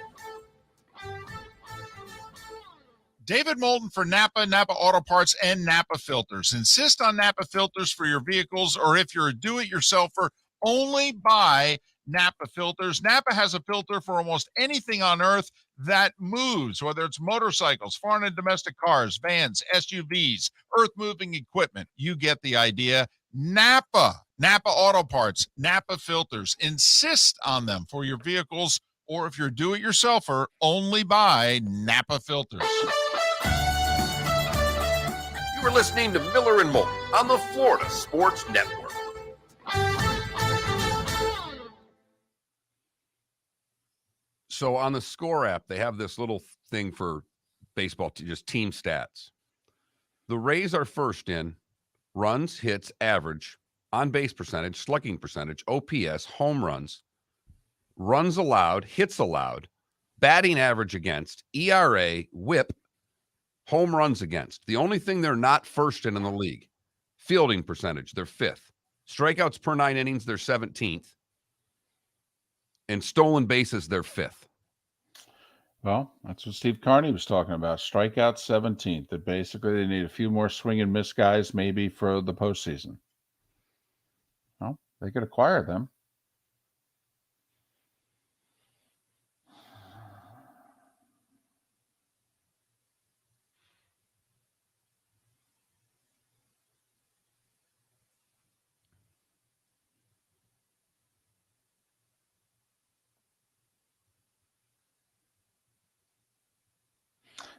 David Moulton for Napa, Napa Auto Parts, and Napa Filters. Insist on Napa filters for your vehicles, or if you're a do-it-yourselfer, only buy Napa filters. Napa has a filter for almost anything on earth that moves, whether it's motorcycles, foreign and domestic cars, vans, SUVs, earth-moving equipment. You get the idea. Napa Auto Parts, Napa filters. Insist on them for your vehicles, or if you're a do-it-yourselfer, only buy Napa filters. You were listening to Miller and Moulton on the Florida Sports Network. So on the Score app, they have this little thing for baseball, just team stats. The Rays are first in runs, hits, average, on-base percentage, slugging percentage, OPS, home runs, runs allowed, hits allowed, batting average against, ERA, WHIP, home runs against. The only thing they're not first in the league. Fielding percentage, they're 5th. Strikeouts per 9 innings, they're 17th. And stolen bases, they're 5th. Well, that's what Steve Carney was talking about. Strikeouts 17th. That basically they need a few more swing and miss guys maybe for the postseason. Well, they could acquire them.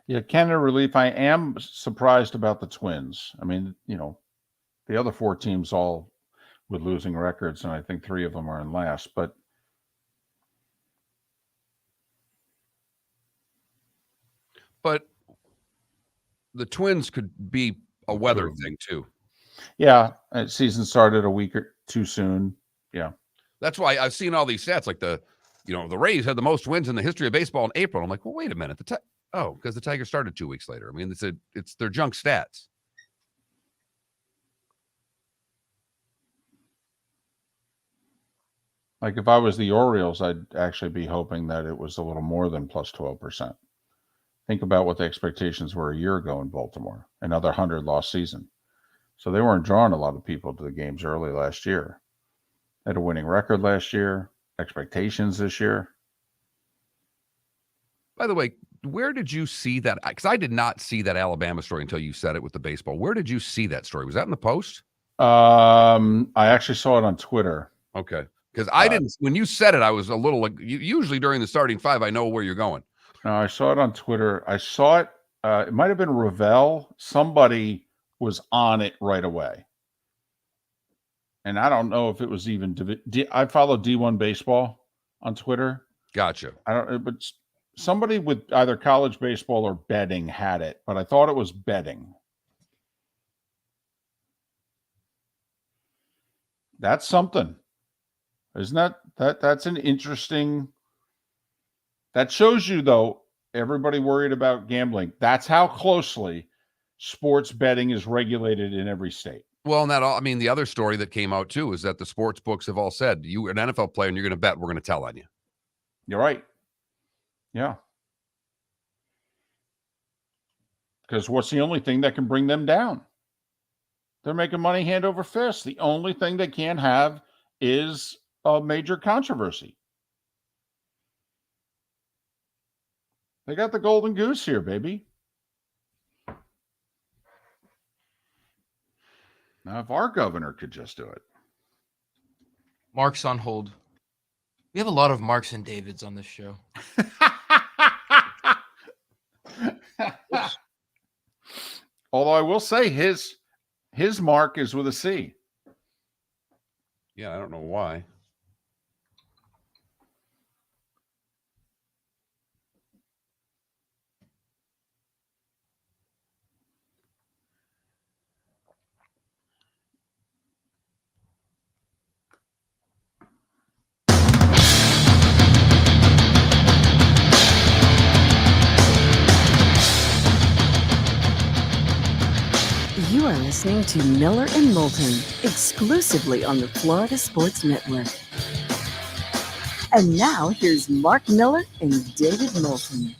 Yeah, Canada relief. I am surprised about the Twins. I mean, the other 4 teams all with losing records, and I think 3 of them are in last. But the Twins could be a weather thing too. yeah, season started a week or 2 soon. Yeah, that's why I've seen all these stats. Like the Rays had the most wins in the history of baseball in April. I'm like, well, wait a minute. Because the Tigers started 2 weeks later. I mean, it's their junk stats. Like if I was the Orioles, I'd actually be hoping that it was a little more than plus 12%. Think about what the expectations were a year ago in Baltimore, another 100 loss season. So they weren't drawing a lot of people to the games early last year. They had a winning record last year, expectations this year. By the way, where did you see that? Because I did not see that Alabama story until you said it with the baseball. Where did you see that story? Was that in the Post? I actually saw it on Twitter. Okay. Because I didn't, when you said it, I was a little like, usually during the starting 5, I know where you're going. No, I saw it on Twitter. I saw it. It might have been Ravel. Somebody was on it right away. And I don't know if it was even, I follow D1 baseball on Twitter. Gotcha. I don't, but somebody with either college baseball or betting had it, but I thought it was betting. That's something. Isn't that's an interesting, that shows you though, everybody worried about gambling. That's how closely sports betting is regulated in every state. Well, and the other story that came out too is that the sports books have all said, you an NFL player and you're going to bet, we're going to tell on you. You're right. Yeah. Because what's the only thing that can bring them down? They're making money hand over fist. The only thing they can't have is a major controversy. They got the golden goose here, baby. Now, if our governor could just do it. Marc's on hold. We have a lot of Marcs and Davids on this show. Although I will say his Marc is with a C. Yeah, I don't know why. You are listening to Miller and Moulton, exclusively on the Florida Sports Network. And now here's Marc Miller and David Moulton.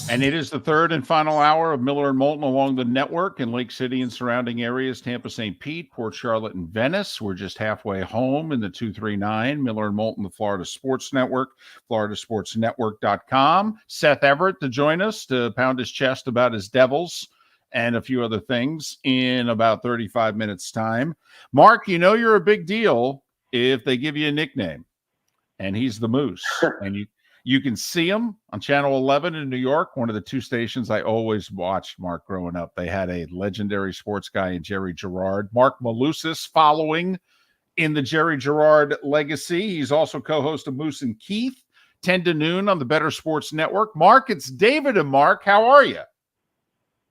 And it is the third and final hour of Miller and Moulton along the network in Lake City and surrounding areas, Tampa, St. Pete, Port Charlotte, and Venice. We're just halfway home in the 239. Miller and Moulton, the Florida Sports Network, floridasportsnetwork.com. Seth Everett to join us to pound his chest about his Devils and a few other things in about 35 minutes' time. Marc, you know you're a big deal if they give you a nickname, and he's the Moose. And you can see him on Channel 11 in New York, one of the 2 stations I always watched, Marc, growing up. They had a legendary sports guy in Jerry Gerard. Marc Malusis following in the Jerry Gerard legacy. He's also co-host of Moose and Keith, 10 to noon on the Better Sports Network. Marc, it's David and Marc. How are you?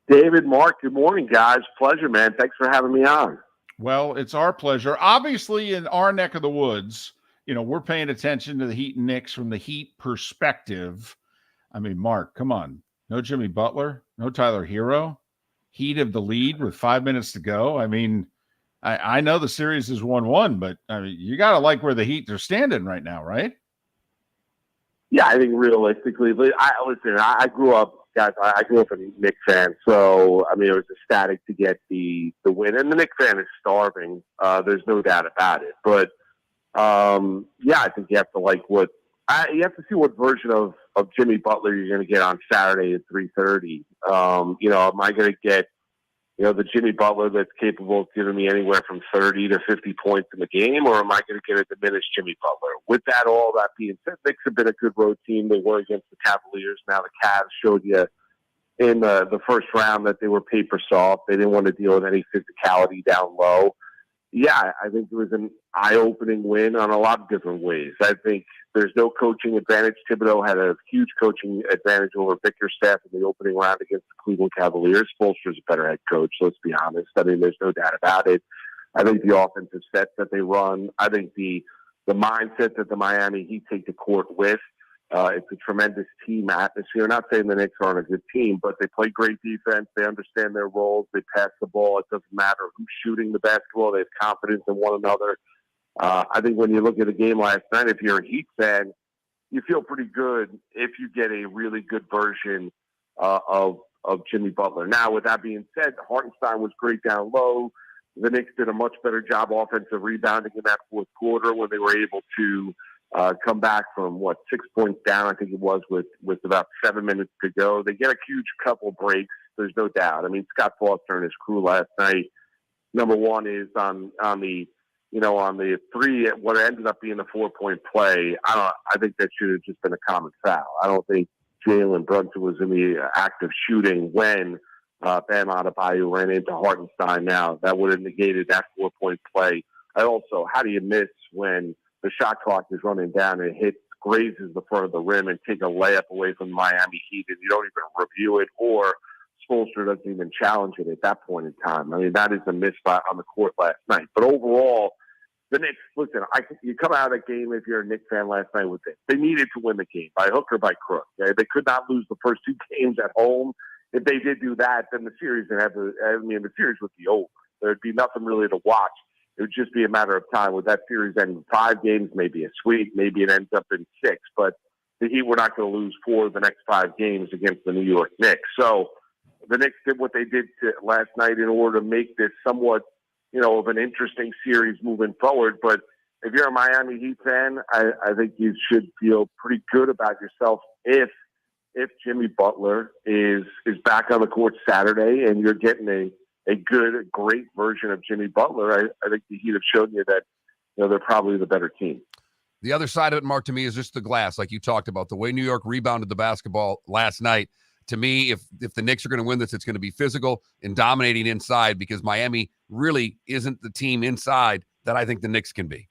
David, Marc, good morning, guys. Pleasure, man. Thanks for having me on. Well, it's our pleasure. Obviously, in our neck of the woods, we're paying attention to the Heat and Knicks from the Heat perspective. I mean, Mark, come on. No Jimmy Butler, no Tyler Hero. Heat of the lead with 5 minutes to go. I mean, I know the series is 1-1, but I mean, you got to like where the Heat are standing right now, right? Yeah, I think realistically, I grew up, guys. I grew up a Knicks fan, so I mean, it was ecstatic to get the win, and the Knicks fan is starving. There's no doubt about it. But yeah, I think you have to like you have to see what version of Jimmy Butler you're going to get on Saturday at 3:30. Am I going to get the Jimmy Butler that's capable of giving me anywhere from 30 to 50 points in the game, or am I going to get a diminished Jimmy Butler? With all that being said, Knicks have been a good road team. They were against the Cavaliers. Now the Cavs showed you in the first round that they were paper soft. They didn't want to deal with any physicality down low. Yeah, I think it was an eye-opening win on a lot of different ways. I think there's no coaching advantage. Thibodeau had a huge coaching advantage over Bickerstaff in the opening round against the Cleveland Cavaliers. Spoelstra's a better head coach, let's be honest. I mean, there's no doubt about it. I think the offensive sets that they run, I think the mindset that the Miami Heat take to court with, it's a tremendous team atmosphere. Not saying the Knicks aren't a good team, but they play great defense. They understand their roles. They pass the ball. It doesn't matter who's shooting the basketball. They have confidence in one another. I think when you look at the game last night, if you're a Heat fan, you feel pretty good if you get a really good version of Jimmy Butler. Now, with that being said, Hartenstein was great down low. The Knicks did a much better job offensive rebounding in that fourth quarter when they were able to come back from 6 points down, I think it was, with about 7 minutes to go. They get a huge couple breaks. There's no doubt. I mean, Scott Foster and his crew last night, number one is on the three, what ended up being a 4-point play. I think that should have just been a common foul. I don't think Jalen Brunson was in the act of shooting when Bam Adebayo ran into Hartenstein. Now that would have negated that 4-point play. How do you miss when the shot clock is running down and it grazes the front of the rim and take a layup away from Miami Heat and you don't even review it, or Spoelstra doesn't even challenge it at that point in time? I mean, that is a miss on the court last night. But overall, the Knicks, listen, you come out of that game, if you're a Knicks fan last night, with it. They needed to win the game by hook or by crook. Okay? They could not lose the first two games at home. If they did do that, then the series the series would be over. There'd be nothing really to watch. It would just be a matter of time with that series ending 5 games, maybe a sweep, maybe it ends up in 6. But the Heat were not going to lose 4 of the next 5 games against the New York Knicks. So the Knicks did what they did last night in order to make this somewhat, of an interesting series moving forward. But if you're a Miami Heat fan, I think you should feel pretty good about yourself if Jimmy Butler is back on the court Saturday and you're getting a great version of Jimmy Butler. I think the Heat have shown you that they're probably the better team. The other side of it, Mark, to me is just the glass, like you talked about. The way New York rebounded the basketball last night, to me, if the Knicks are going to win this, it's going to be physical and dominating inside, because Miami really isn't the team inside that I think the Knicks can be.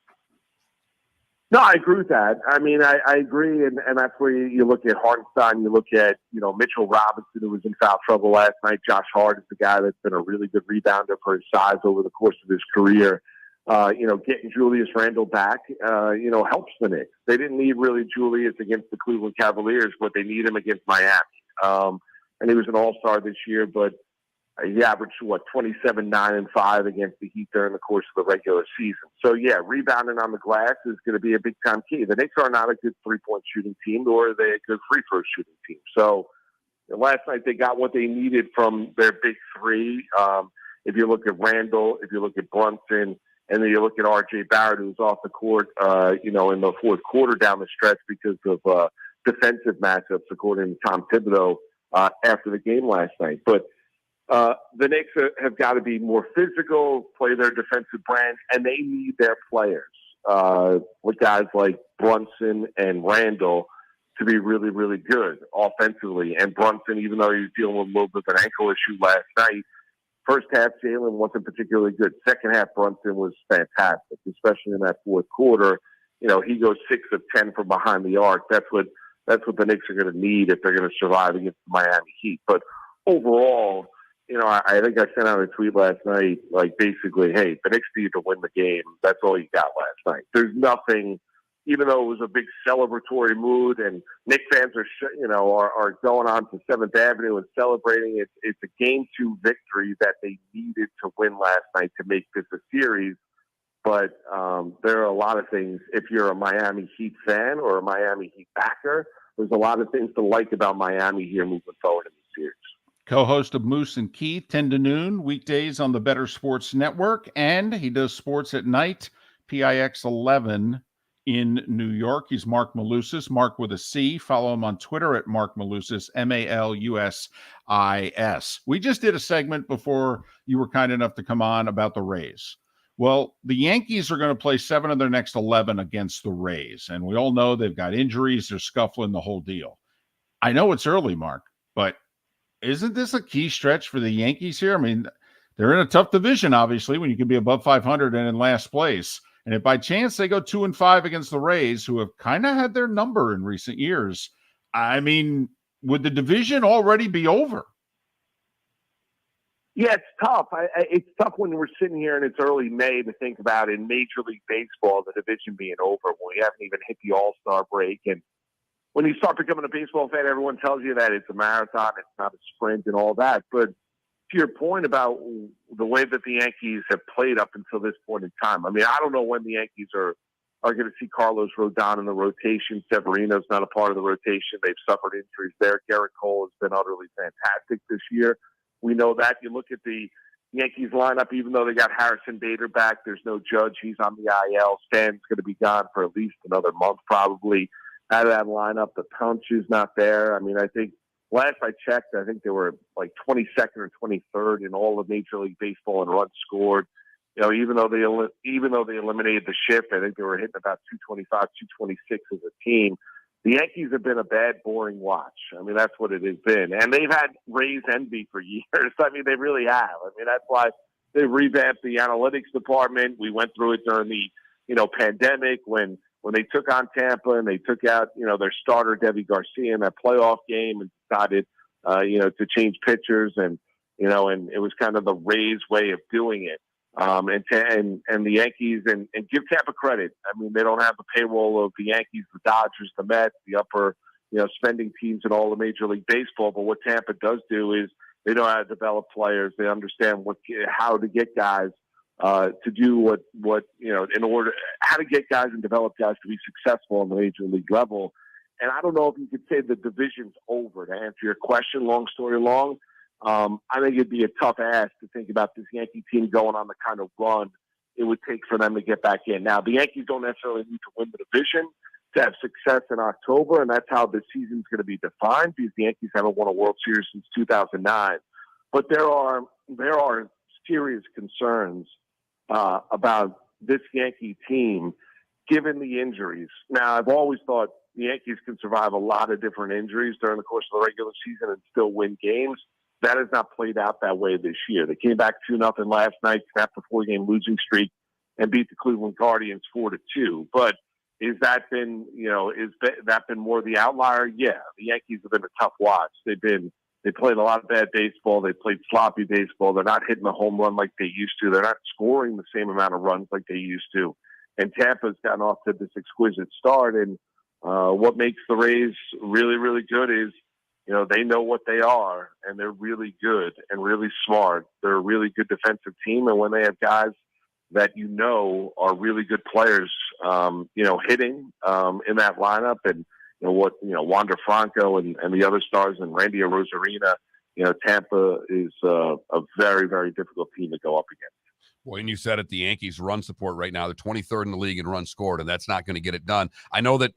No, I agree with that. I mean, I agree, and that's where you look at Hartenstein, you look at, Mitchell Robinson, who was in foul trouble last night. Josh Hart is the guy that's been a really good rebounder for his size over the course of his career. Getting Julius Randle back, helps the Knicks. They didn't need really Julius against the Cleveland Cavaliers, but they need him against Miami. And he was an all-star this year, but he averaged, 27, 9, and 5 against the Heat during the course of the regular season. So, yeah, rebounding on the glass is going to be a big-time key. The Knicks are not a good three-point shooting team, nor are they a good free-throw shooting team. So, last night they got what they needed from their big three. If you look at Randall, if you look at Brunson, and then you look at R.J. Barrett, who's off the court, in the fourth quarter down the stretch because of defensive matchups, according to Tom Thibodeau, after the game last night. But the Knicks have got to be more physical, play their defensive brand, and they need their players, with guys like Brunson and Randall, to be really, really good offensively. And Brunson, even though he was dealing with a little bit of an ankle issue last night, first half Jalen wasn't particularly good. Second half Brunson was fantastic, especially in that fourth quarter. He goes 6 of 10 from behind the arc. That's what the Knicks are going to need if they're going to survive against the Miami Heat. But overall, I think I sent out a tweet last night, like basically, hey, the Knicks need to win the game. That's all you got last night. There's nothing even though it was a big celebratory mood, and Knicks fans are going on to 7th Avenue and celebrating. It's a Game 2 victory that they needed to win last night to make this a series. But there are a lot of things. If you're a Miami Heat fan or a Miami Heat backer, there's a lot of things to like about Miami here moving forward in the series. Co-host of Moose and Keith, 10 to noon, weekdays on the Better Sports Network, and he does sports at night, PIX 11 in New York. He's Marc Malusis, Marc with a C. Follow him on Twitter at Marc Malusis, Malusis. We just did a segment before you were kind enough to come on about the Rays. Well, the Yankees are going to play 7 of their next 11 against the Rays, and we all know they've got injuries, they're scuffling, the whole deal. I know it's early, Marc, but isn't this a key stretch for the Yankees here? I mean, they're in a tough division, obviously, when you can be above 500 and in last place. And if by chance they go 2-5 against the Rays, who have kind of had their number in recent years, I mean, would the division already be over? Yeah, it's tough. It's tough when we're sitting here and it's early May to think about in Major League Baseball, the division being over when we haven't even hit the All-Star break. And when you start becoming a baseball fan, everyone tells you that it's a marathon, it's not a sprint and all that. But to your point about the way that the Yankees have played up until this point in time, I mean, I don't know when the Yankees are going to see Carlos Rodon in the rotation. Severino's not a part of the rotation. They've suffered injuries there. Garrett Cole has been utterly fantastic this year. We know that. You look at the Yankees lineup, even though they got Harrison Bader back, there's no Judge. He's on the IL. Stan's going to be gone for at least another month probably. Out of that lineup, the punch is not there. I mean, I think last I checked, I think they were like 22nd or 23rd in all of Major League Baseball in runs scored. You know, even though they eliminated the shift, I think they were hitting about 225, 226 as a team. The Yankees have been a bad, boring watch. I mean, that's what it has been. And they've had Rays envy for years. I mean, they really have. I mean, that's why they revamped the analytics department. We went through it during the, pandemic when they took on Tampa and they took out, their starter, Debbie Garcia, in that playoff game and decided, to change pitchers. And it was kind of the Rays way of doing it. And the Yankees, and give Tampa credit. I mean, they don't have the payroll of the Yankees, the Dodgers, the Mets, the upper, spending teams in all of Major League Baseball. But what Tampa does do is they know how to develop players. They understand how to get guys to do how to get guys and develop guys to be successful on the Major League level. And I don't know if you could say the division's over. To answer your question, long story long, I think it'd be a tough ask to think about this Yankee team going on the kind of run it would take for them to get back in. Now, the Yankees don't necessarily need to win the division to have success in October, and that's how the season's going to be defined because the Yankees haven't won a World Series since 2009. But there are serious concerns about this Yankee team given the injuries. Now, I've always thought the Yankees can survive a lot of different injuries during the course of the regular season and still win games. That has not played out that way this year. They came back 2-0 last night, snapped a 4-game losing streak, and beat the Cleveland Guardians 4-2. But is that been more the outlier? Yeah, the Yankees have been a tough watch. They played a lot of bad baseball. They played sloppy baseball. They're not hitting the home run like they used to. They're not scoring the same amount of runs like they used to. And Tampa's gotten off to this exquisite start. And what makes the Rays really, really good is, they know what they are, and they're really good and really smart. They're a really good defensive team, and when they have guys that are really good players, hitting in that lineup, and Wander Franco and the other stars and Randy Arozarena, Tampa is a very, very difficult team to go up against. Boy, and you said it, the Yankees run support right now. They're 23rd in the league in runs scored, and that's not going to get it done. I know that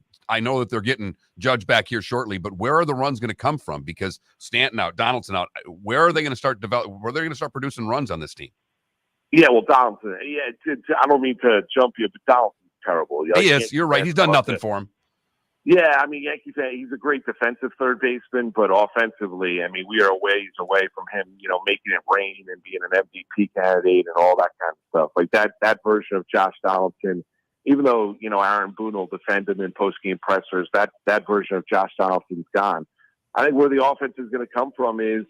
they're getting Judge back here shortly, but where are the runs going to come from? Because Stanton out, Donaldson out. Where are they going to start where are they going to start producing runs on this team? Yeah, well, Donaldson. Yeah, I don't mean to jump you, but Donaldson's terrible. He is. You're right. He's done nothing for him. Yeah, I mean, Yankees. He's a great defensive third baseman, but offensively, I mean, we are a ways away from him, making it rain and being an MVP candidate and all that kind of stuff. Like that version of Josh Donaldson. Even though, Aaron Boone will defend him in post-game pressers, that version of Josh Donaldson's gone. I think where the offense is going to come from is,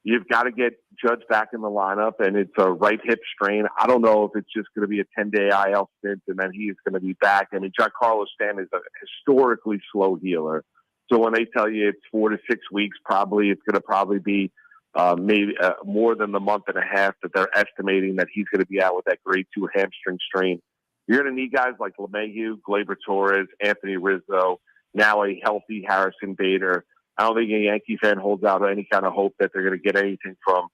You've got to get Judge back in the lineup, and it's a right hip strain. I don't know if it's just going to be a 10-day IL stint, and then he is going to be back. I mean, Giancarlo Stanton is a historically slow healer. So when they tell you it's 4 to 6 weeks, probably it's going to probably be maybe more than the month and a half that they're estimating that he's going to be out with that grade 2 hamstring strain. You're going to need guys like LeMahieu, Gleyber Torres, Anthony Rizzo, now a healthy Harrison Bader. I don't think a Yankee fan holds out any kind of hope that they're going to get anything from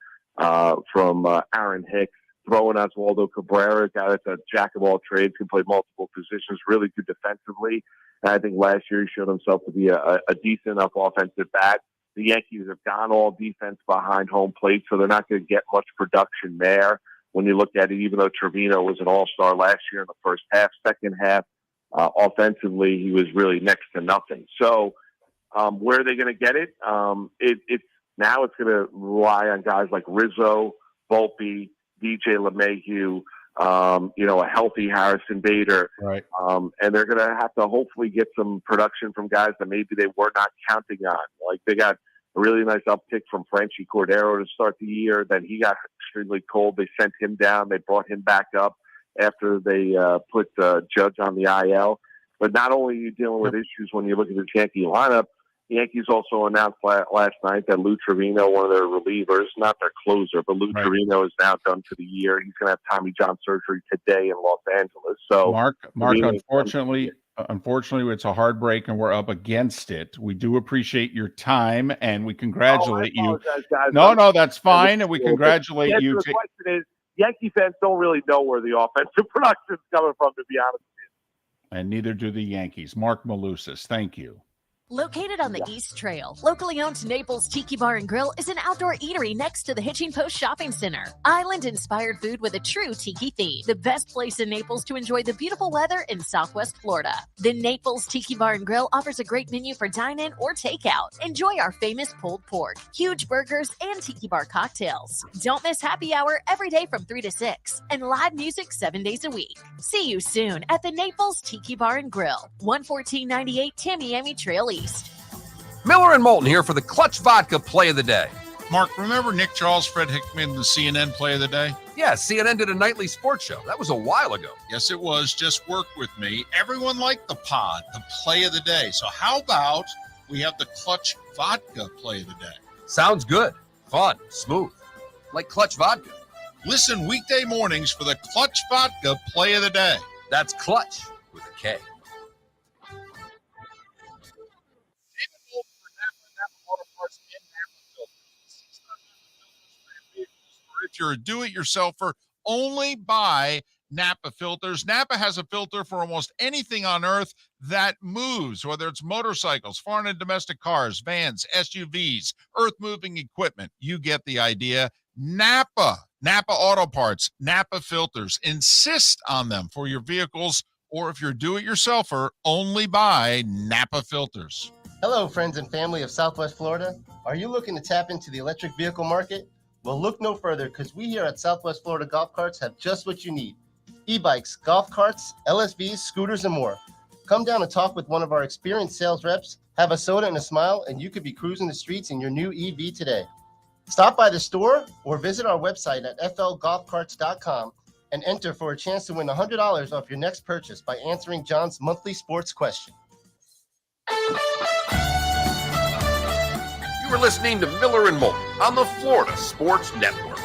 Aaron Hicks. Throwing Oswaldo Cabrera, a guy that's a jack of all trades, can play multiple positions, really good defensively. And I think last year he showed himself to be a decent enough offensive bat. The Yankees have gone all defense behind home plate, so they're not going to get much production there. When you look at it, even though Trevino was an all-star last year in the first half, second half, offensively, he was really next to nothing. So where are they going to get it? It's going to rely on guys like Rizzo, Volpe, DJ LeMahieu, a healthy Harrison Bader. Right. And they're going to have to hopefully get some production from guys that maybe they were not counting on. Like they got a really nice uptick from Franchy Cordero to start the year. Then he got extremely cold. They sent him down. They brought him back up after they put Judge on the IL. But not only are you dealing with issues when you look at the Yankee lineup, the Yankees also announced last night that Lou Trevino, one of their relievers, not their closer, but Lou Trevino is now done for the year. He's going to have Tommy John surgery today in Los Angeles. So, Mark, unfortunately, it's a hard break, and we're up against it. We do appreciate your time, and we congratulate you. Guys. No, that's fine, and we congratulate you. The question is, Yankee fans don't really know where the offensive production is coming from, to be honest with you. And neither do the Yankees. Marc Malusis, thank you. Located on the East Trail, locally owned Naples Tiki Bar and Grill is an outdoor eatery next to the Hitching Post Shopping Center. Island-inspired food with a true tiki theme. The best place in Naples to enjoy the beautiful weather in Southwest Florida. The Naples Tiki Bar and Grill offers a great menu for dine-in or takeout. Enjoy our famous pulled pork, huge burgers, and tiki bar cocktails. Don't miss happy hour every day from 3 to 6 and live music 7 days a week. See you soon at the Naples Tiki Bar and Grill, 11498 Tamiami Trail East. Miller and Moulton here for the Clutch Vodka Play of the Day. Mark, remember Nick Charles, Fred Hickman, the CNN Play of the Day? Yeah, CNN did a nightly sports show. That was a while ago. Yes, it was. Just work with me. Everyone liked the pod, the Play of the Day. So how about we have the Clutch Vodka Play of the Day? Sounds good. Fun. Smooth. Like Clutch Vodka. Listen weekday mornings for the Clutch Vodka Play of the Day. That's Clutch with a K. If you're a do-it-yourselfer, only buy Napa filters. Napa has a filter for almost anything on earth that moves, whether it's motorcycles, foreign and domestic cars, vans, SUVs, earth-moving equipment. You get the idea. Napa Auto Parts, Napa filters. Insist on them for your vehicles, or if you're a do-it-yourselfer, only buy Napa filters. Hello, friends and family of Southwest Florida. Are you looking to tap into the electric vehicle market? Well, look no further, because we here at Southwest Florida Golf Carts have just what you need. E-bikes, golf carts, LSVs, scooters, and more. Come down and talk with one of our experienced sales reps, have a soda and a smile, and you could be cruising the streets in your new EV today. Stop by the store or visit our website at flgolfcarts.com and enter for a chance to win $100 off your next purchase by answering John's monthly sports question. You were listening to Miller and Moulton on the Florida Sports Network.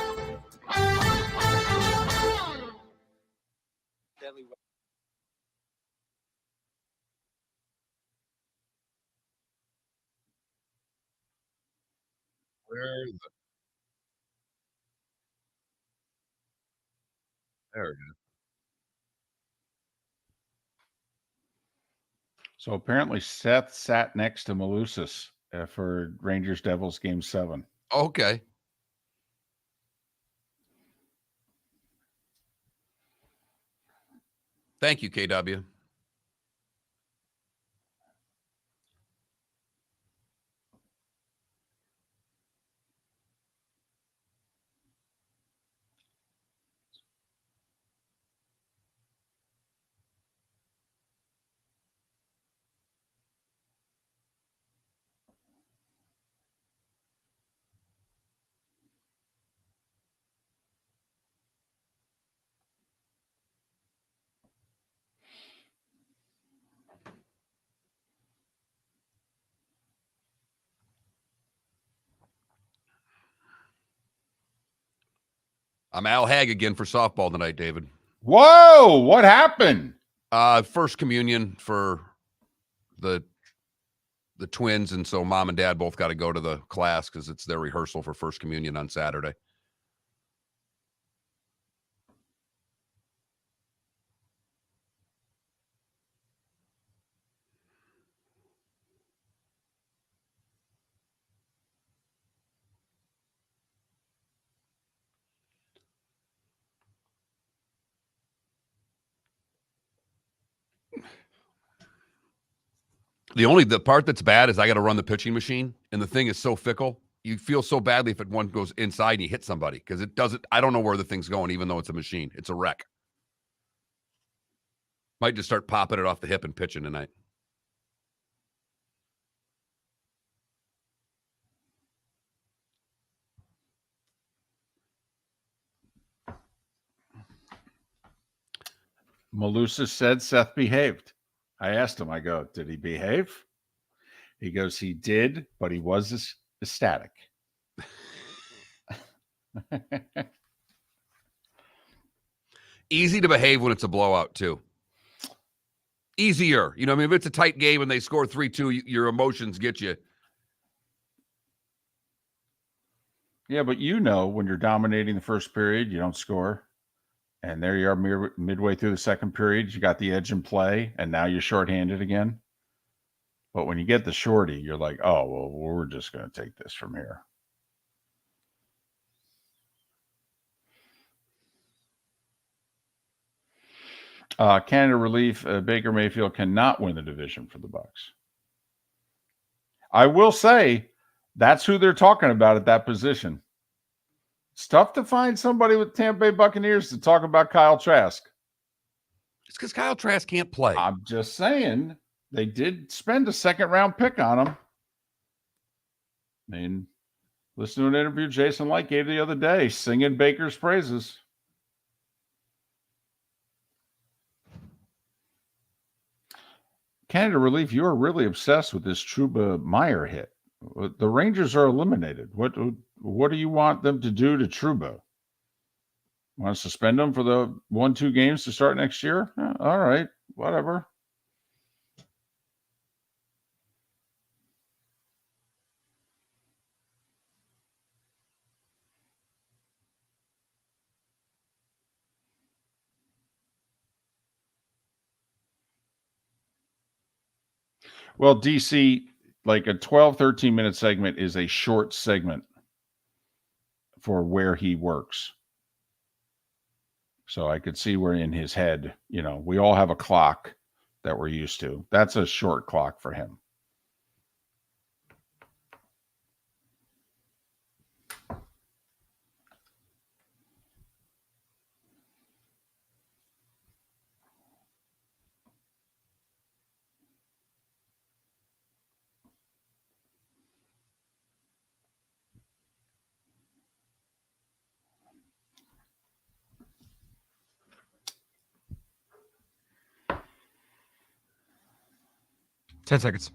There we go. So apparently Seth sat next to Malusis for Rangers Devils Game 7. Okay. Thank you, KW. I'm Al Hag again for softball tonight, David. Whoa, what happened? First communion for the twins, and so mom and dad both got to go to the class because it's their rehearsal for first communion on Saturday. The part that's bad is I got to run the pitching machine, and the thing is so fickle. You feel so badly if one goes inside and you hit somebody because it doesn't. I don't know where the thing's going, even though it's a machine. It's a wreck. Might just start popping it off the hip and pitching tonight. Malusis said Seth behaved. I asked him, I go, did he behave? He goes, he did, but he was ecstatic. Easy to behave when it's a blowout, too. Easier. You know, I mean, if it's a tight game and they score 3-2, your emotions get you. Yeah, but you know when you're dominating the first period, you don't score. And there you are midway through the second period. You got the edge in play, and now you're shorthanded again. But when you get the shorty, you're like, oh, well, we're just going to take this from here. Canada relief, Baker Mayfield cannot win the division for the Bucs. I will say that's who they're talking about at that position. It's tough to find somebody with Tampa Bay Buccaneers to talk about Kyle Trask. It's because Kyle Trask can't play. I'm just saying they did spend a second-round pick on him. I mean, listen to an interview Jason Light gave the other day, singing Baker's praises. Canada relief, you are really obsessed with this Trouba Meyer hit. The Rangers are eliminated. What do you want them to do to Trouba? Want to suspend him for the 1-2 games to start next year? All right, whatever. Well, DC, like a 12, 13-minute segment is a short segment for where he works. So I could see where in his head, you know, we all have a clock that we're used to. That's a short clock for him. Ten seconds.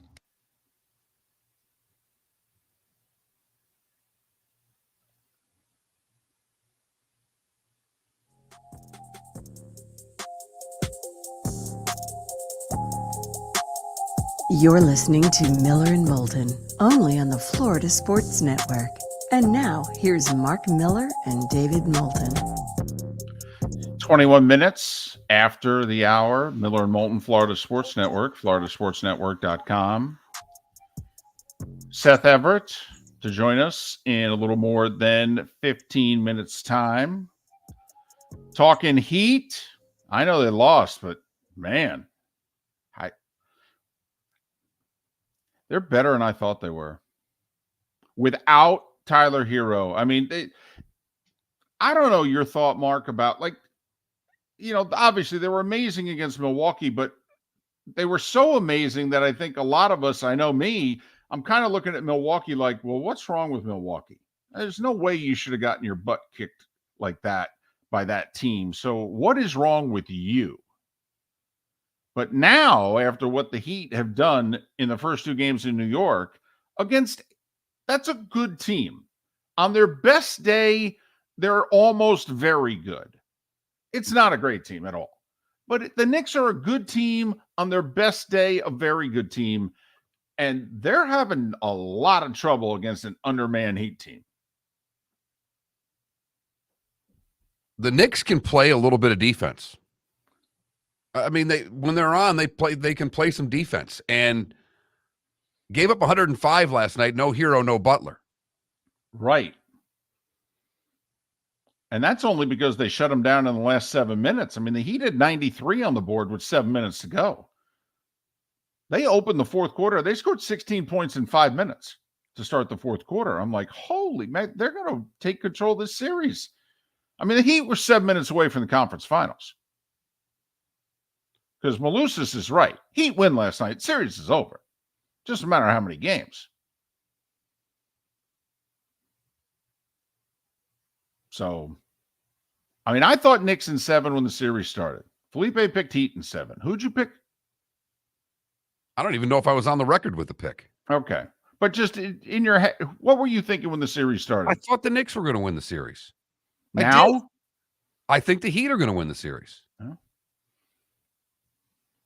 You're listening to Miller and Moulton, only on the Florida Sports Network. And now, here's Marc Miller and David Moulton. 21 minutes after the hour, Miller and Moulton, Florida Sports Network, floridasportsnetwork.com. Seth Everett to join us in a little more than 15 minutes' time. Talking Heat. I know they lost, but man, they're better than I thought they were. Without Tyler Hero. I mean, I don't know your thought, Mark, about like, you know, obviously they were amazing against Milwaukee, but they were so amazing that I think a lot of us, I know me, I'm kind of looking at Milwaukee like, well, what's wrong with Milwaukee? There's no way you should have gotten your butt kicked like that by that team. So what is wrong with you? But now, after what the Heat have done in the first two games in New York, that's a good team. On their best day, They're almost very good. It's not a great team at all. But the Knicks are a good team on their best day, a very good team. And they're having a lot of trouble against an undermanned Heat team. The Knicks can play a little bit of defense. I mean, when they're on, they can play some defense, and gave up 105 last night. No Hero, no Butler. Right. And that's only because they shut them down in the last 7 minutes. I mean, the Heat had 93 on the board with 7 minutes to go. They opened the fourth quarter. They scored 16 points in 5 minutes to start the fourth quarter. I'm like, holy man, they're going to take control of this series. I mean, the Heat were 7 minutes away from the conference finals. Because Malusis is right. Heat win last night. Series is over. Just a matter of how many games. So, I mean, I thought Knicks in 7 when the series started. Felipe picked Heat in 7. Who'd you pick? I don't even know if I was on the record with the pick. Okay. But just in your head, what were you thinking when the series started? I thought the Knicks were going to win the series. Now? I think the Heat are going to win the series. Oh.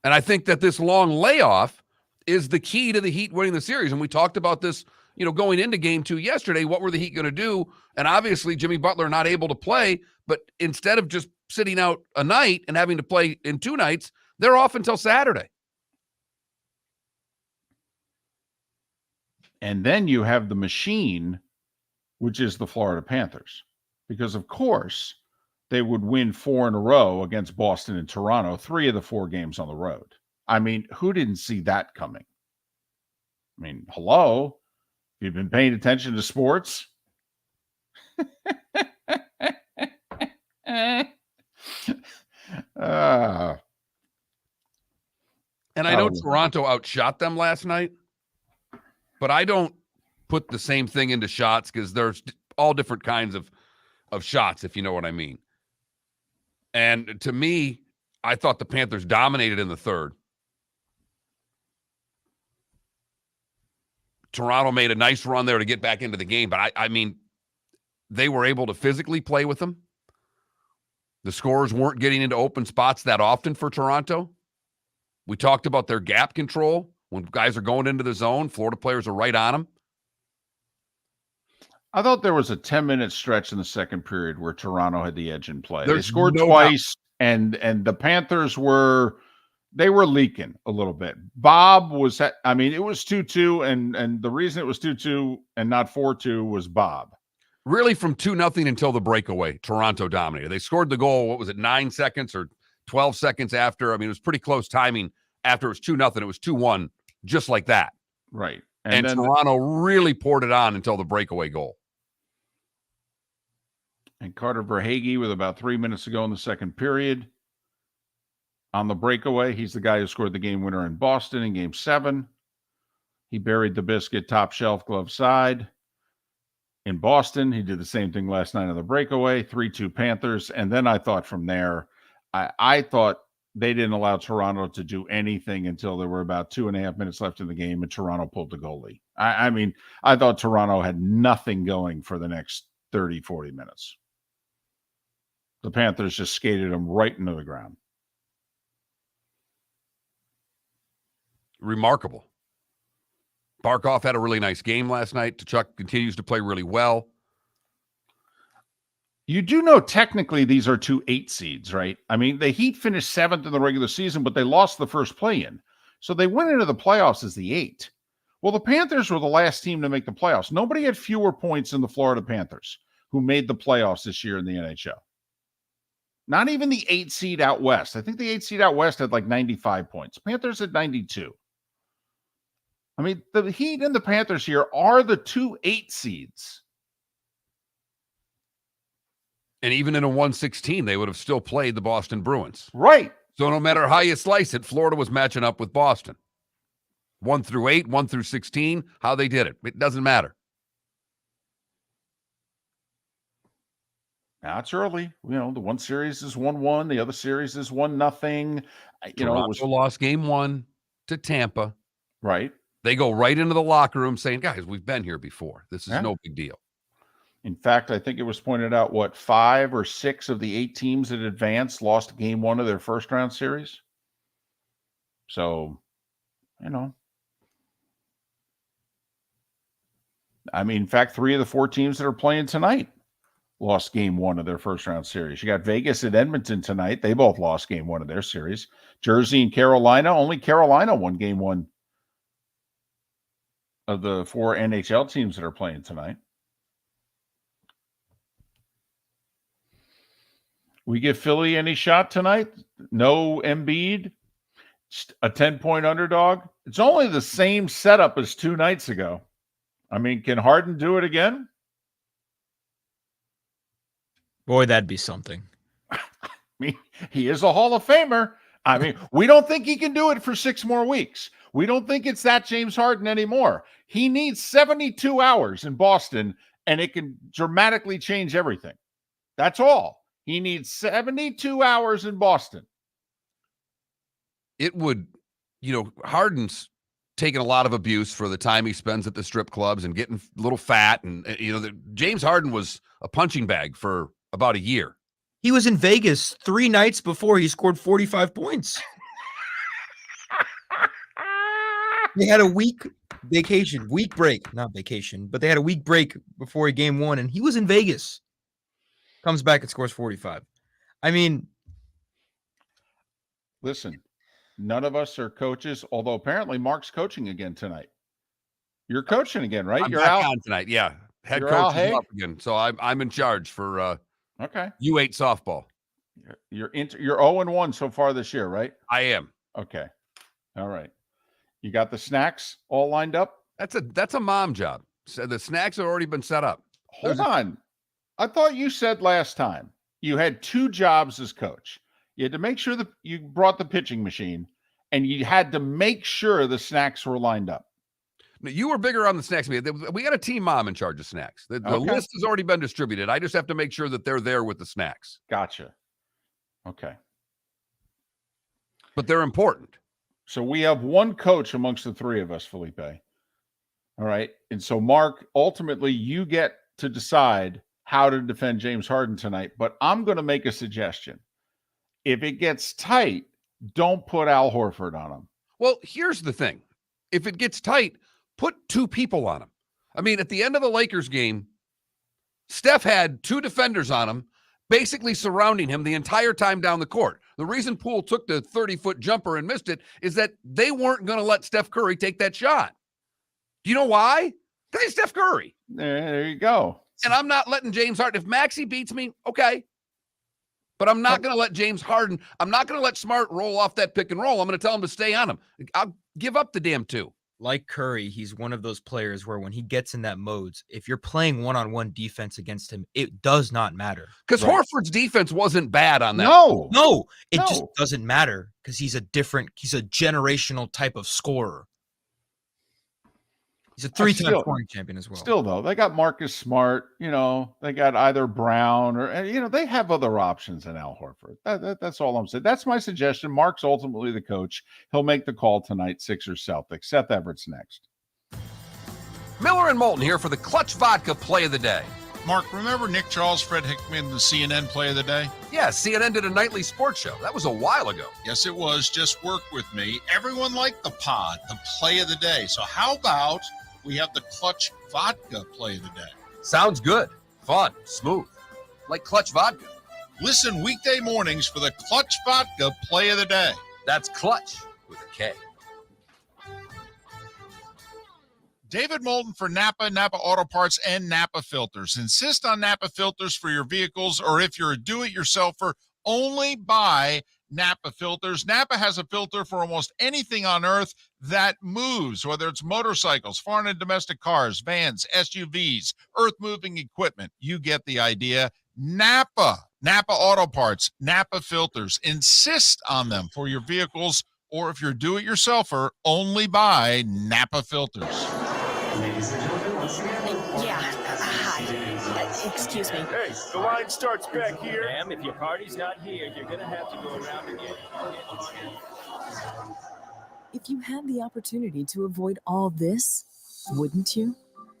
And I think that this long layoff is the key to the Heat winning the series. And we talked about this, going into game 2 yesterday. What were the Heat going to do? And obviously Jimmy Butler not able to play, but instead of just sitting out a night and having to play in 2 nights, they're off until Saturday. And then you have the machine, which is the Florida Panthers. Because, of course, they would win 4 in a row against Boston and Toronto, 3 of the 4 games on the road. I mean, who didn't see that coming? I mean, hello? You've been paying attention to sports? And I know Toronto outshot them last night, but I don't put the same thing into shots because there's all different kinds of shots, if you know what I mean. And to me, I thought the Panthers dominated in the third. Toronto made a nice run there to get back into the game, but I mean, they were able to physically play with them. The scorers weren't getting into open spots that often for Toronto. We talked about their gap control. When guys are going into the zone, Florida players are right on them. I thought there was a 10-minute stretch in the second period where Toronto had the edge in play. There's they scored no twice, and the Panthers were leaking a little bit. Bob was, it was 2-2, and the reason it was 2-2 and not 4-2 was Bob. Really from 2-0 until the breakaway, Toronto dominated. They scored the goal, 9 seconds or 12 seconds after? I mean, it was pretty close timing. After it was 2-0, it was 2-1, just like that. Right. And then Toronto really poured it on until the breakaway goal. And Carter Verhaeghe with about 3 minutes to go in the second period. On the breakaway, he's the guy who scored the game winner in Boston in Game 7. He buried the biscuit top shelf glove side. In Boston, he did the same thing last night on the breakaway, 3-2 Panthers. And then I thought from there, I thought they didn't allow Toronto to do anything until there were about 2.5 minutes left in the game, and Toronto pulled the goalie. I mean, I thought Toronto had nothing going for the next 30, 40 minutes. The Panthers just skated them right into the ground. Remarkable. Barkov had a really nice game last night. Tkachuk continues to play really well. You do know technically these are 2 8 seeds, right? I mean, the Heat finished 7th in the regular season, but they lost the first play-in. So they went into the playoffs as the 8. Well, the Panthers were the last team to make the playoffs. Nobody had fewer points than the Florida Panthers, who made the playoffs this year in the NHL. Not even the 8 seed out west. I think the 8 seed out west had like 95 points. Panthers had 92. I mean, the Heat and the Panthers here are the 2 8 seeds. And even in a 1-16, they would have still played the Boston Bruins. Right. So no matter how you slice it, Florida was matching up with Boston. 1 through 8, 1 through 16, how they did it. It doesn't matter. Now it's early. The one series is 1-1. The other series is 1-0. Toronto lost game 1 to Tampa. Right. They go right into the locker room saying, guys, we've been here before. This is no big deal. In fact, I think it was pointed out, 5 or 6 of the 8 teams that advanced lost game 1 of their first round series. So, I mean, in fact, 3 of the 4 teams that are playing tonight lost game 1 of their first round series. You got Vegas and Edmonton tonight. They both lost game 1 of their series. Jersey and Carolina, only Carolina won game 1 of the 4 NHL teams that are playing tonight. We give Philly any shot tonight? No Embiid, a 10-point underdog. It's only the same setup as 2 nights ago. I mean, can Harden do it again? Boy, that'd be something. I mean, he is a Hall of Famer. I mean, we don't think he can do it for 6 more weeks. We don't think it's that James Harden anymore. He needs 72 hours in Boston, and it can dramatically change everything. That's all. He needs 72 hours in Boston. It would, Harden's taking a lot of abuse for the time he spends at the strip clubs and getting a little fat. And, James Harden was a punching bag for about a year. He was in Vegas 3 nights before he scored 45 points. They had a week break, not vacation, but they had a week break before game 1, and he was in Vegas. Comes back and scores 45. I mean, listen, none of us are coaches, although apparently Marc's coaching again tonight. You're coaching again, right? You're back on tonight, yeah. Head coach is up again, so I'm in charge for okay. U8 softball. You're 0-1 so far this year, right? I am. Okay. All right. You got the snacks all lined up? That's a mom job. So the snacks have already been set up. Hold on. I thought you said last time you had 2 jobs as coach. You had to make sure that you brought the pitching machine, and you had to make sure the snacks were lined up. No, you were bigger on the snacks. We got a team mom in charge of snacks. The list has already been distributed. I just have to make sure that they're there with the snacks. Gotcha. Okay. But they're important. So we have 1 coach amongst the 3 of us, Felipe. All right. And so, Marc, ultimately you get to decide how to defend James Harden tonight. But I'm going to make a suggestion. If it gets tight, don't put Al Horford on him. Well, here's the thing. If it gets tight, put 2 people on him. I mean, at the end of the Lakers game, Steph had 2 defenders on him, basically surrounding him the entire time down the court. The reason Poole took the 30-foot jumper and missed it is that they weren't going to let Steph Curry take that shot. Do you know why? Because he's Steph Curry. There you go. And I'm not letting James Harden. If Maxey beats me, okay. But I'm not going to let James Harden. I'm not going to let Smart roll off that pick and roll. I'm going to tell him to stay on him. I'll give up the damn 2. Like Curry, he's one of those players where when he gets in that mode, if you're playing one-on-one defense against him, it does not matter. Because Horford's defense wasn't bad on that. No, it just doesn't matter because he's a generational type of scorer. He's a 3-time scoring champion as well. Still, though, they got Marcus Smart. They got either Brown or, they have other options than Al Horford. That's all I'm saying. That's my suggestion. Marc's ultimately the coach. He'll make the call tonight, Sixers Celtics. Seth Everett's next. Miller and Moulton here for the Clutch Vodka Play of the Day. Marc, remember Nick Charles, Fred Hickman, the CNN Play of the Day? Yeah, CNN did a nightly sports show. That was a while ago. Yes, it was. Just work with me. Everyone liked the pod, the Play of the Day. So how about we have the Clutch Vodka Play of the Day? Sounds good. Fun. Smooth. Like Clutch Vodka. Listen weekday mornings for the Clutch Vodka Play of the Day. That's Clutch with a K. David Moulton for Napa, Napa Auto Parts, and Napa Filters. Insist on Napa filters for your vehicles, or if you're a do-it-yourselfer, only buy Napa filters. Napa has a filter for almost anything on earth that moves, whether it's motorcycles, foreign and domestic cars, vans, SUVs, earth-moving equipment. You get the idea. Napa Auto Parts, Napa filters. Insist on them for your vehicles, or if you're a do-it-yourselfer, only buy Napa filters. Ladies and gentlemen, once again. Yeah. Hi. Excuse me. Hey, the line starts back here. Ma'am, if your party's not here, you're going to have to go around again. If you had the opportunity to avoid all this, wouldn't you?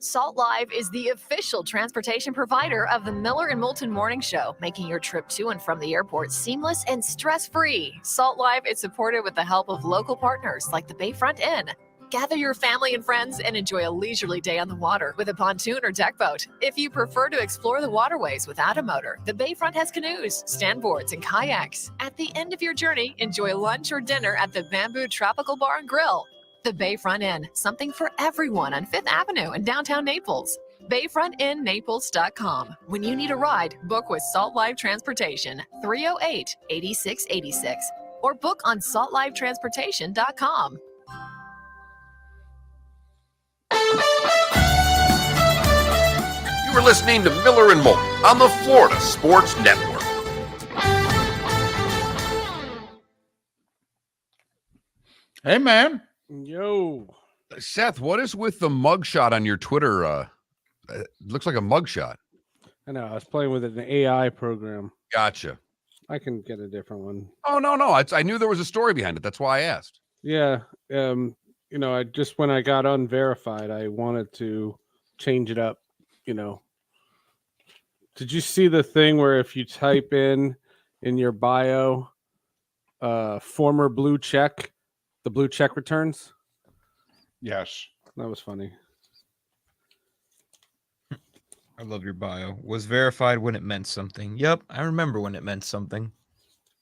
Salt Live is the official transportation provider of the Miller and Moulton Morning Show, making your trip to and from the airport seamless and stress-free. Salt Live is supported with the help of local partners like the Bayfront Inn. Gather your family and friends and enjoy a leisurely day on the water with a pontoon or deck boat. If you prefer to explore the waterways without a motor, the Bayfront has canoes, standboards, and kayaks. At the end of your journey, enjoy lunch or dinner at the Bamboo Tropical Bar and Grill. The Bayfront Inn, something for everyone on 5th Avenue in downtown Naples. BayfrontInNaples.com. When you need a ride, book with Salt Live Transportation, 308-8686, or book on saltlivetransportation.com. You were listening to Miller and Moulton on the Florida Sports Network. Hey, man. Yo. Seth, what is with the mugshot on your Twitter? It looks like a mugshot. I know. I was playing with an AI program. Gotcha. I can get a different one. Oh, no. I knew there was a story behind it. That's why I asked. Yeah. You know, I just, when I got unverified, I wanted to change it up, you know. Did you see the thing where if you type in your bio, former blue check, the blue check returns? Yes. That was funny. I love your bio. Was verified when it meant something. Yep, I remember when it meant something.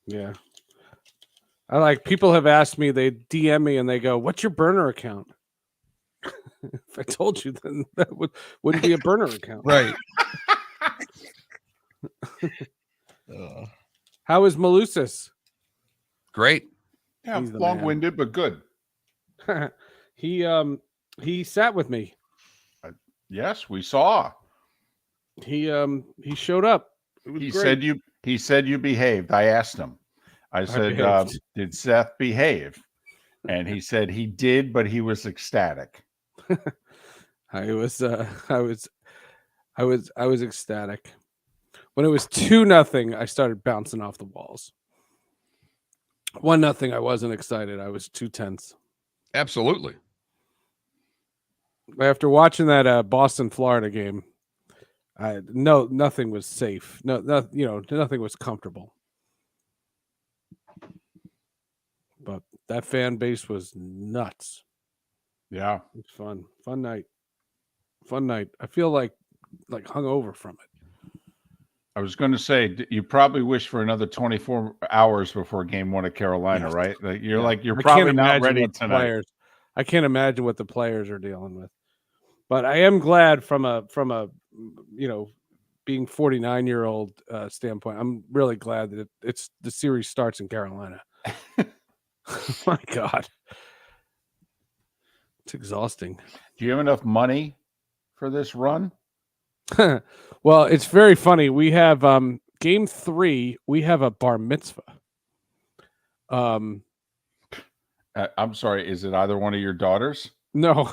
Yeah. I like, people have asked me, they DM me and they go, "What's your burner account?" If I told you, then that wouldn't be a burner account. Right. How is Malusis? Great. Yeah, He's the long-winded, but good. He sat with me. Yes, we saw. He showed up. He said you behaved. I asked him. I said, "Did Seth behave?" And he said he did, but he was ecstatic. I was ecstatic. When it was 2-0, I started bouncing off the walls. 1-0, I wasn't excited. I was 2 tenths. Absolutely. After watching that Boston Florida game, nothing was safe. Nothing was comfortable. But that fan base was nuts. Yeah, it's fun. Fun night. I feel like hungover from it. I was going to say, you probably wish for another 24 hours before Game 1 at Carolina, Yes. right? You're I probably can't not imagine ready what the tonight. players. I can't imagine what the players are dealing with. But I am glad from a being 49-year-old standpoint. I'm really glad that the series starts in Carolina. My God, it's exhausting. Do you have enough money for this run? Well, it's very funny. We have game 3. We have a bar mitzvah. I'm sorry. Is it either one of your daughters? No.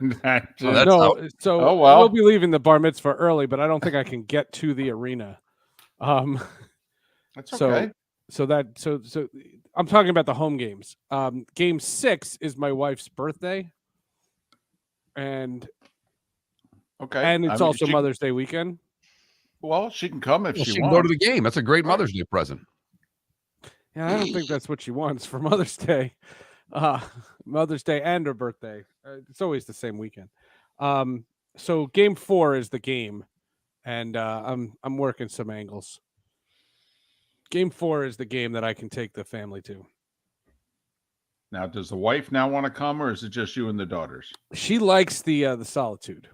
No. So oh well. We'll be leaving the bar mitzvah early, but I don't think I can get to the arena. That's okay. So I'm talking about the home games. Game 6 is my wife's birthday, and it's also Mother's Day weekend. Well, she can come if she can wants. go to the game. That's a great Mother's Day present. Yeah, I don't think that's what she wants for Mother's Day. Mother's Day and her birthday. It's always the same weekend. So game 4 is the game, and I'm working some angles. Game 4 is the game that I can take the family to. Now, does the wife now want to come, or is it just you and the daughters? She likes the solitude,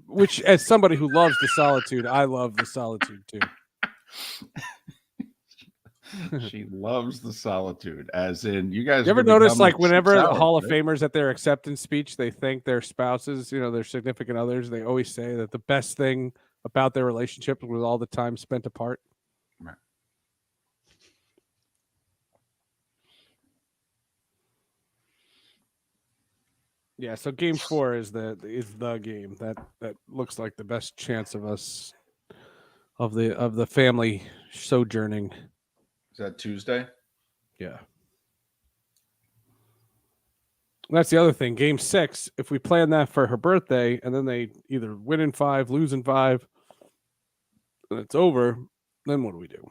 which, as somebody who loves the solitude, I love the solitude too. She loves the solitude, as in you guys. You ever notice, like, whenever the Hall of right? Famers at their acceptance speech, they thank their spouses, their significant others. They always say that the best thing about their relationship was all the time spent apart. Right. Yeah, so game 4 is the game that looks like the best chance of us of the family sojourning. Is that Tuesday? Yeah. That's the other thing. Game 6, if we plan that for her birthday, and then they either win in 5, lose in 5, and it's over, then what do we do?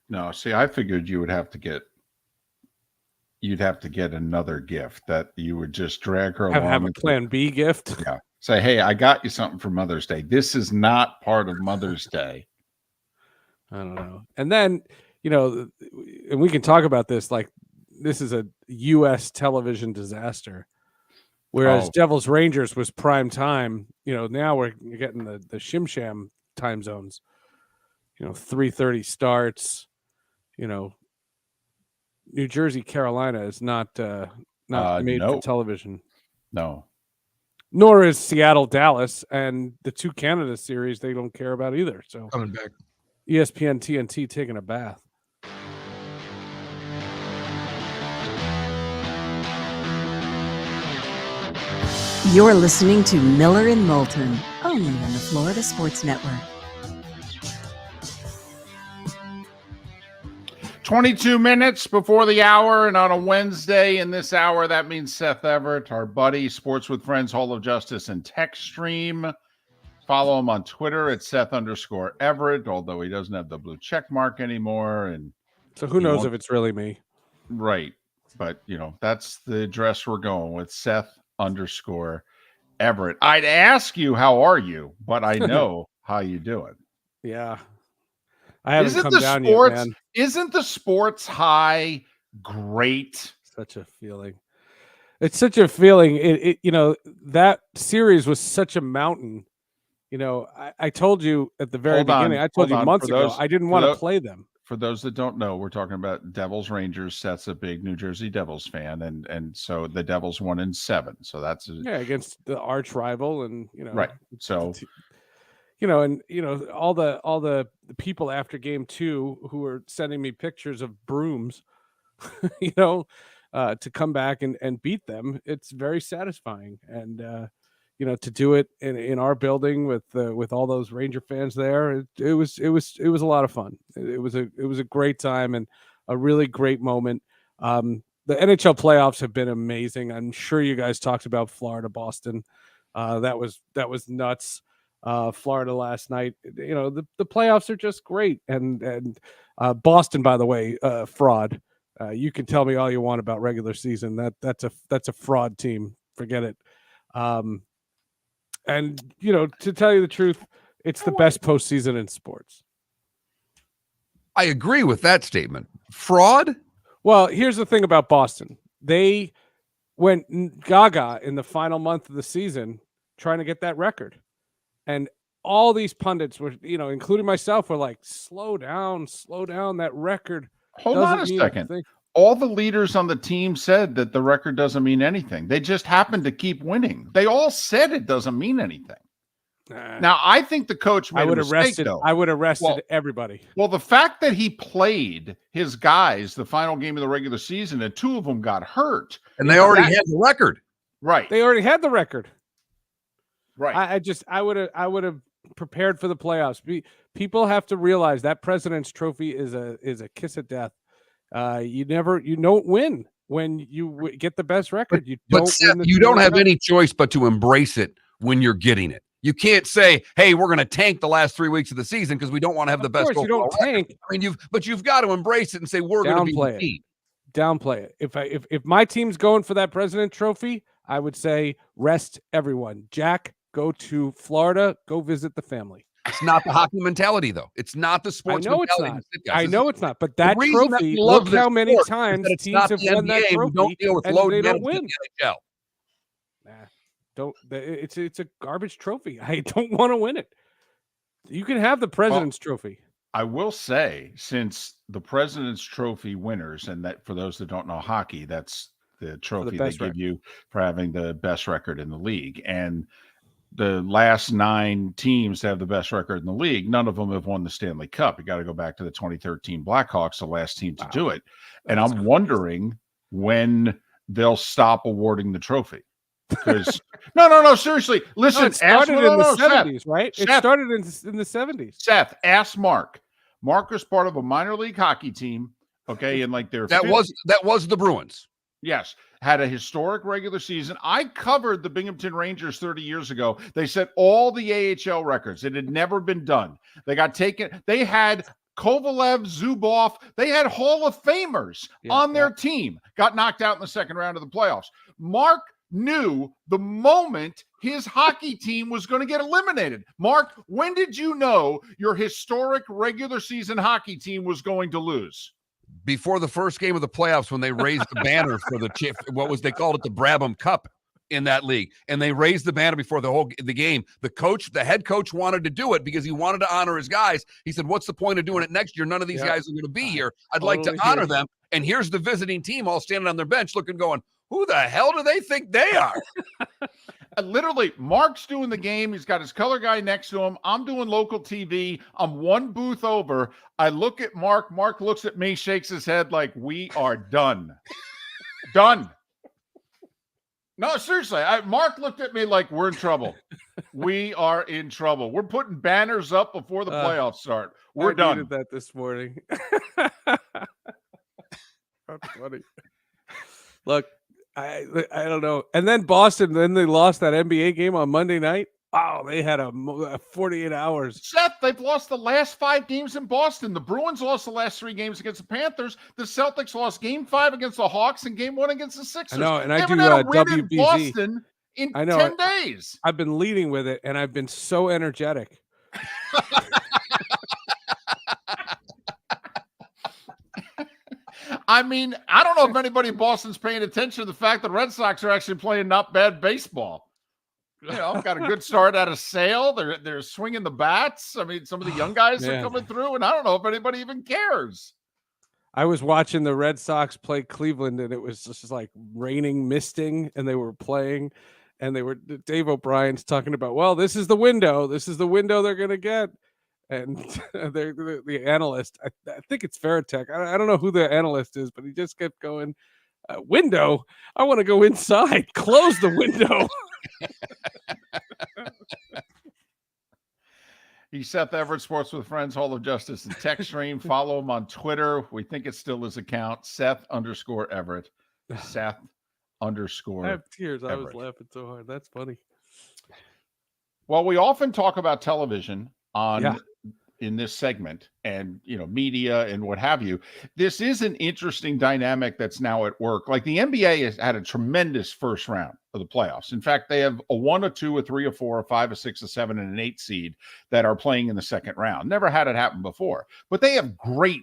No, see, I figured you'd have to get another gift that you would just drag her along. Have a plan B gift. Yeah. Say, hey, I got you something for Mother's Day. This is not part of Mother's Day. I don't know. And then, and we can talk about this, like this is a U.S. television disaster. Whereas Devils Rangers was prime time, now we're getting the Shim Sham time zones, 3:30 starts, New Jersey, Carolina is not made for television. No. Nor is Seattle, Dallas, and the 2 Canada series they don't care about either. So coming back. ESPN TNT taking a bath. You're listening to Miller and Moulton, only on the Florida Sports Network. 22 minutes before the hour, and on a Wednesday in this hour, that means Seth Everett, our buddy, Sports with Friends, Hall of Justice, and Tech Stream. Follow him on Twitter at Seth_Everett, although he doesn't have the blue check mark anymore. And so who knows if it's really me? Right. But, that's the address we're going with, Seth_Everett. I'd ask you, how are you? But I know how you doing. Yeah. I haven't come down yet, man. Isn't the sports high great? Such a feeling. It's such a feeling. That series was such a mountain. I told you at the very beginning, I told you months ago, I didn't want to play them. For those that don't know, we're talking about Devils Rangers. Seth's a big New Jersey Devils fan, and so the Devils won in 7. So that's against the arch rival, and right. So all the people after game 2 who were sending me pictures of brooms, to come back and beat them. It's very satisfying. And, to do it in our building with all those Ranger fans there, it was a lot of fun. It was a great time and a really great moment. The NHL playoffs have been amazing. I'm sure you guys talked about Florida, Boston. That was nuts. Florida last night, the playoffs are just great. And Boston, by the way, fraud. You can tell me all you want about regular season. That's a fraud team. Forget it. And to tell you the truth, it's the best postseason in sports. I agree with that statement. Fraud? Well, here's the thing about Boston. They went gaga in the final month of the season trying to get that record. And all these pundits were, including myself, were like, slow down, that record. Hold on a second. All the leaders on the team said that the record doesn't mean anything. They just happened to keep winning. They all said it doesn't mean anything. Now, I think the coach made a mistake, though. I would have arrested everybody. Well, the fact that he played his guys the final game of the regular season and 2 of them got hurt. And they already had the record. Right. They already had the record. Right. I would have prepared for the playoffs. People have to realize that President's Trophy is a kiss of death. You don't win when you get the best record. But Seth, you don't have any choice but to embrace it when you're getting it. You can't say, "Hey, we're going to tank the last 3 weeks of the season because we don't want to have the best." Of course, you don't tank. I mean, you've got to embrace it and say we're going to be the team. Downplay it. If my team's going for that President's Trophy, I would say rest everyone. Jack, go to Florida. Go visit the family. It's not the hockey mentality, though. It's not the sports mentality. I know it's not. But that trophy, look how many times teams have won that trophy don't deal with and load they don't win. NHL. It's a garbage trophy. I don't want to win it. You can have the President's Trophy. I will say, since the President's Trophy winners, and that for those that don't know hockey, that's the trophy they give you for having the best record in the league. And the last 9 teams to have the best record in the league, none of them have won the Stanley Cup. You got to go back to the 2013 Blackhawks, the last team to do it. And I'm wondering when they'll stop awarding the trophy. Because no, seriously. Listen, it started in the 70s, right? It started in the 70s. Seth, ask Marc. Marc was part of a minor league hockey team. Okay, and like their that was the Bruins. Yes, had a historic regular season. I covered the Binghamton Rangers 30 years ago. They set all the AHL records. It had never been done. They got taken. They had Kovalev, Zubov. They had Hall of Famers on their team. Got knocked out in the second round of the playoffs. Marc knew the moment his hockey team was going to get eliminated. Marc, when did you know your historic regular season hockey team was going to lose? Before the first game of the playoffs, when they raised the banner for they called it the Brabham Cup in that league, and they raised the banner before the game. The head coach wanted to do it because he wanted to honor his guys. He said, "What's the point of doing it next year? None of these guys are going to be here. I'd like to honor them." And here's the visiting team all standing on their bench, looking, going, "Who the hell do they think they are?" Literally, Marc's doing the game. He's got his color guy next to him. I'm doing local TV. I'm one booth over. I look at Marc. Marc looks at me, shakes his head like, we are done. Done. No, seriously. Marc looked at me like, we're in trouble. We are in trouble. We're putting banners up before the playoffs start. We're done. I needed that this morning. That's funny. Look, I don't know. And then Boston, then they lost that NBA game on Monday night. Wow, they had a 48 hours. Seth, they've lost the last 5 games in Boston. The Bruins lost the last 3 games against the Panthers. The Celtics lost game 5 against the Hawks and game 1 against the Sixers. I know, and they I do haven't had a win WBZ. in Boston in 10 days. I've been leading with it, and I've been so energetic. I mean, I don't know if anybody in Boston's paying attention to the fact that the Red Sox are actually playing not bad baseball. You know, got a good start out of Sale. They're swinging the bats. I mean, some of the young guys are coming through, and I don't know if anybody even cares. I was watching the Red Sox play Cleveland, and it was just like raining, misting, and they were playing, and Dave O'Brien's talking about, well, this is the window. This is the window they're going to get. And the analyst, I think it's Veritek. I don't know who the analyst is, but he just kept going, window? I want to go inside. Close the window. He's Seth Everett, Sports with Friends, Hall of Justice and Tech Stream. Follow him on Twitter. We think it's still his account, Seth_Everett. Seth_. I have tears. I was laughing so hard. That's funny. Well, we often talk about television in this segment and, media and what have you. This is an interesting dynamic that's now at work. Like the NBA has had a tremendous first round of the playoffs. In fact, they have a 1, a 2, a 3, a 4, a 5, a 6, a 7, and an 8 seed that are playing in the second round. Never had it happen before, but they have great,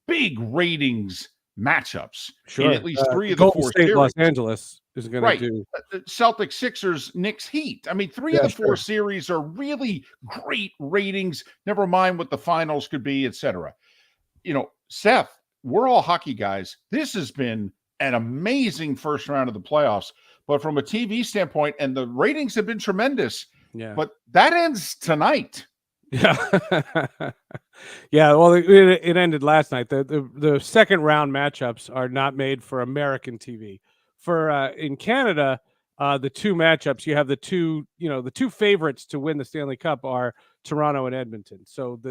big ratings matchups in at least 3 of the 4 State, series. Los Angeles is going to do Celtics, Sixers, Knicks, Heat. I mean, 3 of the 4 series are really great ratings. Never mind what the finals could be, etc. Seth, we're all hockey guys. This has been an amazing first round of the playoffs, but from a TV standpoint, and the ratings have been tremendous. Yeah. But that ends tonight. Yeah. Yeah. Well, it ended last night. The second round matchups are not made for American TV. For in Canada, the 2 matchups, you have the two favorites to win the Stanley Cup are Toronto and Edmonton. So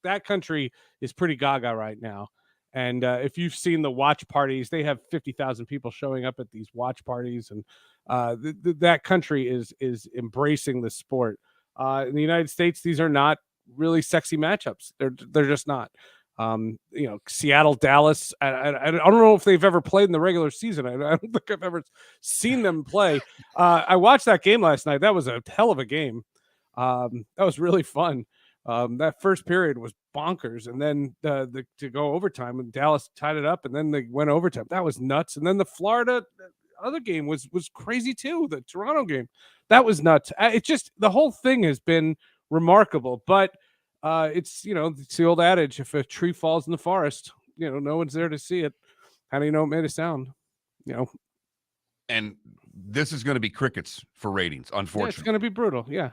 that country is pretty gaga right now. And if you've seen the watch parties, they have 50,000 people showing up at these watch parties, and that country is embracing the sport. In the United States, these are not really sexy matchups. They're just not. Seattle, Dallas. I don't know if they've ever played in the regular season. I don't think I've ever seen them play. I watched that game last night. That was a hell of a game. That was really fun. That first period was bonkers, and then to go overtime, and Dallas tied it up, and then they went overtime. That was nuts. And then the Florida other game was crazy too. The Toronto game, that was nuts. It's just the whole thing has been remarkable. But it's the old adage: if a tree falls in the forest, no one's there to see it. How do you know it made a sound? And this is going to be crickets for ratings, unfortunately. Yeah, it's going to be brutal. Yeah.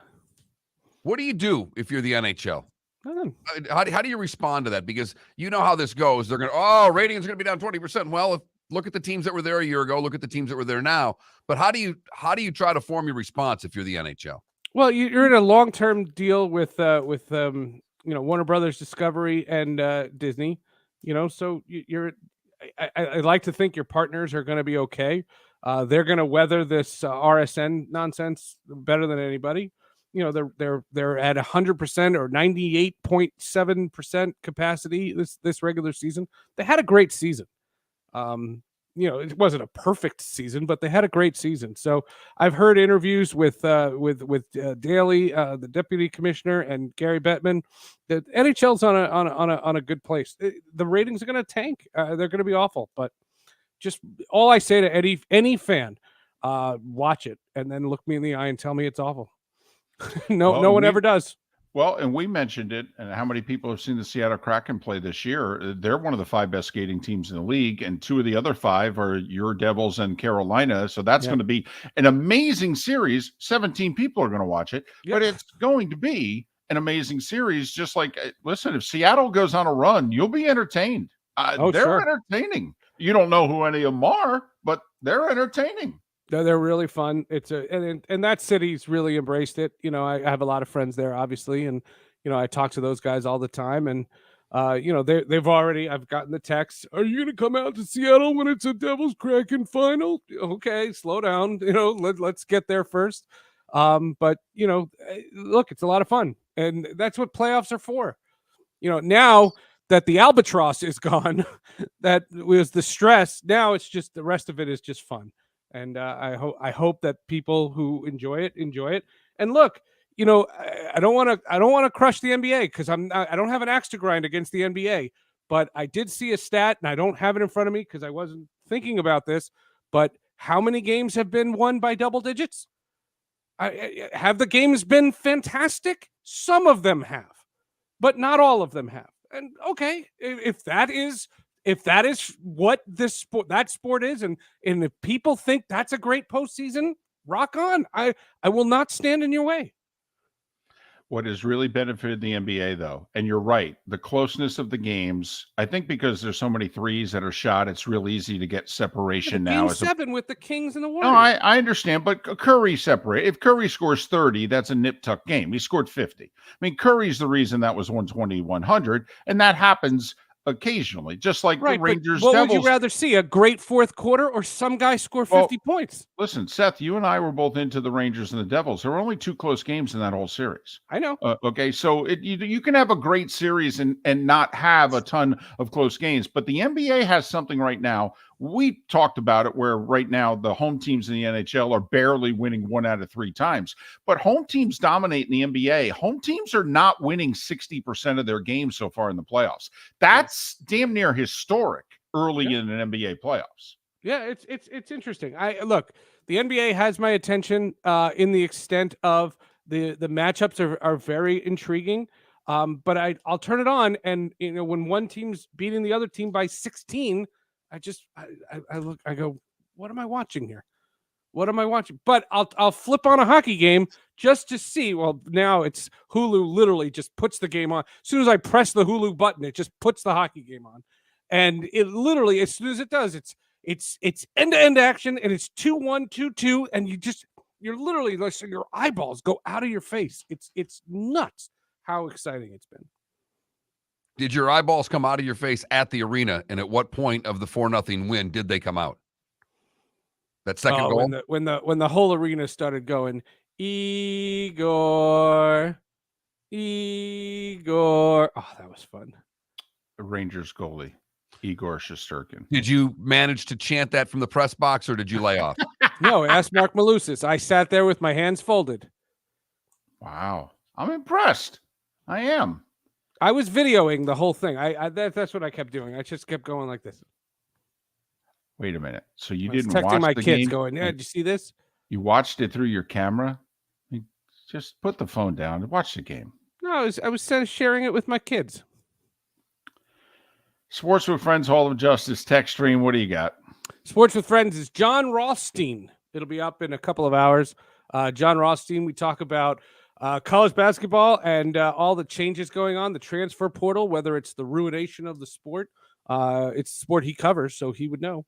What do you do if you're the NHL? Nothing. How do you respond to that? Because you know how this goes. They're going, ratings are going to be down 20%. Well, look at the teams that were there a year ago. Look at the teams that were there now. But how do you try to form your response if you're the NHL? Well, you're in a long-term deal with Warner Brothers Discovery and Disney. So I like to think your partners are going to be okay. They're going to weather this RSN nonsense better than anybody. You know, they're at 100% or 98.7% capacity this regular season. They had a great season. You know, it wasn't a perfect season, but they had a great season. So I've heard interviews with Daly, the deputy commissioner, and Gary Bettman. That NHL's on a good place. The ratings are going to tank. They're going to be awful. But just all I say to any fan, watch it and then look me in the eye and tell me it's awful. No one ever does. Well, and we mentioned it, and how many people have seen the Seattle Kraken play this year? They're one of the 5 best skating teams in the league, and 2 of the other 5 are your Devils and Carolina. So that's going to be an amazing series. 17 people are going to watch it, but it's going to be an amazing series. Just like, listen, if Seattle goes on a run, you'll be entertained. They're entertaining. You don't know who any of them are, but they're entertaining. They're really fun. It's and that city's really embraced it. You know, I have a lot of friends there, obviously, and you know, I talk to those guys all the time. And you know, I've gotten the text. Are you going to come out to Seattle when it's a Devils Kraken final? Okay, slow down. You know, let's get there first. But you know, look, it's a lot of fun, and that's what playoffs are for. You know, now that the albatross is gone, that was the stress. Now it's just the rest of it is just fun. And I hope that people who enjoy it. And look, you know, I don't want to crush the NBA because I don't have an axe to grind against the NBA. But I did see a stat, and I don't have it in front of me because I wasn't thinking about this. But how many games have been won by double digits? Have the games been fantastic? Some of them have, but not all of them have. And okay, if that is what that sport is, and if people think that's a great postseason, rock on. I will not stand in your way. What has really benefited the NBA, though, and you're right, the closeness of the games. I think because there's so many threes that are shot, it's real easy to get separation now. Game 7 with the Kings and the Warriors. No, I understand, but Curry separate. If Curry scores 30, that's a nip-tuck game. He scored 50. I mean, Curry's the reason that was 120-100, and that happens occasionally, just like the Rangers. What Devils. would you rather see, a great fourth quarter or some guy score 50 points? Listen, Seth, you and I were both into the Rangers and the Devils. There were only 2 close games in that whole series. I know. Okay, so you can have a great series and not have a ton of close games, but the NBA has something right now. We talked about it where right now the home teams in the NHL are barely winning 1 out of 3 times, but home teams dominate in the NBA. Home teams are not winning 60% of their games so far in the playoffs. That's damn near historic early in an NBA playoffs. Yeah, it's interesting. Look, the NBA has my attention in the extent of the matchups are very intriguing. But I'll turn it on, and you know, when one team's beating the other team by 16, I look, I go, what am I watching here? What am I watching? But I'll flip on a hockey game just to see. Well, now it's Hulu literally just puts the game on. As soon as I press the Hulu button, it just puts the hockey game on. And it literally, as soon as it does, it's end-to-end action, and it's 2-1, 2-2, and you're literally, like, your eyeballs go out of your face. It's nuts how exciting it's been. Did your eyeballs come out of your face at the arena? And at what point of the 4-0 win did they come out? That second goal? When the whole arena started going, Igor. Oh, that was fun. The Rangers goalie, Igor Shesterkin. Did you manage to chant that from the press box, or did you lay off? No, ask Marc Malusis. I sat there with my hands folded. Wow. I'm impressed. I am. I was videoing the whole thing. That's what I kept doing. I just kept going like this. Wait a minute. So you I was didn't texting watch my the kids game? going, yeah, did you see this? You watched it through your camera? Just put the phone down and watch the game. No, I was sharing it with my kids. Sports with Friends Hall of Justice text stream. What do you got? Sports with Friends is John Rothstein. It'll be up in a couple of hours. John Rothstein, we talk about college basketball and all the changes going on, the transfer portal, whether it's the ruination of the sport. It's the sport he covers, so he would know.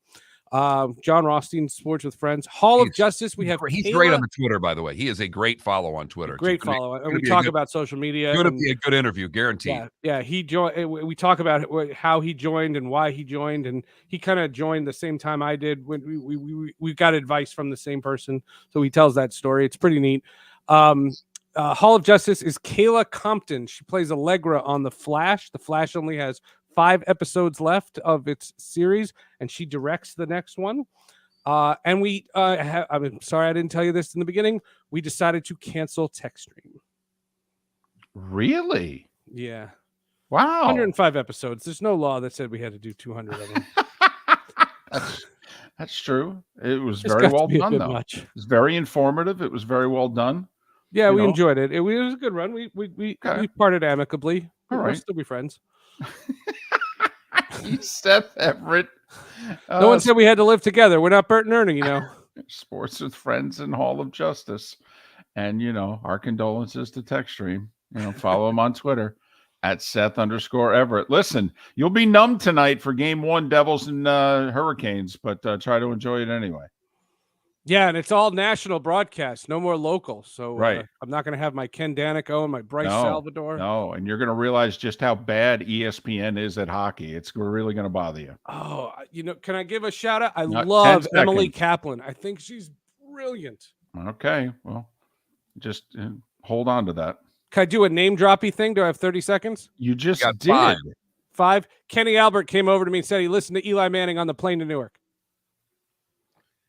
John Rothstein, Sports with Friends. Hall of Justice. We have he's Kayla, great on the Twitter, by the way. He is a great follow on Twitter. Great follow, and we talk about social media. Going to be a good interview, guaranteed. Yeah. He joined. We talk about how he joined and why he joined, and he kind of joined the same time I did. When we got advice from the same person, so he tells that story. It's pretty neat. Hall of Justice is Kayla Compton. She plays Allegra on The Flash. The Flash only has 5 episodes left of its series, and she directs the next one. And we, I'm sorry I didn't tell you this in the beginning. We decided to cancel TechStream. Really? Yeah. Wow. 105 episodes. There's no law that said we had to do 200 of them. That's true. It was It's very got to well be a done, bit though. much. It was very informative. It was very well done. Yeah, You we know? enjoyed it. It was a good run. We parted amicably. All We'll right. still be friends. Seth Everett. No one said we had to live together. We're not Bert and Ernie, you know. Sports with Friends and Hall of Justice. And, our condolences to TechStream. Follow him on Twitter at Seth_Everett. Listen, you'll be numb tonight for game 1, Devils and Hurricanes, but try to enjoy it anyway. Yeah, and it's all national broadcast, no more local. So Right. I'm not going to have my Ken Danico and my Bryce Salvador. No, and you're going to realize just how bad ESPN is at hockey. It's really going to bother you. Oh, can I give a shout out? I Not 10 love Emily seconds. Kaplan. I think she's brilliant. Okay, well, just hold on to that. Can I do a name droppy thing? Do I have 30 seconds? You just Got did. 5. Kenny Albert came over to me and said he listened to Eli Manning on the plane to Newark.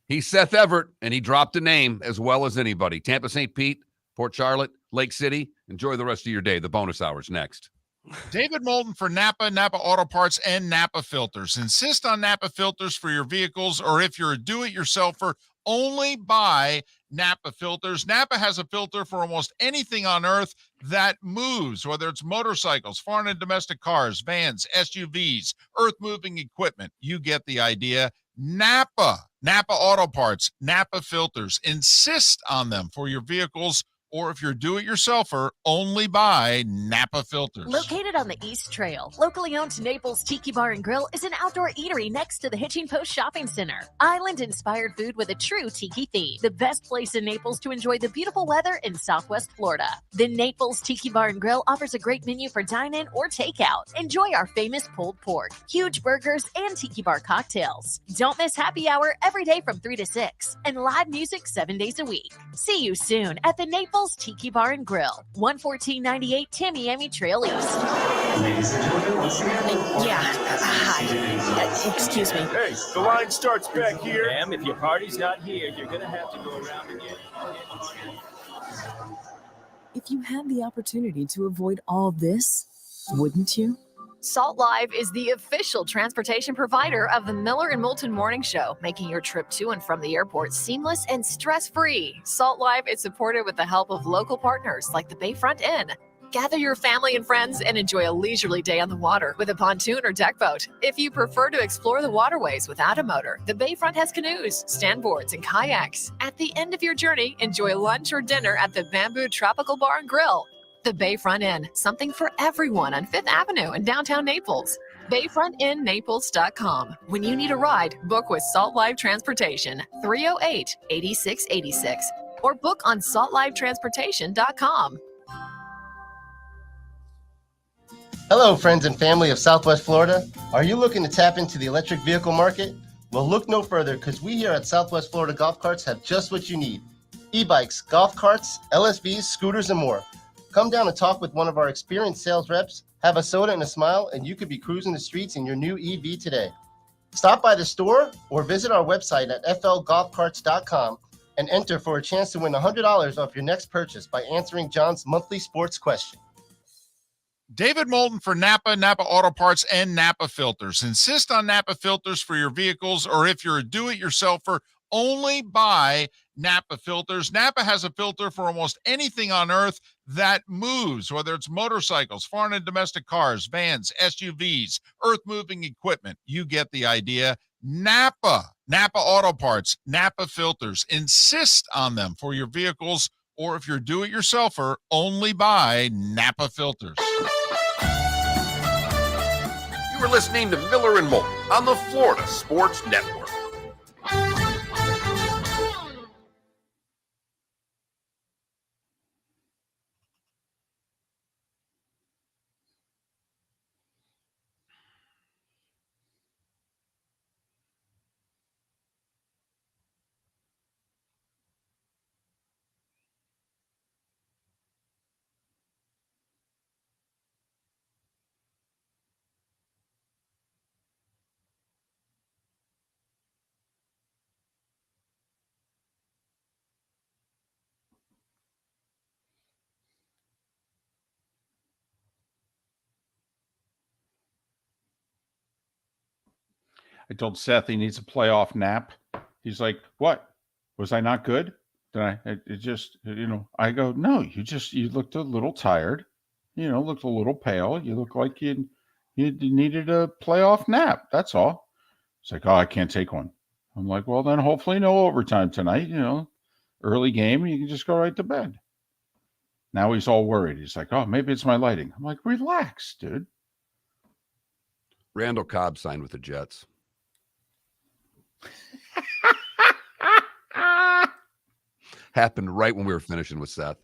He's Seth Everett, and he dropped a name as well as anybody. Tampa, St. Pete, Port Charlotte, Lake City. Enjoy the rest of your day. The bonus hour's next. David Moulton for Napa Auto Parts, and Napa Filters. Insist on Napa filters for your vehicles, or if you're a do-it-yourselfer, only buy Napa filters. Napa has a filter for almost anything on earth that moves, whether it's motorcycles, foreign and domestic cars, vans, SUVs, earth-moving equipment. You get the idea. Napa Auto Parts, Napa filters. Insist on them for your vehicles, or if you're do-it-yourselfer, only buy Napa filters. Located on the East Trail, locally owned Naples Tiki Bar and Grill is an outdoor eatery next to the Hitching Post Shopping Center. Island-inspired food with a true tiki theme. The best place in Naples to enjoy the beautiful weather in Southwest Florida. The Naples Tiki Bar and Grill offers a great menu for dine-in or takeout. Enjoy our famous pulled pork, huge burgers, and tiki bar cocktails. Don't miss happy hour every day from 3 to 6, and live music 7 days a week. See you soon at the Naples Tiki Bar and Grill, 11498 Tamiami Trail East. Yeah. Hi. Excuse me. Hey, the line starts back here. Ma'am, if your party's not here, you're going to have to go around again. If you had the opportunity to avoid all this, wouldn't you? Salt Live is the official transportation provider of the Miller and Moulton Morning Show, making your trip to and from the airport seamless and stress-free. Salt Live is supported with the help of local partners like the Bayfront Inn. Gather your family and friends and enjoy a leisurely day on the water with a pontoon or deck boat. If you prefer to explore the waterways without a motor, the Bayfront has canoes, standboards, and kayaks. At the end of your journey, enjoy lunch or dinner at the Bamboo Tropical Bar and Grill. The Bayfront Inn, something for everyone on 5th Avenue in downtown Naples. BayfrontInNaples.com. When you need a ride, book with Salt Live Transportation, 308-8686, or book on saltlivetransportation.com. Hello, friends and family of Southwest Florida. Are you looking to tap into the electric vehicle market? Well, look no further, because we here at Southwest Florida Golf Carts have just what you need. E-bikes, golf carts, LSVs, scooters, and more. Come down and talk with one of our experienced sales reps, have a soda and a smile, and you could be cruising the streets in your new EV today. Stop by the store or visit our website at flgolfcarts.com and enter for a chance to win $100 off your next purchase by answering John's monthly sports question. David Moulton for Napa Auto Parts, and Napa Filters. Insist on Napa filters for your vehicles, or if you're a do-it-yourselfer, only buy Napa filters. Napa has a filter for almost anything on earth that moves, whether it's motorcycles, foreign and domestic cars, vans, SUVs, earth-moving equipment. You get the idea. Napa Auto Parts, Napa filters. Insist on them for your vehicles, or if you're a do-it-yourselfer, only buy Napa filters. You were listening to Miller and Moulton on the Florida Sports Network. I told Seth he needs a playoff nap. He's like, what? Was I not good? Did I? It just, I go, no, you looked a little tired. Looked a little pale. You look like you needed a playoff nap. That's all. It's like, oh, I can't take one. I'm like, well, then hopefully no overtime tonight. Early game, you can just go right to bed. Now he's all worried. He's like, oh, maybe it's my lighting. I'm like, relax, dude. Randall Cobb signed with the Jets. Happened right when we were finishing with Seth.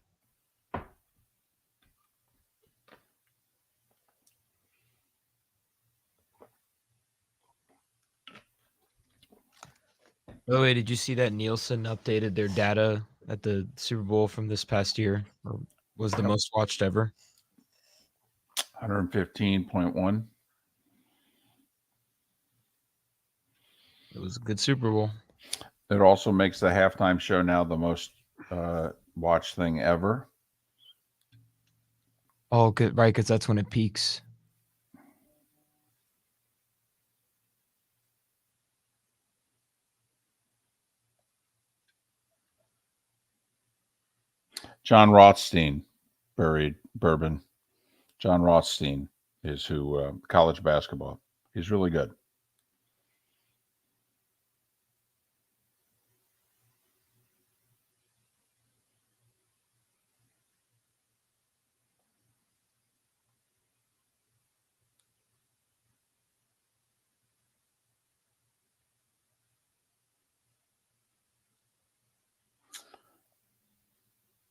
Oh, wait, did you see that Nielsen updated their data at the Super Bowl from this past year? Or was the most watched ever? 115.1. It was a good Super Bowl. It also makes the halftime show now the most watched thing ever. Oh, good, right, because that's when it peaks. John Rothstein, buried bourbon. John Rothstein is who college basketball. He's really good.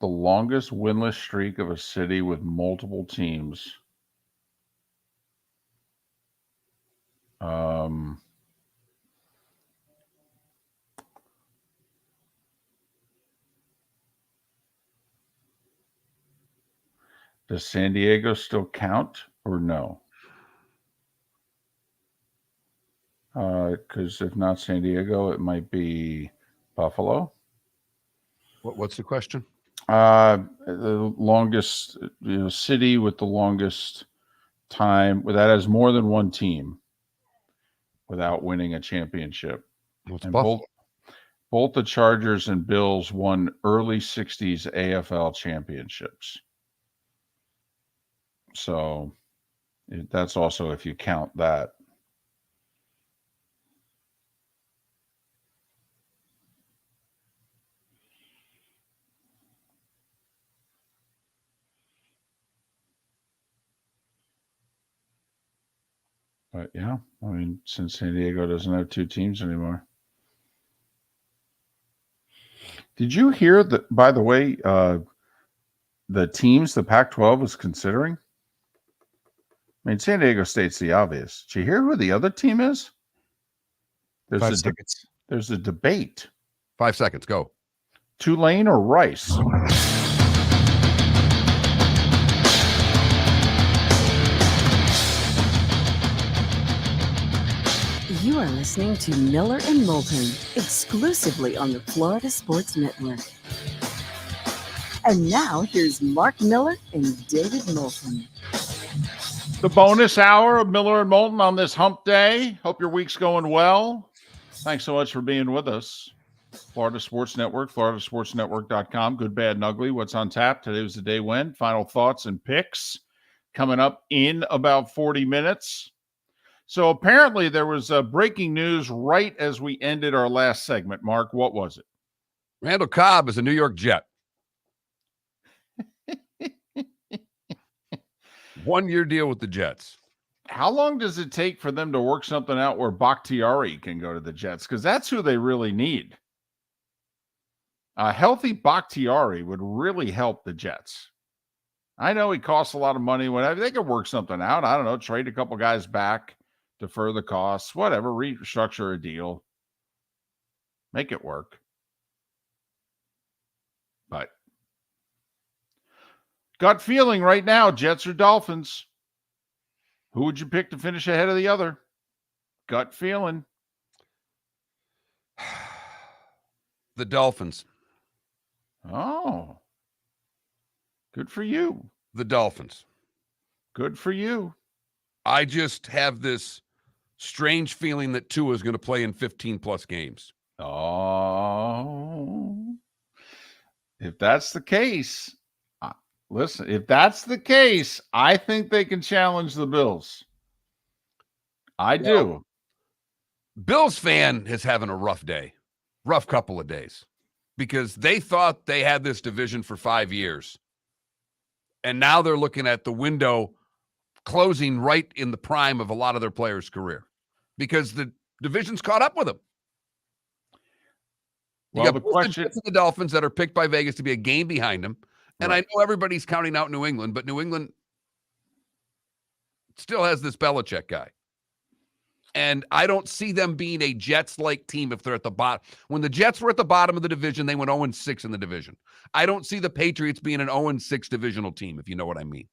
The longest winless streak of a city with multiple teams. Does San Diego still count or no? Because if not San Diego, it might be Buffalo. What's the question? The longest city with the longest time that has more than one team without winning a championship. What's and Buffalo? Both the Chargers and Bills won early 60s AFL championships. So that's also if you count that. But yeah, I mean, since San Diego doesn't have two teams anymore. Did you hear that, by the way, the teams the Pac-12 was considering? I mean, San Diego State's the obvious. Did you hear who the other team is? There's 5 seconds. There's a debate. 5 seconds, go. Tulane or Rice? You are listening to Miller and Moulton, exclusively on the Florida Sports Network. And now here's Marc Miller and David Moulton. The bonus hour of Miller and Moulton on this hump day. Hope your week's going well. Thanks so much for being with us. Florida Sports Network, floridasportsnetwork.com. Good, bad, and ugly. What's on tap? Today was the day when. Final thoughts and picks coming up in about 40 minutes. So apparently there was breaking news right as we ended our last segment. Mark, what was it? Randall Cobb is a New York Jet. 1-year deal with the Jets. How long does it take for them to work something out where Bakhtiari can go to the Jets? Because that's who they really need. A healthy Bakhtiari would really help the Jets. I know he costs a lot of money. Whatever, they could work something out. I don't know, trade a couple guys back, defer the costs, whatever, restructure a deal, make it work. But gut feeling right now, Jets or Dolphins. Who would you pick to finish ahead of the other? Gut feeling. The Dolphins. Oh. Good for you. The Dolphins. Good for you. I just have this Strange feeling that Tua is going to play in 15-plus games. Oh, if that's the case, listen, if that's the case, I think they can challenge the Bills. I do. Bills fan is having a rough couple of days, because they thought they had this division for 5 years. And now they're looking at the window closing right in the prime of a lot of their players' career, because the division's caught up with them. You Well, got the question, the Dolphins that are picked by Vegas to be a game behind them. And right. I know everybody's counting out New England, but New England still has this Belichick guy. And I don't see them being a Jets-like team if they're at the bottom. When the Jets were at the bottom of the division, they went 0-6 in the division. I don't see the Patriots being an 0-6 divisional team, if you know what I mean.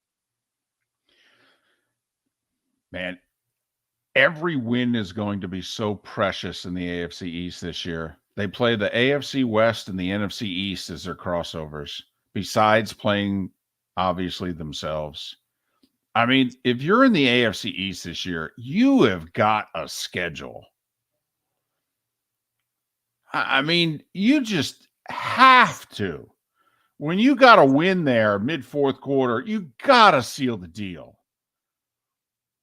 Man, every win is going to be so precious in the AFC East this year. They play the AFC West and the NFC East as their crossovers, besides playing, obviously, themselves. I mean, if you're in the AFC East this year, you have got a schedule. I mean, you just have to. When you got to win there mid-fourth quarter, you got to seal the deal.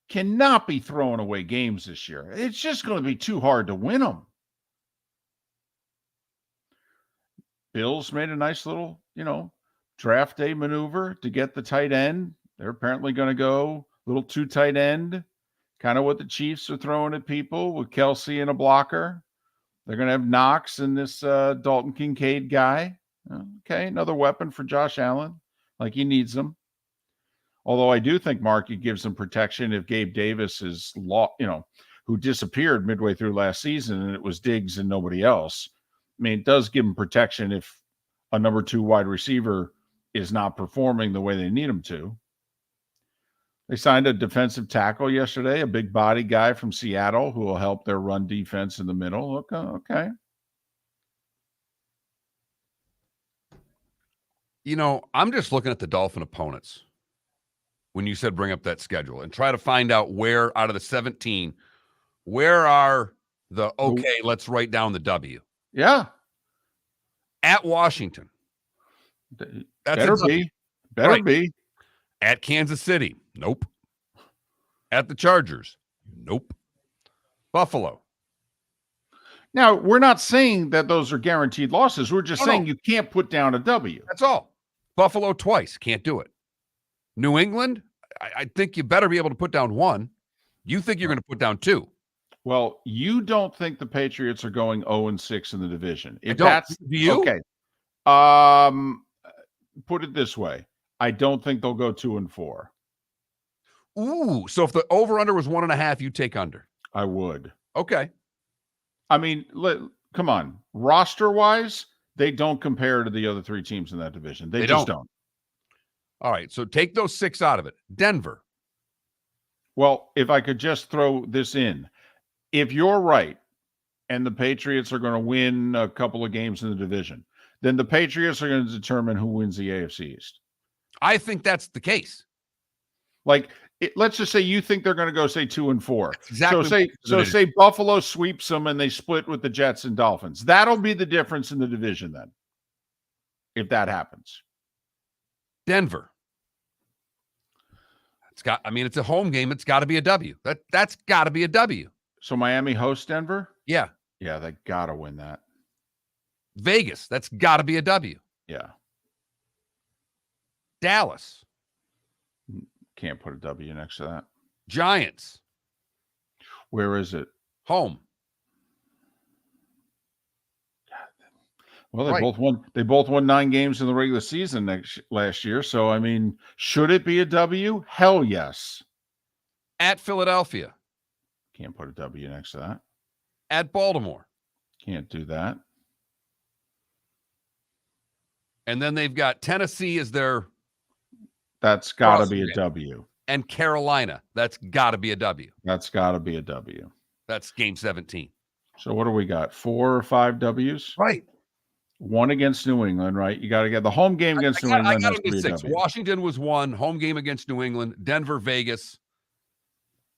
Cannot be throwing away games this year. It's just going to be too hard to win them. Bills made a nice little, draft day maneuver to get the tight end. They're apparently going to go a little too tight end, kind of what the Chiefs are throwing at people with Kelsey and a blocker. They're going to have Knox and this Dalton Kincaid guy. Okay, another weapon for Josh Allen, like he needs them. Although I do think, Mark, it gives them protection if Gabe Davis is, who disappeared midway through last season, and it was Diggs and nobody else. I mean, it does give them protection if a number 2 wide receiver is not performing the way they need him to. They signed a defensive tackle yesterday, a big body guy from Seattle who will help their run defense in the middle. Okay. I'm just looking at the Dolphin opponents when you said bring up that schedule and try to find out where out of the 17, where are the, let's write down the W. Yeah. At Washington. That's better be. At Kansas City. Nope. At the Chargers. Nope. Buffalo. Now, we're not saying that those are guaranteed losses. We're just saying you can't put down a W. That's all. Buffalo twice. Can't do it. New England, I think you better be able to put down 1. You think you're going to put down 2. Well, you don't think the Patriots are going 0-6 in the division. If that's do you? Okay. Put it this way. I don't think they'll go 2-4. Ooh, so if the over-under was 1.5, you take under. I would. Okay. I mean, come on. Roster-wise, they don't compare to the other 3 teams in that division. They just don't. All right, so take those 6 out of it. Denver. Well, if I could just throw this in. If you're right and the Patriots are going to win a couple of games in the division, then the Patriots are going to determine who wins the AFC East. I think that's the case. Let's just say you think they're going to go, say, 2-4. Exactly. Say Buffalo sweeps them and they split with the Jets and Dolphins. That'll be the difference in the division then, if that happens. Denver. It's a home game. It's got to be a W. That's got to be a W. So Miami hosts Denver? Yeah. Yeah, they got to win that. Vegas, that's got to be a W. Yeah. Dallas. Can't put a W next to that. Giants. Where is it? Home. Well, they both won 9 games in the regular season last year. So, I mean, should it be a W? Hell yes. At Philadelphia. Can't put a W next to that. At Baltimore. Can't do that. And then they've got Tennessee as their... That's got to be a W. And Carolina. That's got to be a W. That's got to be a W. That's game 17. So what do we got? 4 or 5 W's? Right. 1 against New England, right? You got to get the home game against New England. I got them to 6. Washington was 1. Home game against New England. Denver, Vegas.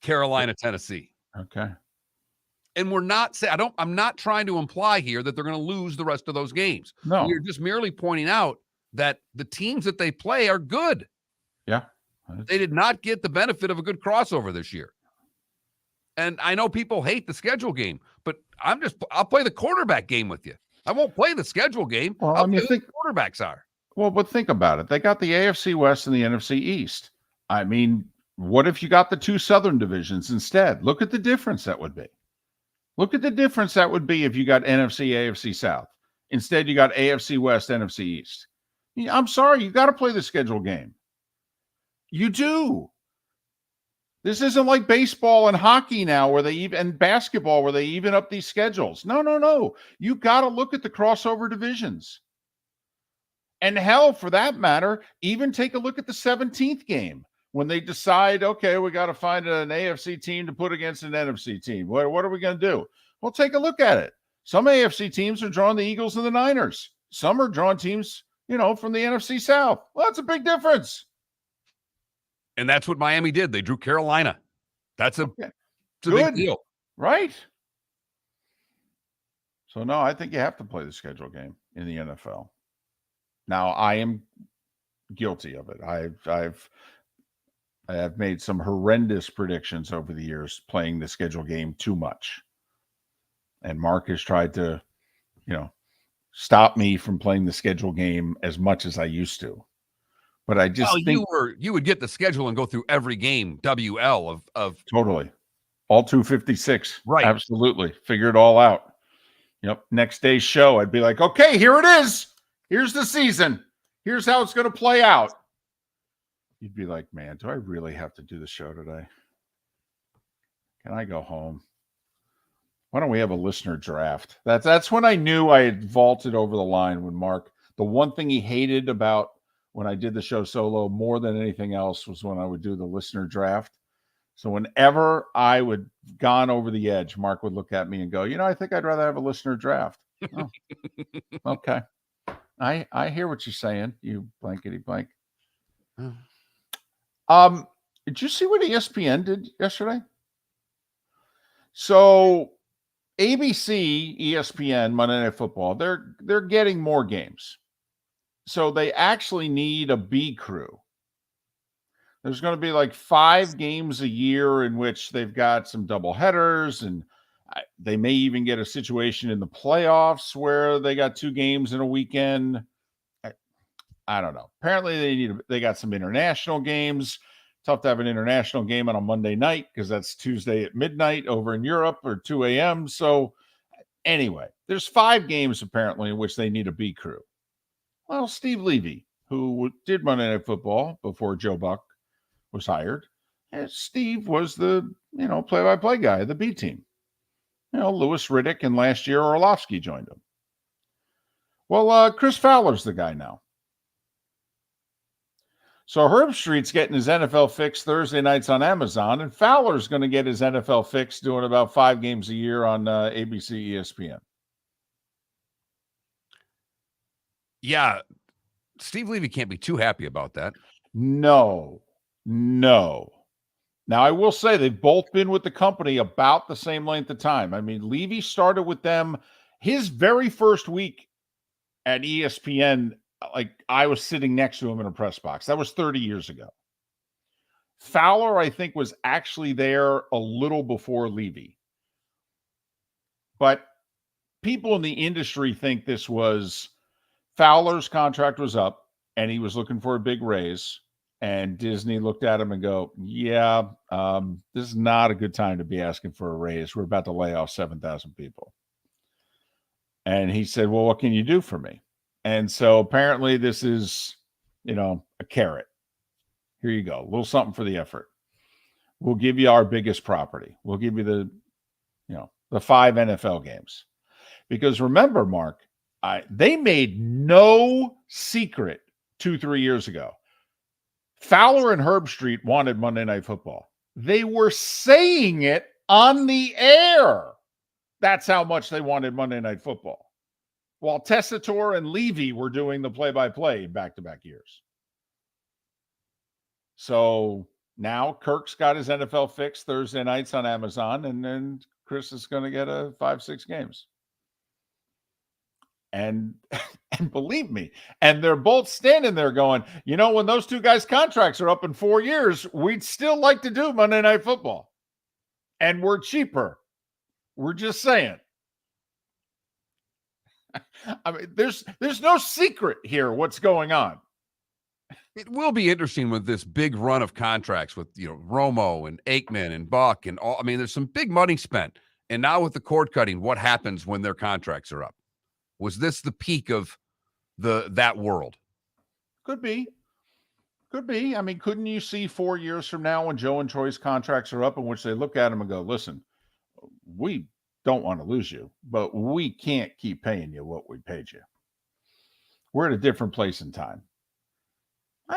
Carolina, Tennessee. Okay. And we're not saying I'm not trying to imply here that they're going to lose the rest of those games. No. We are just merely pointing out that the teams that they play are good. Yeah. They did not get the benefit of a good crossover this year. And I know people hate the schedule game, but I'll play the quarterback game with you. I won't play the schedule game. Well, I'll play who the quarterbacks are. Well, but think about it. They got the AFC West and the NFC East. I mean, what if you got the two Southern divisions instead? Look at the difference that would be. Look at the difference that would be if you got NFC, AFC South. Instead, you got AFC West, NFC East. I'm sorry, you got to play the schedule game. You do. This isn't like baseball and hockey now and basketball where they even up these schedules. No. You got to look at the crossover divisions. And hell, for that matter, even take a look at the 17th game when they decide, okay, we got to find an AFC team to put against an NFC team. What are we going to do? Well, take a look at it. Some AFC teams are drawing the Eagles and the Niners. Some are drawing teams, from the NFC South. Well, that's a big difference. And that's what Miami did. They drew Carolina. It's a Good. big deal. Right? So, no, I think you have to play the schedule game in the NFL. Now, I am guilty of it. I have made some horrendous predictions over the years playing the schedule game too much. And Marc has tried to, stop me from playing the schedule game as much as I used to. But I just think you would get the schedule and go through every game, WL of totally all 256. Right. Absolutely. Figure it all out. Yep. Next day's show, I'd be like, okay, here it is. Here's the season. Here's how it's going to play out. You'd be like, man, do I really have to do the show today? Can I go home? Why don't we have a listener draft? That's when I knew I had vaulted over the line when Marc, the one thing he hated about when I did the show solo more than anything else was when I would do the listener draft. So whenever I would gone over the edge, Marc would look at me and go, I think I'd rather have a listener draft. Oh, okay. I hear what you're saying, you blankety blank. Did you see what ESPN did yesterday? So ABC, ESPN, Monday Night Football, they're getting more games. So they actually need a B crew. There's going to be like 5 games a year in which they've got some double headers, and they may even get a situation in the playoffs where they got 2 games in a weekend. I don't know. Apparently they got some international games. Tough to have an international game on a Monday night because that's Tuesday at midnight over in Europe or 2 a.m. So anyway, there's 5 games apparently in which they need a B crew. Well, Steve Levy, who did Monday Night Football before Joe Buck was hired, Steve was the, play-by-play guy of the B team. Lewis Riddick, and last year Orlovsky joined him. Well, Chris Fowler's the guy now. So Herb Street's getting his NFL fix Thursday nights on Amazon, and Fowler's going to get his NFL fix doing about 5 games a year on ABC, ESPN. Yeah, Steve Levy can't be too happy about that. No. Now, I will say they've both been with the company about the same length of time. I mean, Levy started with them his very first week at ESPN. Like, I was sitting next to him in a press box. That was 30 years ago. Fowler, I think, was actually there a little before Levy. But people in the industry think this was Fowler's contract was up and he was looking for a big raise. And Disney looked at him and go, yeah, this is not a good time to be asking for a raise. We're about to lay off 7,000 people. And he said, well, what can you do for me? And so apparently this is, a carrot. Here you go. A little something for the effort. We'll give you our biggest property. We'll give you the 5 NFL games. Because remember, Marc, they made no secret 2-3 years ago. Fowler and Herb Street wanted Monday Night Football. They were saying it on the air. That's how much they wanted Monday Night Football. While Tessitore and Levy were doing the play-by-play back-to-back years. So Now Kirk's got his NFL fix Thursday nights on Amazon, and then Chris is going to get a 5-6 games. And believe me, and they're both standing there going, when those two guys' contracts are up in 4 years, we'd still like to do Monday Night Football. And we're cheaper. We're just saying. I mean, there's no secret here what's going on. It will be interesting with this big run of contracts with, Romo and Aikman and Buck and all. I mean, there's some big money spent. And now with the cord cutting, what happens when their contracts are up? Was this the peak of that world? Could be. I mean, couldn't you see 4 years from now when Joe and Troy's contracts are up, in which they look at him and go, listen, we don't want to lose you, but we can't keep paying you what we paid you. We're at a different place in time.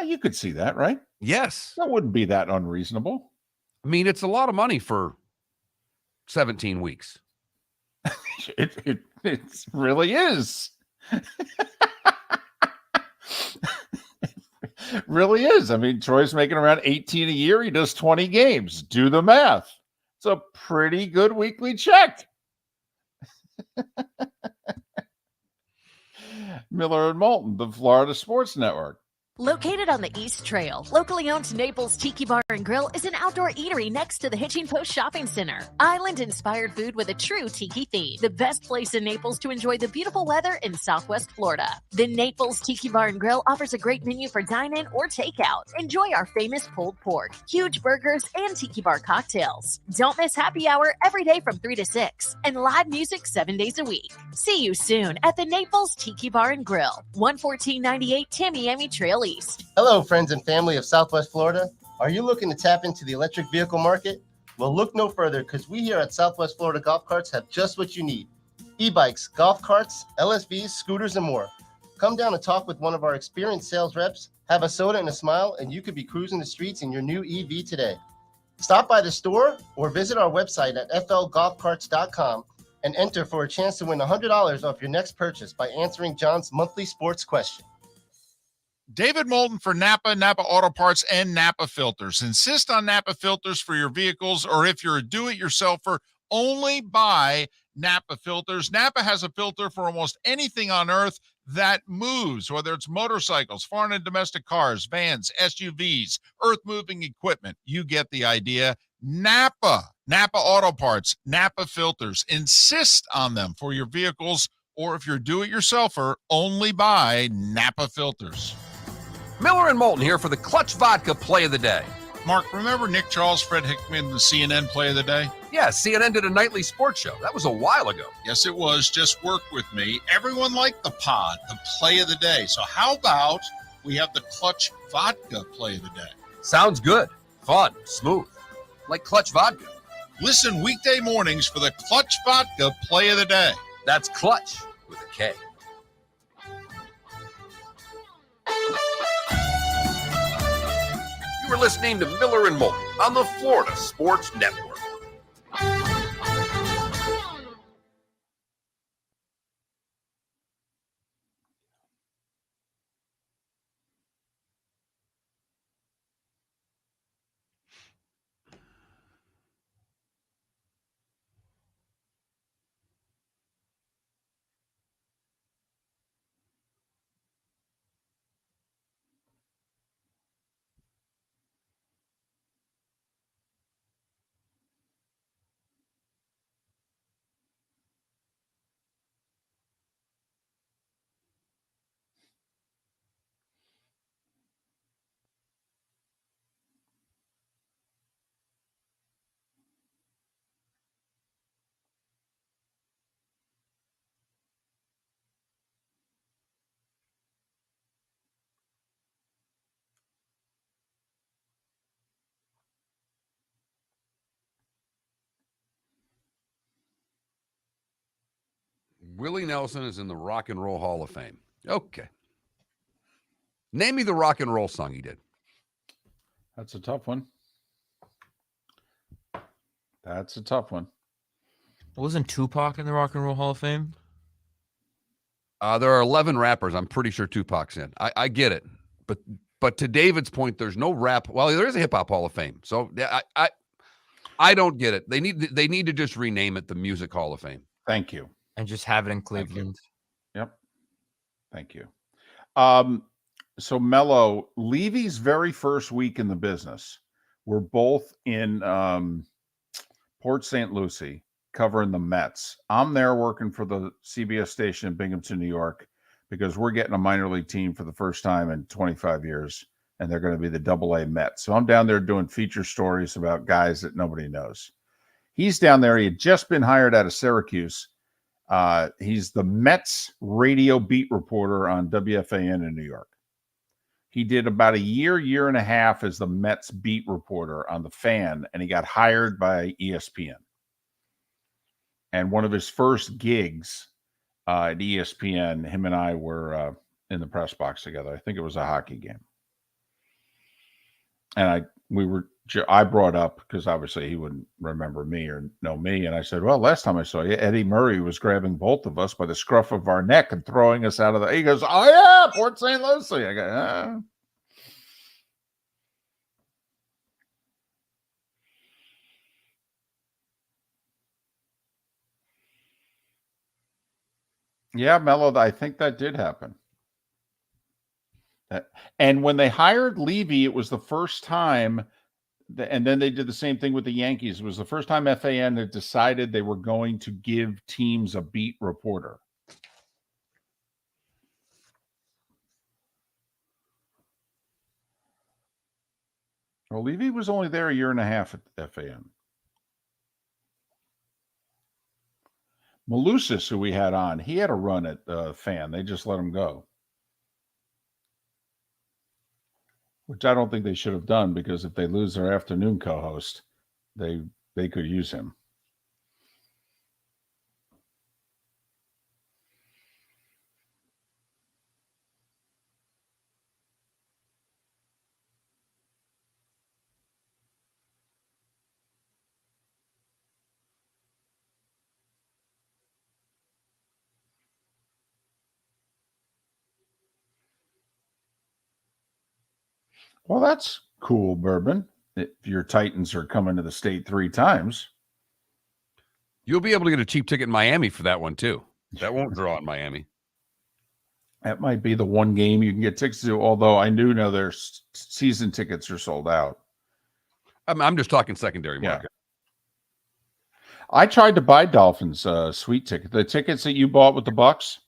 You could see that, right? Yes. That wouldn't be that unreasonable. I mean, it's a lot of money for 17 weeks. It really is. Really is. I mean, Troy's making around 18 a year. He does 20 games. Do the math. It's a pretty good weekly check. Miller and Moulton, the Florida Sports Network. Located on the East Trail, locally owned Naples Tiki Bar and Grill is an outdoor eatery next to the Hitching Post Shopping Center. Island-inspired food with a true tiki theme. The best place in Naples to enjoy the beautiful weather in Southwest Florida. The Naples Tiki Bar and Grill offers a great menu for dine-in or takeout. Enjoy our famous pulled pork, huge burgers, and tiki bar cocktails. Don't miss happy hour every day from 3 to 6 and live music 7 days a week. See you soon at the Naples Tiki Bar and Grill, 11498 Tamiami Trail East. Hello, friends and family of Southwest Florida. Are you looking to tap into the electric vehicle market? Well, look no further, because we here at Southwest Florida Golf Carts have just what you need. E-bikes, golf carts, LSVs, scooters, and more. Come down and talk with one of our experienced sales reps, have a soda and a smile, and you could be cruising the streets in your new EV today. Stop by the store or visit our website at flgolfcarts.com and enter for a chance to win $100 off your next purchase by answering John's monthly sports question. David Moulton for Napa, Napa Auto Parts, and Napa Filters. Insist on Napa filters for your vehicles, or if you're a do-it-yourselfer, only buy Napa filters. Napa has a filter for almost anything on earth that moves, whether it's motorcycles, foreign and domestic cars, vans, SUVs, earth-moving equipment. You get the idea. Napa Auto Parts, Napa filters. Insist on them for your vehicles, or if you're a do-it-yourselfer, only buy Napa filters. Miller and Moulton here for the Clutch Vodka Play of the Day. Mark, remember Nick Charles, Fred Hickman, the CNN Play of the Day? Yeah, CNN did a nightly sports show. That was a while ago. Yes, it was. Just work with me. Everyone liked the pod, the Play of the Day. So how about we have the Clutch Vodka Play of the Day? Sounds good. Fun. Smooth. Like Clutch Vodka. Listen weekday mornings for the Clutch Vodka Play of the Day. That's Clutch with a K. You were listening to Miller and Moulton on the Florida Sports Network. Willie Nelson is in the Rock and Roll Hall of Fame. Okay. Name me the rock and roll song he did. That's a tough one. Wasn't Tupac in the Rock and Roll Hall of Fame? There are 11 rappers. I'm pretty sure Tupac's in. I get it. But But to David's point, there's no rap. Well, there is a hip hop Hall of Fame. So I don't get it. They need to just rename it the Music Hall of Fame. Thank you. And just have it in Cleveland. Yep. Thank you. So Mello, Levy's very first week in the business, we're both in Port St. Lucie covering the Mets. I'm there working for the CBS station in Binghamton, New York, because we're getting a minor league team for the first time in 25 years, and they're going to be the AA Mets. So I'm down there doing feature stories about guys that nobody knows. He's down there. He had just been hired out of Syracuse. He's the Mets radio beat reporter on WFAN in New York. He did about a year and a half as the Mets beat reporter on the Fan, and he got hired by ESPN. And one of his first gigs at ESPN, him and I were in the press box together. I think it was a hockey game. And I brought up, because obviously he wouldn't remember me or know me. And I said, well, last time I saw you, Eddie Murray was grabbing both of us by the scruff of our neck and throwing us out of the, he goes, oh yeah, Port St. Lucie. I go, Yeah, Mello, I think that did happen. And when they hired Levy, it was the first time, and then they did the same thing with the Yankees. It was the first time FAN had decided they were going to give teams a beat reporter. Well, Levy was only there a year and a half at FAN. Malusis, who we had on, he had a run at Fan. They just let him go, which I don't think they should have done, because if they lose their afternoon co-host, they could use him. Well, that's cool, Bourbon. If your Titans are coming to the state 3 times. You'll be able to get a cheap ticket in Miami for that one, too. That won't draw in Miami. That might be the one game you can get tickets to, although I do know their season tickets are sold out. I'm just talking secondary market. Yeah. I tried to buy Dolphins sweet ticket. The tickets that you bought with the Bucks,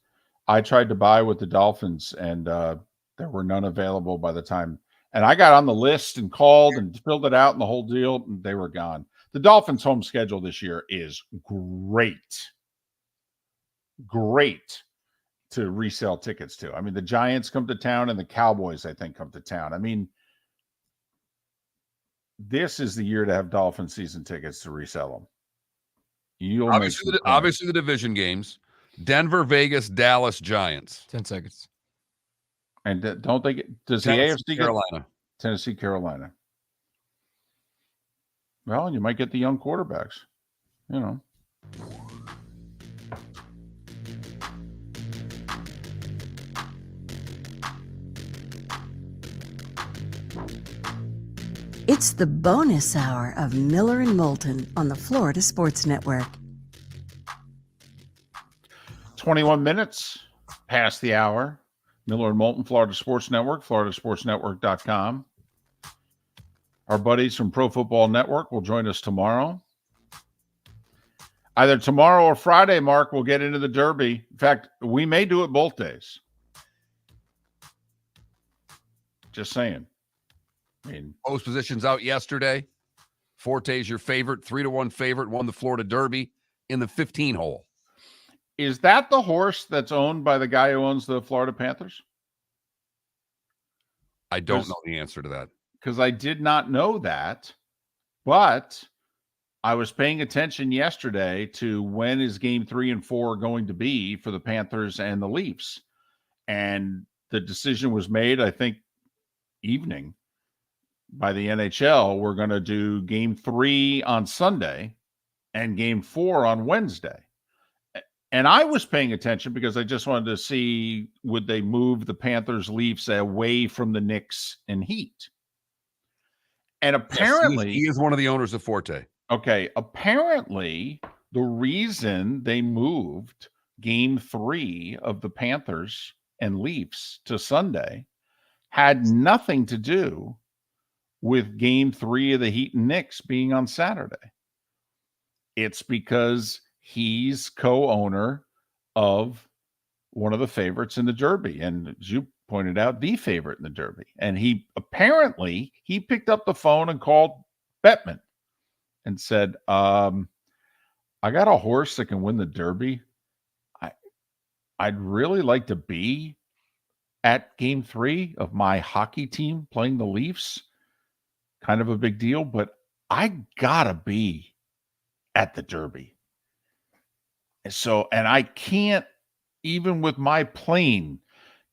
I tried to buy with the Dolphins, and there were none available by the time. And I got on the list and called and filled it out and the whole deal, and they were gone. The Dolphins' home schedule this year is great. Great to resell tickets to. I mean, the Giants come to town and the Cowboys, I think, come to town. I mean, this is the year to have Dolphin season tickets to resell them. Obviously the division games. Denver, Vegas, Dallas, Giants. 10 seconds. And don't they get, does Tennessee, the AFC Carolina. get Tennessee, Carolina? Well, you might get the young quarterbacks, you know. It's the bonus hour of Miller and Moulton on the Florida Sports Network. 21 minutes past the hour. Miller and Moulton, Florida Sports Network, floridasportsnetwork.com. Our buddies from Pro Football Network will join us tomorrow. Either tomorrow or Friday, Mark, we'll get into the Derby. In fact, we may do it both days. Just saying. I mean, Post positions out yesterday. Forte's your favorite, 3-1 favorite, won the Florida Derby in the 15 hole. Is that the horse that's owned by the guy who owns the Florida Panthers? I don't know the answer to that. Because I did not know that, but I was paying attention yesterday to when is game 3 and 4 going to be for the Panthers and the Leafs. And the decision was made, I think, evening by the NHL. We're going to do game 3 on Sunday and game 4 on Wednesday. And I was paying attention because I just wanted to see, would they move the Panthers Leafs away from the Knicks and Heat? And apparently, he is one of the owners of Forte. Okay, apparently the reason they moved game 3 of the Panthers and Leafs to Sunday had nothing to do with game 3 of the Heat and Knicks being on Saturday. It's because he's co-owner of one of the favorites in the Derby, and as you pointed out, the favorite in the Derby. And he picked up the phone and called Bettman and said, I got a horse that can win the Derby. I'd really like to be at game 3 of my hockey team playing the Leafs. Kind of a big deal, but I gotta be at the Derby. And I can't, even with my plane,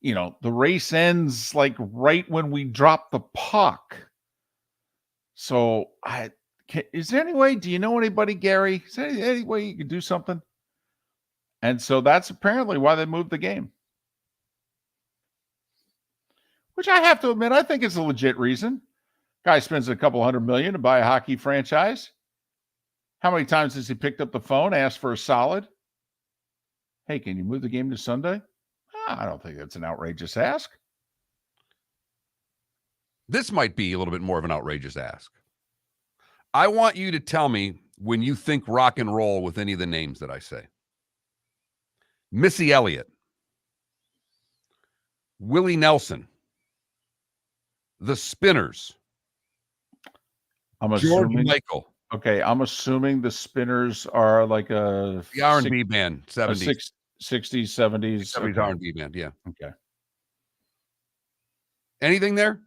the race ends like right when we drop the puck. So is there any way, do you know anybody, Gary? Is there any way you could do something? And so that's apparently why they moved the game. Which I have to admit, I think it's a legit reason. Guy spends a couple $100 million to buy a hockey franchise. How many times has he picked up the phone, asked for a solid? Hey, can you move the game to Sunday? I don't think that's an outrageous ask. This might be a little bit more of an outrageous ask. I want you to tell me when you think rock and roll with any of the names that I say. Missy Elliott, Willie Nelson, the Spinners, George Michael. Okay, I'm assuming the Spinners are like the R&B band, 70s. 60s, 70s. 70s R&B band, yeah. Okay. Anything there?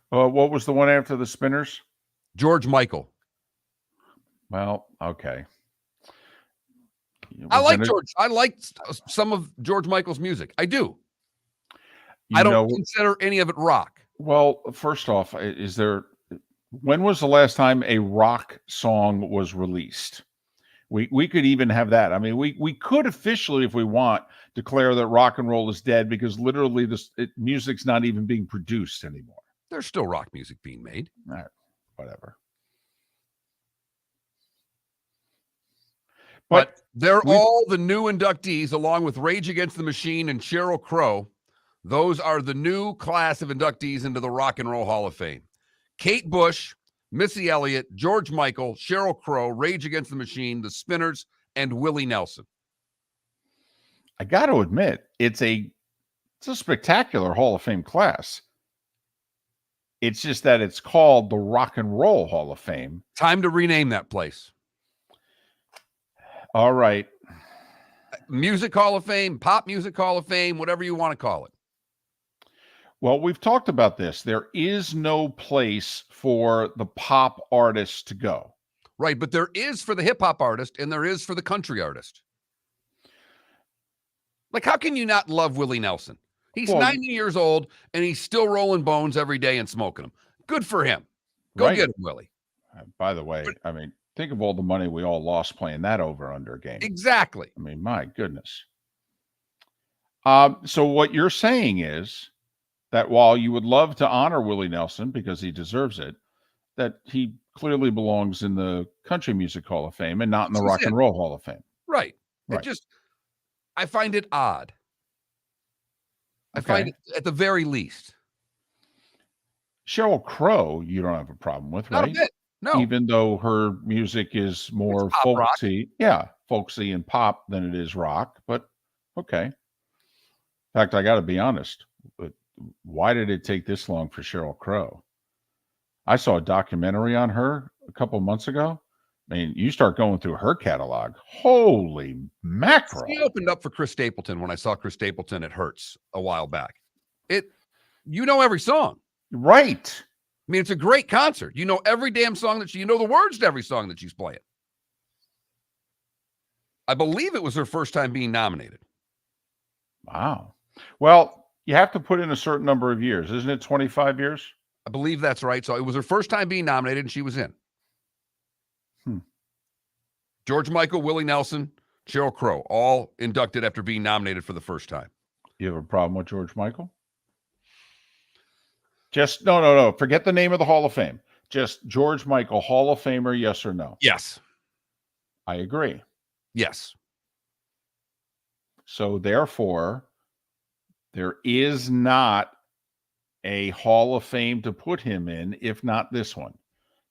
What was the one after the Spinners? George Michael. Well, okay. I like some of George Michael's music. I do. I don't consider any of it rock. Well, first off, when was the last time a rock song was released? We could even have that. I mean, we could officially, if we want, declare that rock and roll is dead because literally music's not even being produced anymore. There's still rock music being made. All right, whatever. But they're all the new inductees, along with Rage Against the Machine and Sheryl Crow. Those are the new class of inductees into the Rock and Roll Hall of Fame. Kate Bush, Missy Elliott, George Michael, Sheryl Crow, Rage Against the Machine, the Spinners, and Willie Nelson. I got to admit, it's a spectacular Hall of Fame class. It's just that it's called the Rock and Roll Hall of Fame. Time to rename that place. All right. Music Hall of Fame, Pop Music Hall of Fame, whatever you want to call it. Well, we've talked about this. There is no place for the pop artist to go. Right, but there is for the hip-hop artist, and there is for the country artist. Like, how can you not love Willie Nelson? He's 90 years old, and he's still rolling bones every day and smoking them. Good for him. Go get him, Willie. By the way, I mean, think of all the money we all lost playing that over-under game. Exactly. I mean, my goodness. So what you're saying is that while you would love to honor Willie Nelson because he deserves it, that he clearly belongs in the Country Music Hall of Fame and not in the Rock and Roll Hall of Fame. Right. I find it odd. I find it at the very least. Sheryl Crow, you don't have a problem with, Not right? a bit. No. Even though her music is more folksy. Yeah, folksy and pop than it is rock, but okay. In fact, I got to be honest. But why did it take this long for Sheryl Crow? I saw a documentary on her a couple months ago. I mean, you start going through her catalog. Holy mackerel. She opened up for Chris Stapleton when I saw Chris Stapleton at Hertz a while back. You know every song. Right. I mean, it's a great concert. You know every damn song you know the words to every song that she's playing. I believe it was her first time being nominated. Wow. Well, you have to put in a certain number of years. Isn't it 25 years? I believe that's right. So it was her first time being nominated, and she was in. George Michael, Willie Nelson, Sheryl Crow, all inducted after being nominated for the first time. You have a problem with George Michael? Just no. Forget the name of the Hall of Fame. Just George Michael, Hall of Famer, yes or no? Yes. I agree. Yes. So therefore, there is not a Hall of Fame to put him in, if not this one.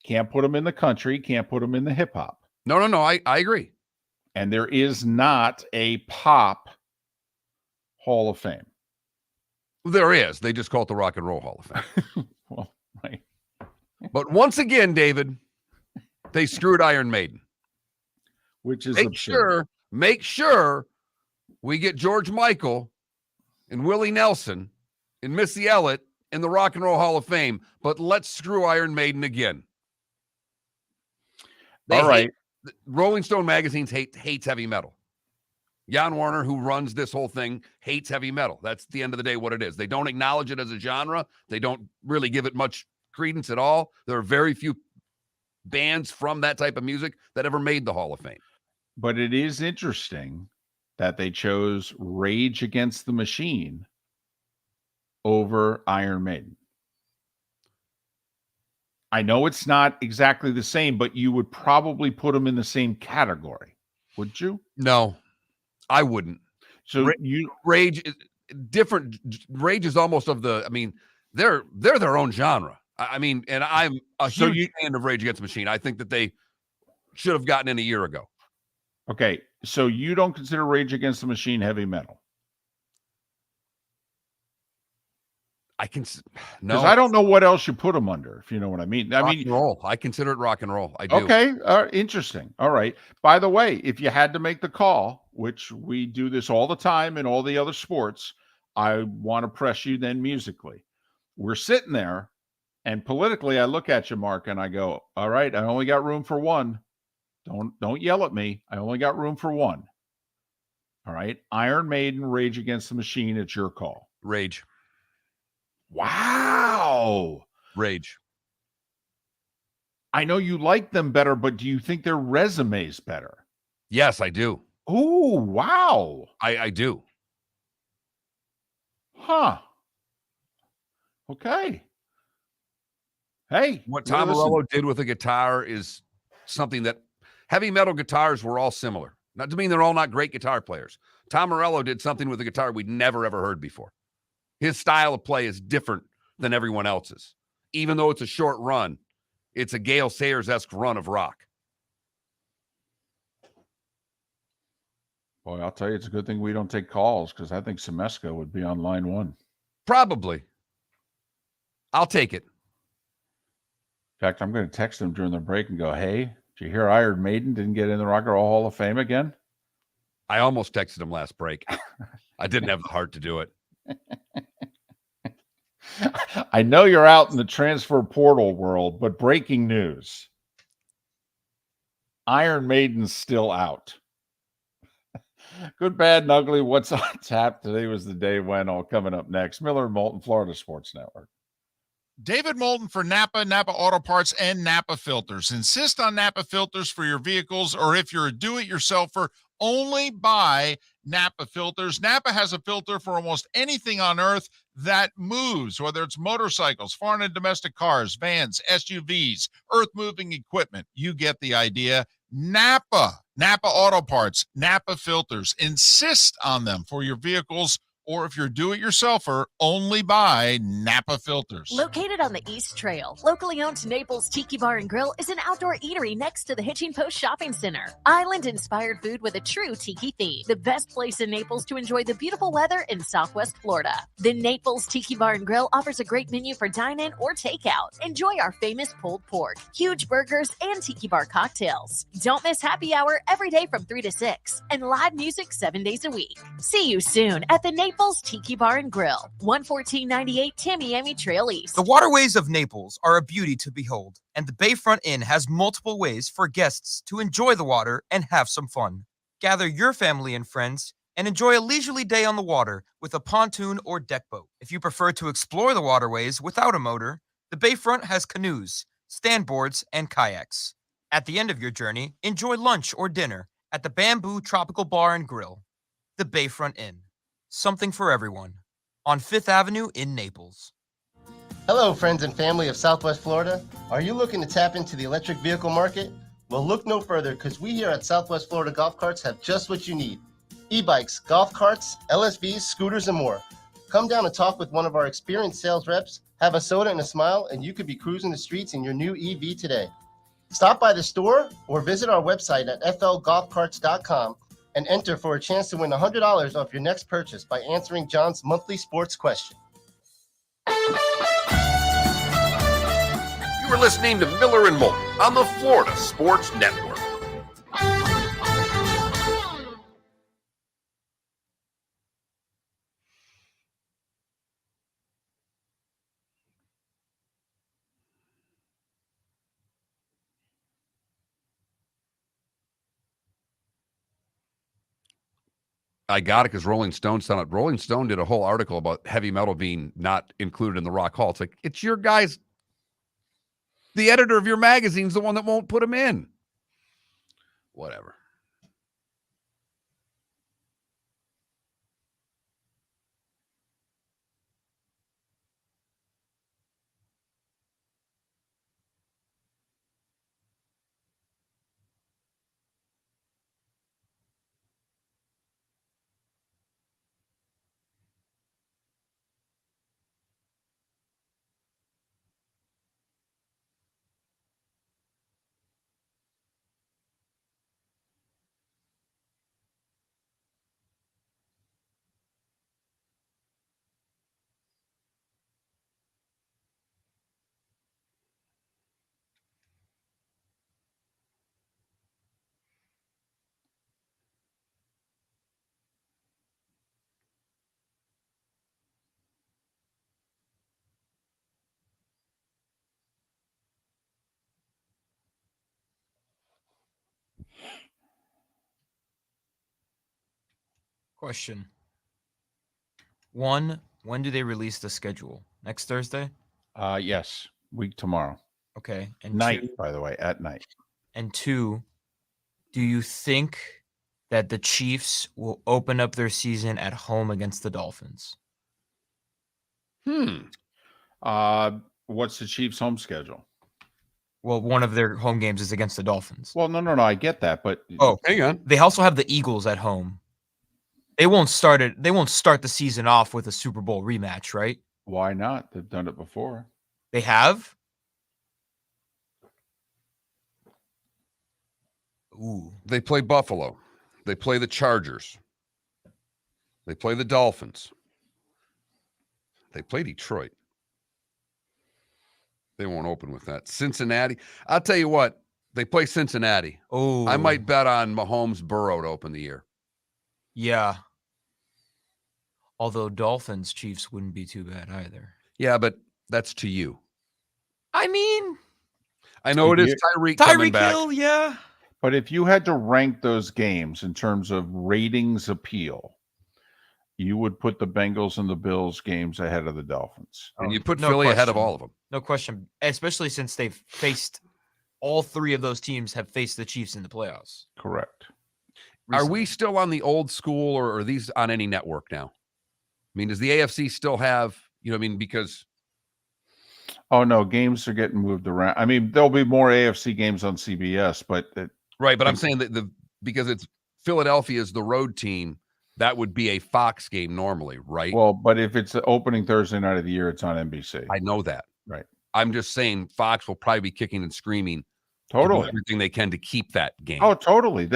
Can't put him in the country, can't put him in the hip hop. No, I agree. And there is not a pop Hall of Fame. There is. They just call it the Rock and Roll Hall of Fame. Well, right. But once again, David, they screwed Iron Maiden. Which is absurd. Make sure we get George Michael and Willie Nelson and Missy Elliott in the Rock and Roll Hall of Fame, but let's screw Iron Maiden again. All right. Rolling Stone magazine hates heavy metal. Jan Warner, who runs this whole thing, hates heavy metal. That's at the end of the day what it is. They don't acknowledge it as a genre. They don't really give it much credence at all. There are very few bands from that type of music that ever made the Hall of Fame. But it is interesting that they chose Rage Against the Machine over Iron Maiden. I know it's not exactly the same, but you would probably put them in the same category, would you? No, I wouldn't. So Rage is different. Rage is almost of the. I mean, they're their own genre. I mean, and I'm a huge fan of Rage Against the Machine. I think that they should have gotten in a year ago. Okay, so you don't consider Rage Against the Machine heavy metal? No, because I don't know what else you put them under, if you know what I mean. Rock and roll. I consider it rock and roll. I do. Okay, interesting. All right. By the way, if you had to make the call, which we do this all the time in all the other sports, I want to press you then musically. We're sitting there, and politically, I look at you, Mark, and I go, all right, I only got room for one. Don't yell at me. I only got room for one. All right. Iron Maiden, Rage Against the Machine. It's your call. Rage. Wow. Rage. I know you like them better, but do you think their resume's better? Yes, I do. Oh, wow. I do. Huh. Okay. Hey. What Tom Morello did with a guitar is something that heavy metal guitars were all similar. Not to mean they're all not great guitar players. Tom Morello did something with a guitar we'd never, ever heard before. His style of play is different than everyone else's. Even though it's a short run, it's a Gale Sayers-esque run of rock. Boy, I'll tell you, it's a good thing we don't take calls, because I think Semeska would be on line one. Probably. I'll take it. In fact, I'm going to text him during the break and go, hey, did you hear Iron Maiden didn't get in the Rock and Roll Hall of Fame again? I almost texted him last break. I didn't have the heart to do it. I know you're out in the transfer portal world, but breaking news. Iron Maiden's still out. Good, bad, and ugly. What's on tap? Today was the day when. All coming up next. Miller and Moulton, Florida Sports Network. David Moulton for Napa, Napa Auto Parts, and Napa Filters. Insist on Napa filters for your vehicles, or if you're a do-it-yourselfer, only buy Napa filters. Napa has a filter for almost anything on earth that moves, whether it's motorcycles, foreign and domestic cars, vans, SUVs, earth-moving equipment. You get the idea. Napa Auto Parts, Napa filters. Insist on them for your vehicles, or if you're do-it-yourselfer, only buy Napa filters. Located on the East Trail, locally owned Naples Tiki Bar and Grill is an outdoor eatery next to the Hitching Post Shopping Center. Island-inspired food with a true tiki theme. The best place in Naples to enjoy the beautiful weather in Southwest Florida. The Naples Tiki Bar and Grill offers a great menu for dine-in or takeout. Enjoy our famous pulled pork, huge burgers, and tiki bar cocktails. Don't miss happy hour every day from 3 to 6, and live music 7 days a week. See you soon at the Naples Tiki Bar and Grill, 11498 Tamiami Trail East. The waterways of Naples are a beauty to behold, and the Bayfront Inn has multiple ways for guests to enjoy the water and have some fun. Gather your family and friends and enjoy a leisurely day on the water with a pontoon or deck boat. If you prefer to explore the waterways without a motor, the Bayfront has canoes, standboards, and kayaks. At the end of your journey, enjoy lunch or dinner at the Bamboo Tropical Bar and Grill, the Bayfront Inn. Something for everyone. On 5th Avenue in Naples. Hello, friends and family of Southwest Florida. Are you looking to tap into the electric vehicle market? Well, look no further because we here at Southwest Florida Golf Carts have just what you need. E-bikes, golf carts, LSVs, scooters, and more. Come down and talk with one of our experienced sales reps, have a soda and a smile, and you could be cruising the streets in your new EV today. Stop by the store or visit our website at flgolfcarts.com and enter for a chance to win $100 off your next purchase by answering John's monthly sports question. You are listening to Miller and Moulton on the Florida Sports Network. I got it because Rolling Stone did a whole article about heavy metal being not included in the Rock Hall. It's like, it's your guys. The editor of your magazine's the one that won't put them in. Whatever. Question. 1, when do they release the schedule? Next Thursday? Yes, week tomorrow. Okay. And Night, 2, by the way, at night. and 2, do you think that the Chiefs will open up their season at home against the Dolphins? What's the Chiefs' home schedule? Well, one of their home games is against the Dolphins. Well, no, I get that, but hang on. They also have the Eagles at home. They won't start the season off with a Super Bowl rematch, right? why not? They've done it before. They have? Ooh. They play Buffalo. They play the Chargers. They play the Dolphins. They play Detroit. They won't open with that. Cincinnati. I'll tell you what. They play Cincinnati. Oh. I might bet on Mahomes Burrow to open the year. Yeah. Although Dolphins Chiefs wouldn't be too bad either. Yeah, but that's to you. I mean, I know it is Tyreek coming back. Hill, yeah. But if you had to rank those games in terms of ratings appeal, you would put the Bengals and the Bills games ahead of the Dolphins. And you put No Philly ahead of question. all of them. No question. Especially since they've faced all three of those teams have faced the Chiefs in the playoffs. Correct. Are we still on the old school, or are these on any network now? I mean, does the AFC still have, because... Oh, no, games are getting moved around. I mean, there'll be more AFC games on CBS, but... Right, but I'm saying that because it's Philadelphia's the road team, that would be a Fox game normally, right? Well, but if it's the opening Thursday night of the year, it's on NBC. I know that. Right. I'm just saying Fox will probably be kicking and screaming. Totally. To do everything they can to keep that game. Oh, totally.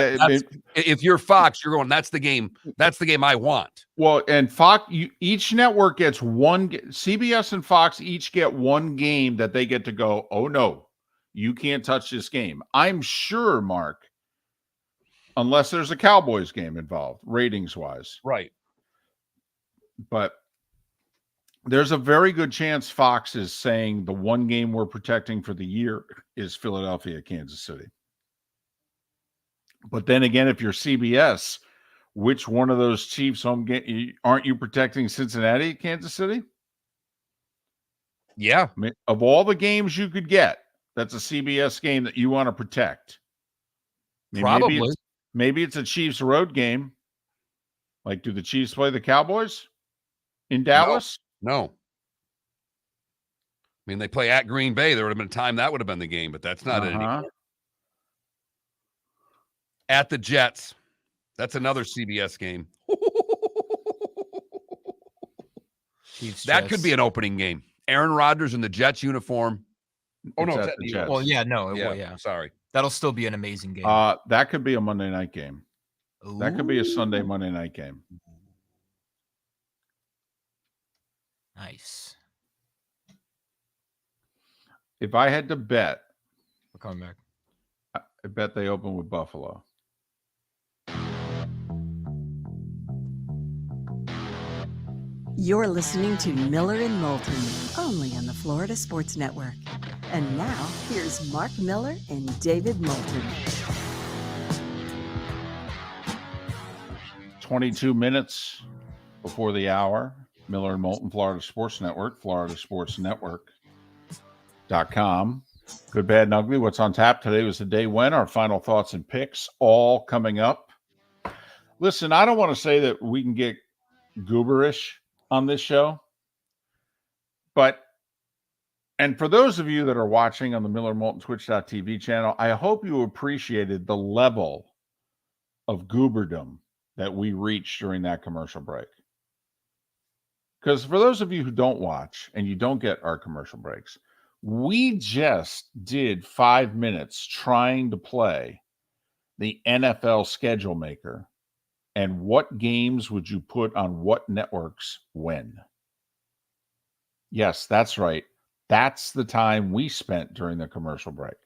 If you're Fox, you're going, that's the game I want. Well, and Fox, each network gets one. CBS and Fox each get one game that they get to go, oh, no, you can't touch this game. I'm sure, Mark, unless there's a Cowboys game involved, ratings-wise. Right. But there's a very good chance Fox is saying the one game we're protecting for the year is Philadelphia, Kansas City. But then again, if you're CBS, which one of those Chiefs home games aren't you protecting Cincinnati, Kansas City? Yeah. I mean, of all the games you could get, that's a CBS game that you want to protect. I mean, Probably. Maybe it's a Chiefs road game. Like, do the Chiefs play the Cowboys in Dallas? No. I mean, they play at Green Bay. There would have been a time that would have been the game, but that's not it anymore. At the Jets. That's another CBS game. That could be an opening game. Aaron Rodgers in the Jets uniform. Oh, no, it's at the Jets. Well, yeah, no, Sorry. That'll still be an amazing game. That could be a Monday night game. Ooh. That could be a Sunday, Monday night game. Nice. If I had to bet, we're coming back. I bet they open with Buffalo. You're listening to Miller and Moulton, only on the Florida Sports Network. And now, here's Marc Miller and David Moulton. 22 minutes before the hour. Miller and Moulton, Florida Sports Network, floridasportsnetwork.com. Good, bad, and ugly. What's on tap today was the day when. Our final thoughts and picks all coming up. Listen, I don't want to say that we can get gooberish on this show, and for those of you that are watching on the Miller Moulton Twitch.tv channel, I hope you appreciated the level of gooberdom that we reached during that commercial break. Because for those of you who don't watch and you don't get our commercial breaks, we just did 5 minutes trying to play the NFL schedule maker. And what games would you put on what networks when? Yes, that's right. That's the time we spent during the commercial break.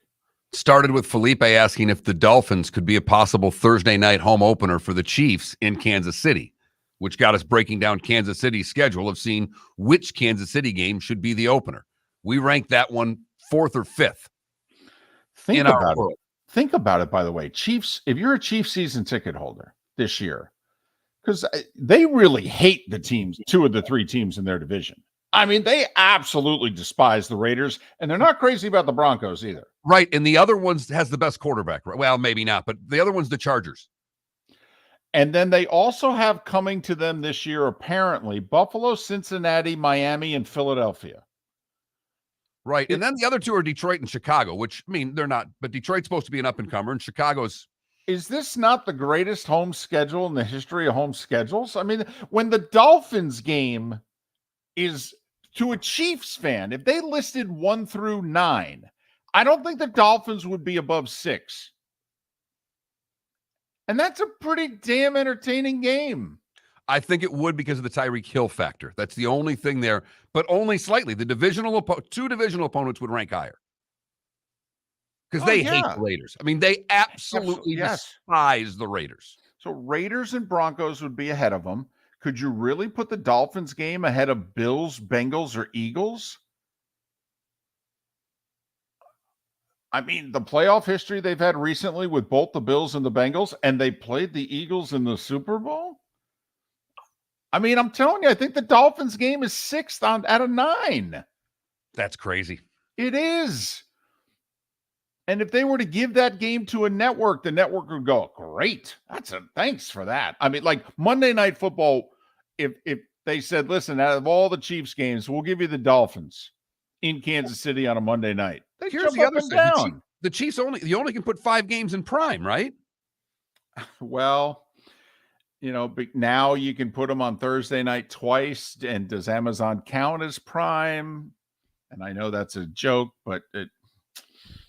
Started with Felipe asking if the Dolphins could be a possible Thursday night home opener for the Chiefs in Kansas City, which got us breaking down Kansas City's schedule of seeing which Kansas City game should be the opener. We ranked that one 4th or 5th. Think about it, by the way. Chiefs, if you're a Chiefs season ticket holder this year, because they really hate the teams, 2 of the 3 teams in their division. I mean, they absolutely despise the Raiders, and they're not crazy about the Broncos either. Right, and the other one has the best quarterback. Right? Well, maybe not, but the other one's the Chargers. And then they also have coming to them this year, apparently, Buffalo, Cincinnati, Miami, and Philadelphia. Right, and then the other 2 are Detroit and Chicago, which, I mean, they're not, but Detroit's supposed to be an up-and-comer, and Chicago's... Is this not the greatest home schedule in the history of home schedules? I mean, when the Dolphins game is, to a Chiefs fan, if they listed 1 through 9, I don't think the Dolphins would be above 6. And that's a pretty damn entertaining game. I think it would because of the Tyreek Hill factor. That's the only thing there, but only slightly. The 2 divisional opponents would rank higher. Because they hate the Raiders. I mean, they absolutely despise the Raiders. So Raiders and Broncos would be ahead of them. Could you really put the Dolphins game ahead of Bills, Bengals, or Eagles? I mean, the playoff history they've had recently with both the Bills and the Bengals, and they played the Eagles in the Super Bowl? I mean, I'm telling you, I think the Dolphins game is 6th out of 9. That's crazy. It is. And if they were to give that game to a network, the network would go, great. Thanks for that. I mean, like Monday Night Football, if they said, listen, out of all the Chiefs games, we'll give you the Dolphins in Kansas City on a Monday night. Here's the other thing. The Chiefs you only can put 5 games in prime, right? Well, but now you can put them on Thursday night twice. And does Amazon count as prime? And I know that's a joke, but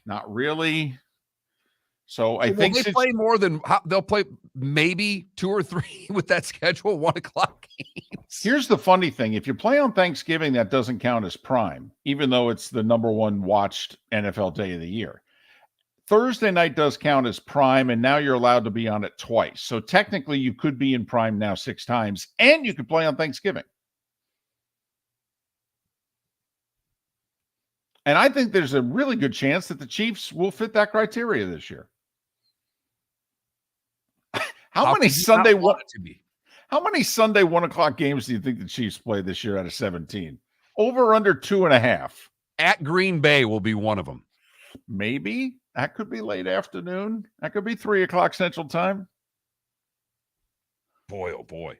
not really. So I think they play more than they'll play maybe 2 or 3 with that schedule, 1 o'clock games. Here's the funny thing. If you play on Thanksgiving, that doesn't count as prime, even though it's the number 1 watched NFL day of the year. Thursday night does count as prime, and now you're allowed to be on it twice. So technically you could be in prime now 6 times, and you could play on Thanksgiving. And I think there's a really good chance that the Chiefs will fit that criteria this year. How many Sunday 1 o'clock games do you think the Chiefs play this year out of 17? Over under 2.5. At Green Bay will be one of them. Maybe. That could be late afternoon. That could be 3 o'clock Central Time. Boy, oh boy.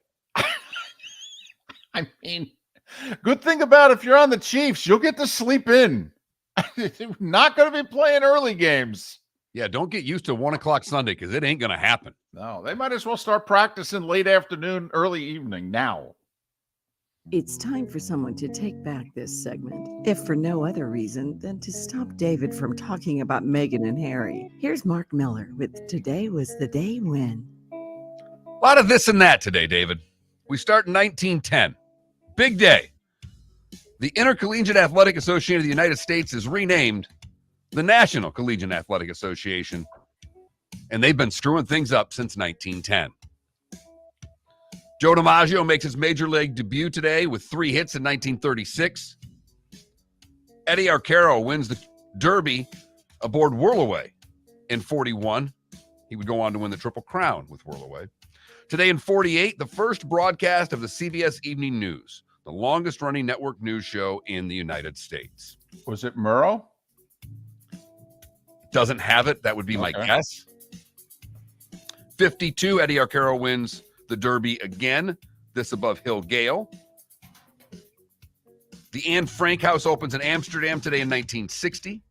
I mean, good thing about if you're on the Chiefs, you'll get to sleep in. Not going to be playing early games. Yeah, don't get used to 1 o'clock Sunday because it ain't going to happen. No, they might as well start practicing late afternoon, early evening now. It's time for someone to take back this segment, if for no other reason than to stop David from talking about Meghan and Harry. Here's Marc Miller with Today Was the Day When. A lot of this and that today, David. We start in 1910. Big day. The Intercollegiate Athletic Association of the United States is renamed the National Collegiate Athletic Association, and they've been screwing things up since 1910. Joe DiMaggio makes his major league debut today with 3 hits in 1936. Eddie Arcaro wins the Derby aboard Whirlaway in 41. He would go on to win the Triple Crown with Whirlaway. Today in 48, the first broadcast of the CBS Evening News, the longest-running network news show in the United States. Was it Murrow? Doesn't have it. That would be my guess. 52, Eddie Arcaro wins the Derby again, this above Hill Gale. The Anne Frank House opens in Amsterdam today in 1960.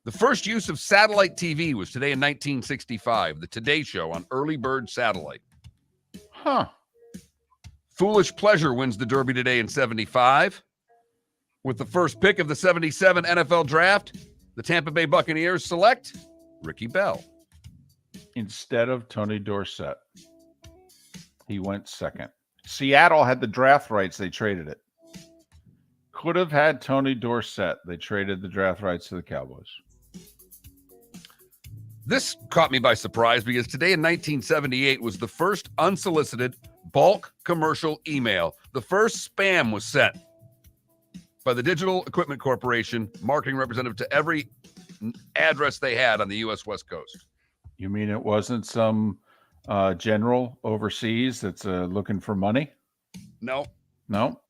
The first use of satellite TV was today in 1965, the Today Show on Early Bird Satellite. Huh. Foolish Pleasure wins the Derby today in 75. With the first pick of the 77 NFL Draft, the Tampa Bay Buccaneers select Ricky Bell. Instead of Tony Dorsett. He went second. Seattle had the draft rights. They traded it. Could have had Tony Dorsett. They traded the draft rights to the Cowboys. This caught me by surprise because today in 1978 was the first unsolicited bulk commercial email. The first spam was sent by the Digital Equipment Corporation, marketing representative to every address they had on the U.S. West Coast. You mean it wasn't some general overseas that's looking for money? No. No?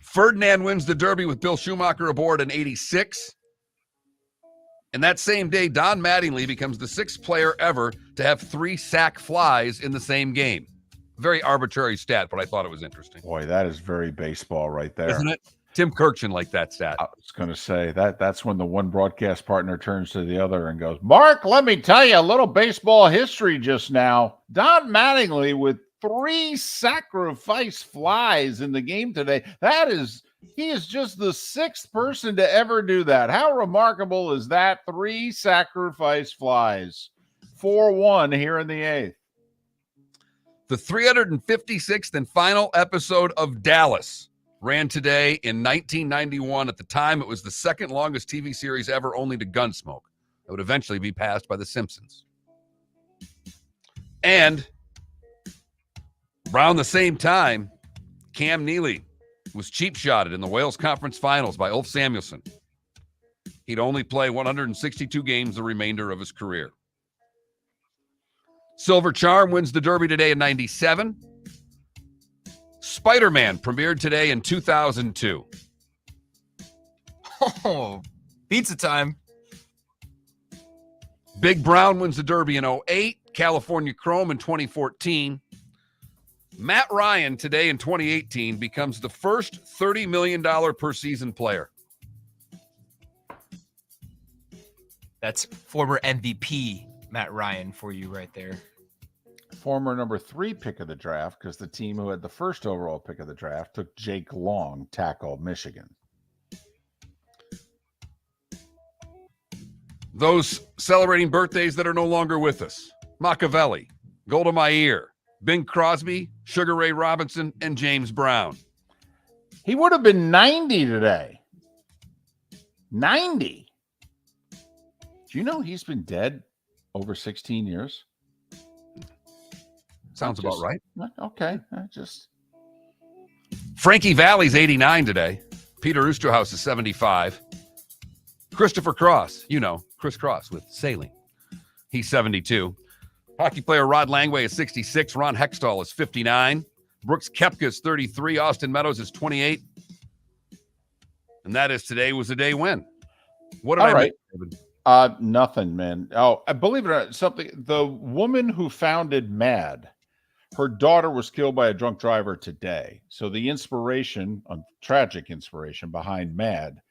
Ferdinand wins the Derby with Bill Schumacher aboard in 86. And that same day, Don Mattingly becomes the 6th player ever to have 3 sack flies in the same game. Very arbitrary stat, but I thought it was interesting. Boy, that is very baseball right there. Isn't it? Tim Kirkchin liked that stat. I was going to say that's when the one broadcast partner turns to the other and goes, Mark, let me tell you a little baseball history just now. Don Mattingly with 3 sacrifice flies in the game today. He is just the 6th person to ever do that. How remarkable is that? 3 sacrifice flies. 4-1 here in the 8th. The 356th and final episode of Dallas ran today in 1991. At the time, it was the 2nd longest TV series ever, only to Gunsmoke. It would eventually be passed by The Simpsons. And around the same time, Cam Neely was cheap-shotted in the Wales Conference Finals by Ulf Samuelsson. He'd only play 162 games the remainder of his career. Silver Charm wins the Derby today in 97. Spider-Man premiered today in 2002. Oh, pizza time. Big Brown wins the Derby in 08. California Chrome in 2014. Matt Ryan today in 2018 becomes the first $30 million per season player. That's former MVP Matt Ryan for you right there. Former number 3 pick of the draft, because the team who had the first overall pick of the draft took Jake Long, tackle, Michigan. Those celebrating birthdays that are no longer with us. Machiavelli, Golda Meir, Bing Crosby, Sugar Ray Robinson, and James Brown. He would have been 90 today. 90. Do you know he's been dead over 16 years? Sounds about right. Okay. Frankie Valli's 89 today. Peter Oosterhouse is 75. Christopher Cross, Chris Cross with sailing. He's 72. Hockey player Rod Langway is 66. Ron Hextall is 59. Brooks Koepka is 33. Austin Meadows is 28. And that is Today Was the Day When. What did I miss, David? Nothing, man. Oh, believe it or not, the woman who founded MAD, her daughter was killed by a drunk driver today. So the inspiration, tragic inspiration behind MAD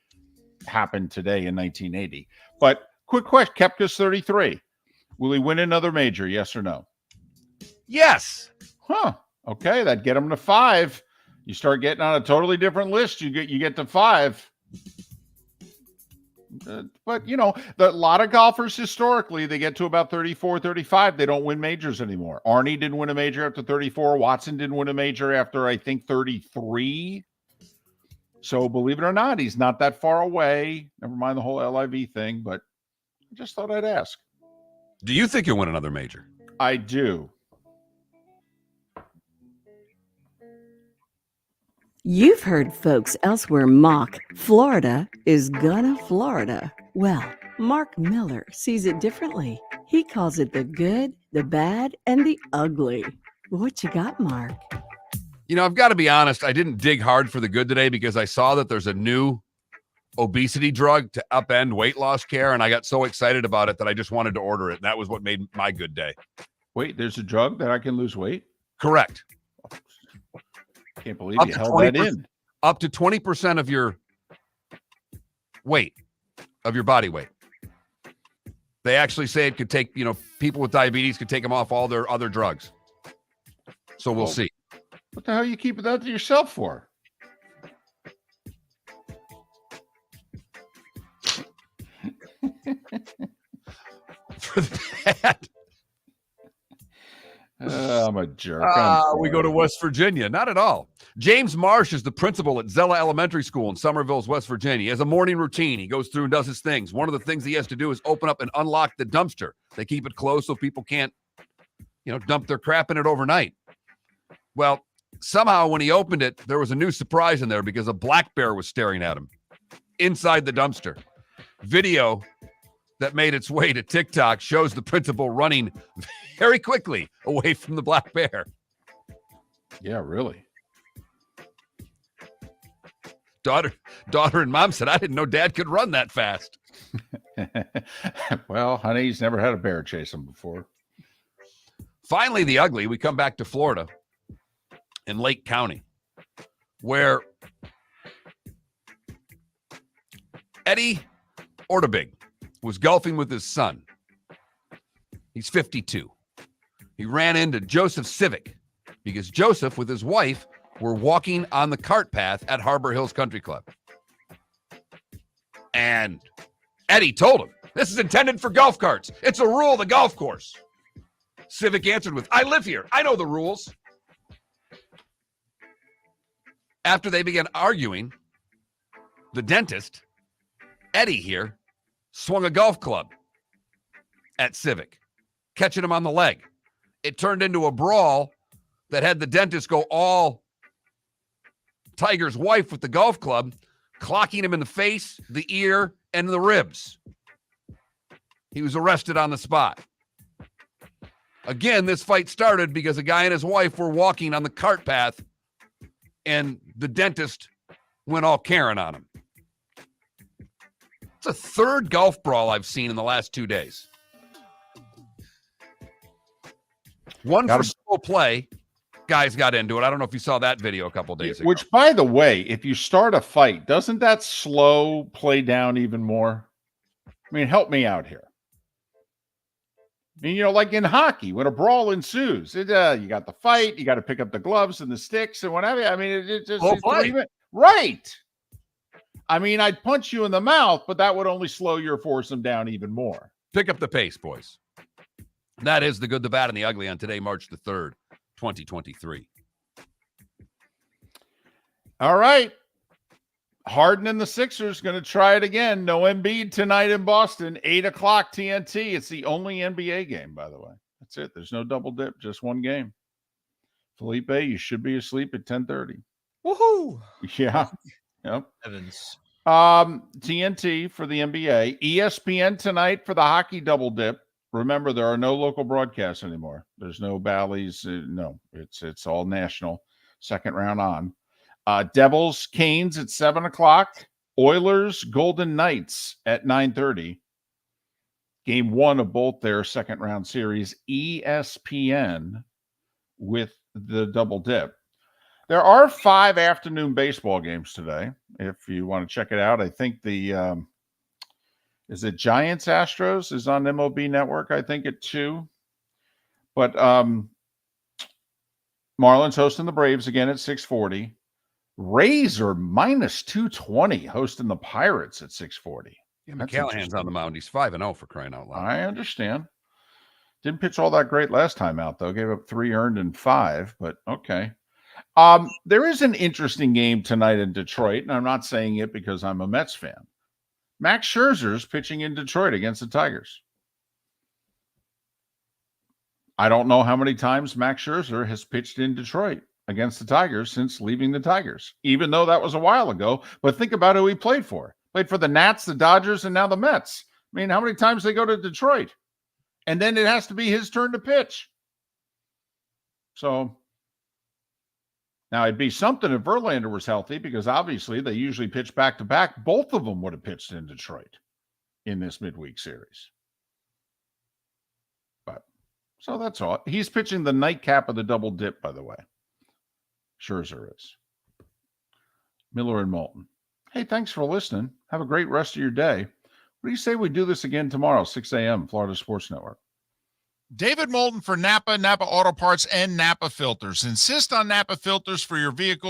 happened today in 1980. But quick question, Koepka's 33. Will he win another major? Yes or no? Yes. Huh. Okay, that'd get him to 5. You start getting on a totally different list. You get to 5. But a lot of golfers historically, they get to about 34, 35. They don't win majors anymore. Arnie didn't win a major after 34. Watson didn't win a major after, I think, 33. So believe it or not, he's not that far away. Never mind the whole LIV thing, but I just thought I'd ask. Do you think he'll win another major? I do. You've heard folks elsewhere mock Florida is gonna Florida. Well, Marc Miller sees it differently. He calls it the good, the bad, and the ugly. What you got, Marc? I've got to be honest. I didn't dig hard for the good today because I saw that there's a new obesity drug to upend weight loss care, and I got so excited about it that I just wanted to order it. And that was what made my good day. Wait, there's a drug that I can lose weight? Correct. Can't believe you held that in. Up to 20% of your weight, of your body weight. They actually say it could take, people with diabetes could take them off all their other drugs. So we'll see. What the hell are you keeping that to yourself for? For that. I'm a jerk. We go to West Virginia. Not at all. James Marsh is the principal at Zella Elementary School in Somerville, West Virginia. He has a morning routine. He goes through and does his things. One of the things he has to do is open up and unlock the dumpster. They keep it closed so people can't, dump their crap in it overnight. Well, somehow when he opened it, there was a new surprise in there because a black bear was staring at him inside the dumpster. Video that made its way to TikTok shows the principal running very quickly away from the black bear. Yeah, really. Daughter and mom said, I didn't know dad could run that fast. Well, honey, he's never had a bear chase him before. Finally, the ugly. We come back to Florida in Lake County, where Eddie Ortebig was golfing with his son. He's 52. He ran into Joseph Civic because Joseph, with his wife, were walking on the cart path at Harbor Hills Country Club. And Eddie told him, this is intended for golf carts. It's a rule of the golf course. Civic answered with, I live here. I know the rules. After they began arguing, the dentist, Eddie here, swung a golf club at Civic, catching him on the leg. It turned into a brawl that had the dentist go all Tiger's wife with the golf club, clocking him in the face, the ear, and the ribs. He was arrested on the spot. Again, this fight started because a guy and his wife were walking on the cart path, and the dentist went all Karen on him. It's a third golf brawl I've seen in the last 2 days. One for slow play. Guys got into it. I don't know if you saw that video a couple days ago. Which, by the way, if you start a fight, doesn't that slow play down even more? I mean, help me out here. I mean, like in hockey, when a brawl ensues, you got the fight, you got to pick up the gloves and the sticks and whatever. I mean, it just right. I mean, I'd punch you in the mouth, but that would only slow your foursome down even more. Pick up the pace, boys. That is the good, the bad, and the ugly on today, March the 3rd, 2023. All right. Harden and the Sixers going to try it again. No Embiid tonight in Boston, 8 o'clock TNT. It's the only NBA game, by the way. That's it. There's no double dip, just one game. Felipe, you should be asleep at 10:30. Woohoo! Yeah. Yep. Evans. TNT for the NBA. ESPN tonight for the hockey double dip. Remember, there are no local broadcasts anymore. There's no Bally's. No, it's all national. Second round on. Devils, Canes at 7 o'clock. Oilers, Golden Knights at 9:30. Game 1 of both their second round series, ESPN with the double dip. There are 5 afternoon baseball games today. If you want to check it out, I think the is it Giants Astros is on MLB Network, I think at 2. But Marlins hosting the Braves again at 6:40. Rays are minus 220 hosting the Pirates at 6:40. Yeah, McCallahan's on the mound. He's 5-0 for crying out loud. I understand. Didn't pitch all that great last time out, though. Gave up 3 earned and 5, but okay. There is an interesting game tonight in Detroit, and I'm not saying it because I'm a Mets fan. Max Scherzer's pitching in Detroit against the Tigers. I don't know how many times Max Scherzer has pitched in Detroit against the Tigers since leaving the Tigers, even though that was a while ago. But think about who he played for. Played for the Nats, the Dodgers, and now the Mets. I mean, how many times they go to Detroit? And then it has to be his turn to pitch. So now it'd be something if Verlander was healthy, because obviously they usually pitch back-to-back. Both of them would have pitched in Detroit in this midweek series. But so that's all. He's pitching the nightcap of the double dip, by the way. Scherzer is. Miller and Moulton. Hey, thanks for listening. Have a great rest of your day. What do you say we do this again tomorrow, 6 a.m., Florida Sports Network? David Moulton for Napa Auto Parts, and Napa Filters. Insist on Napa Filters for your vehicles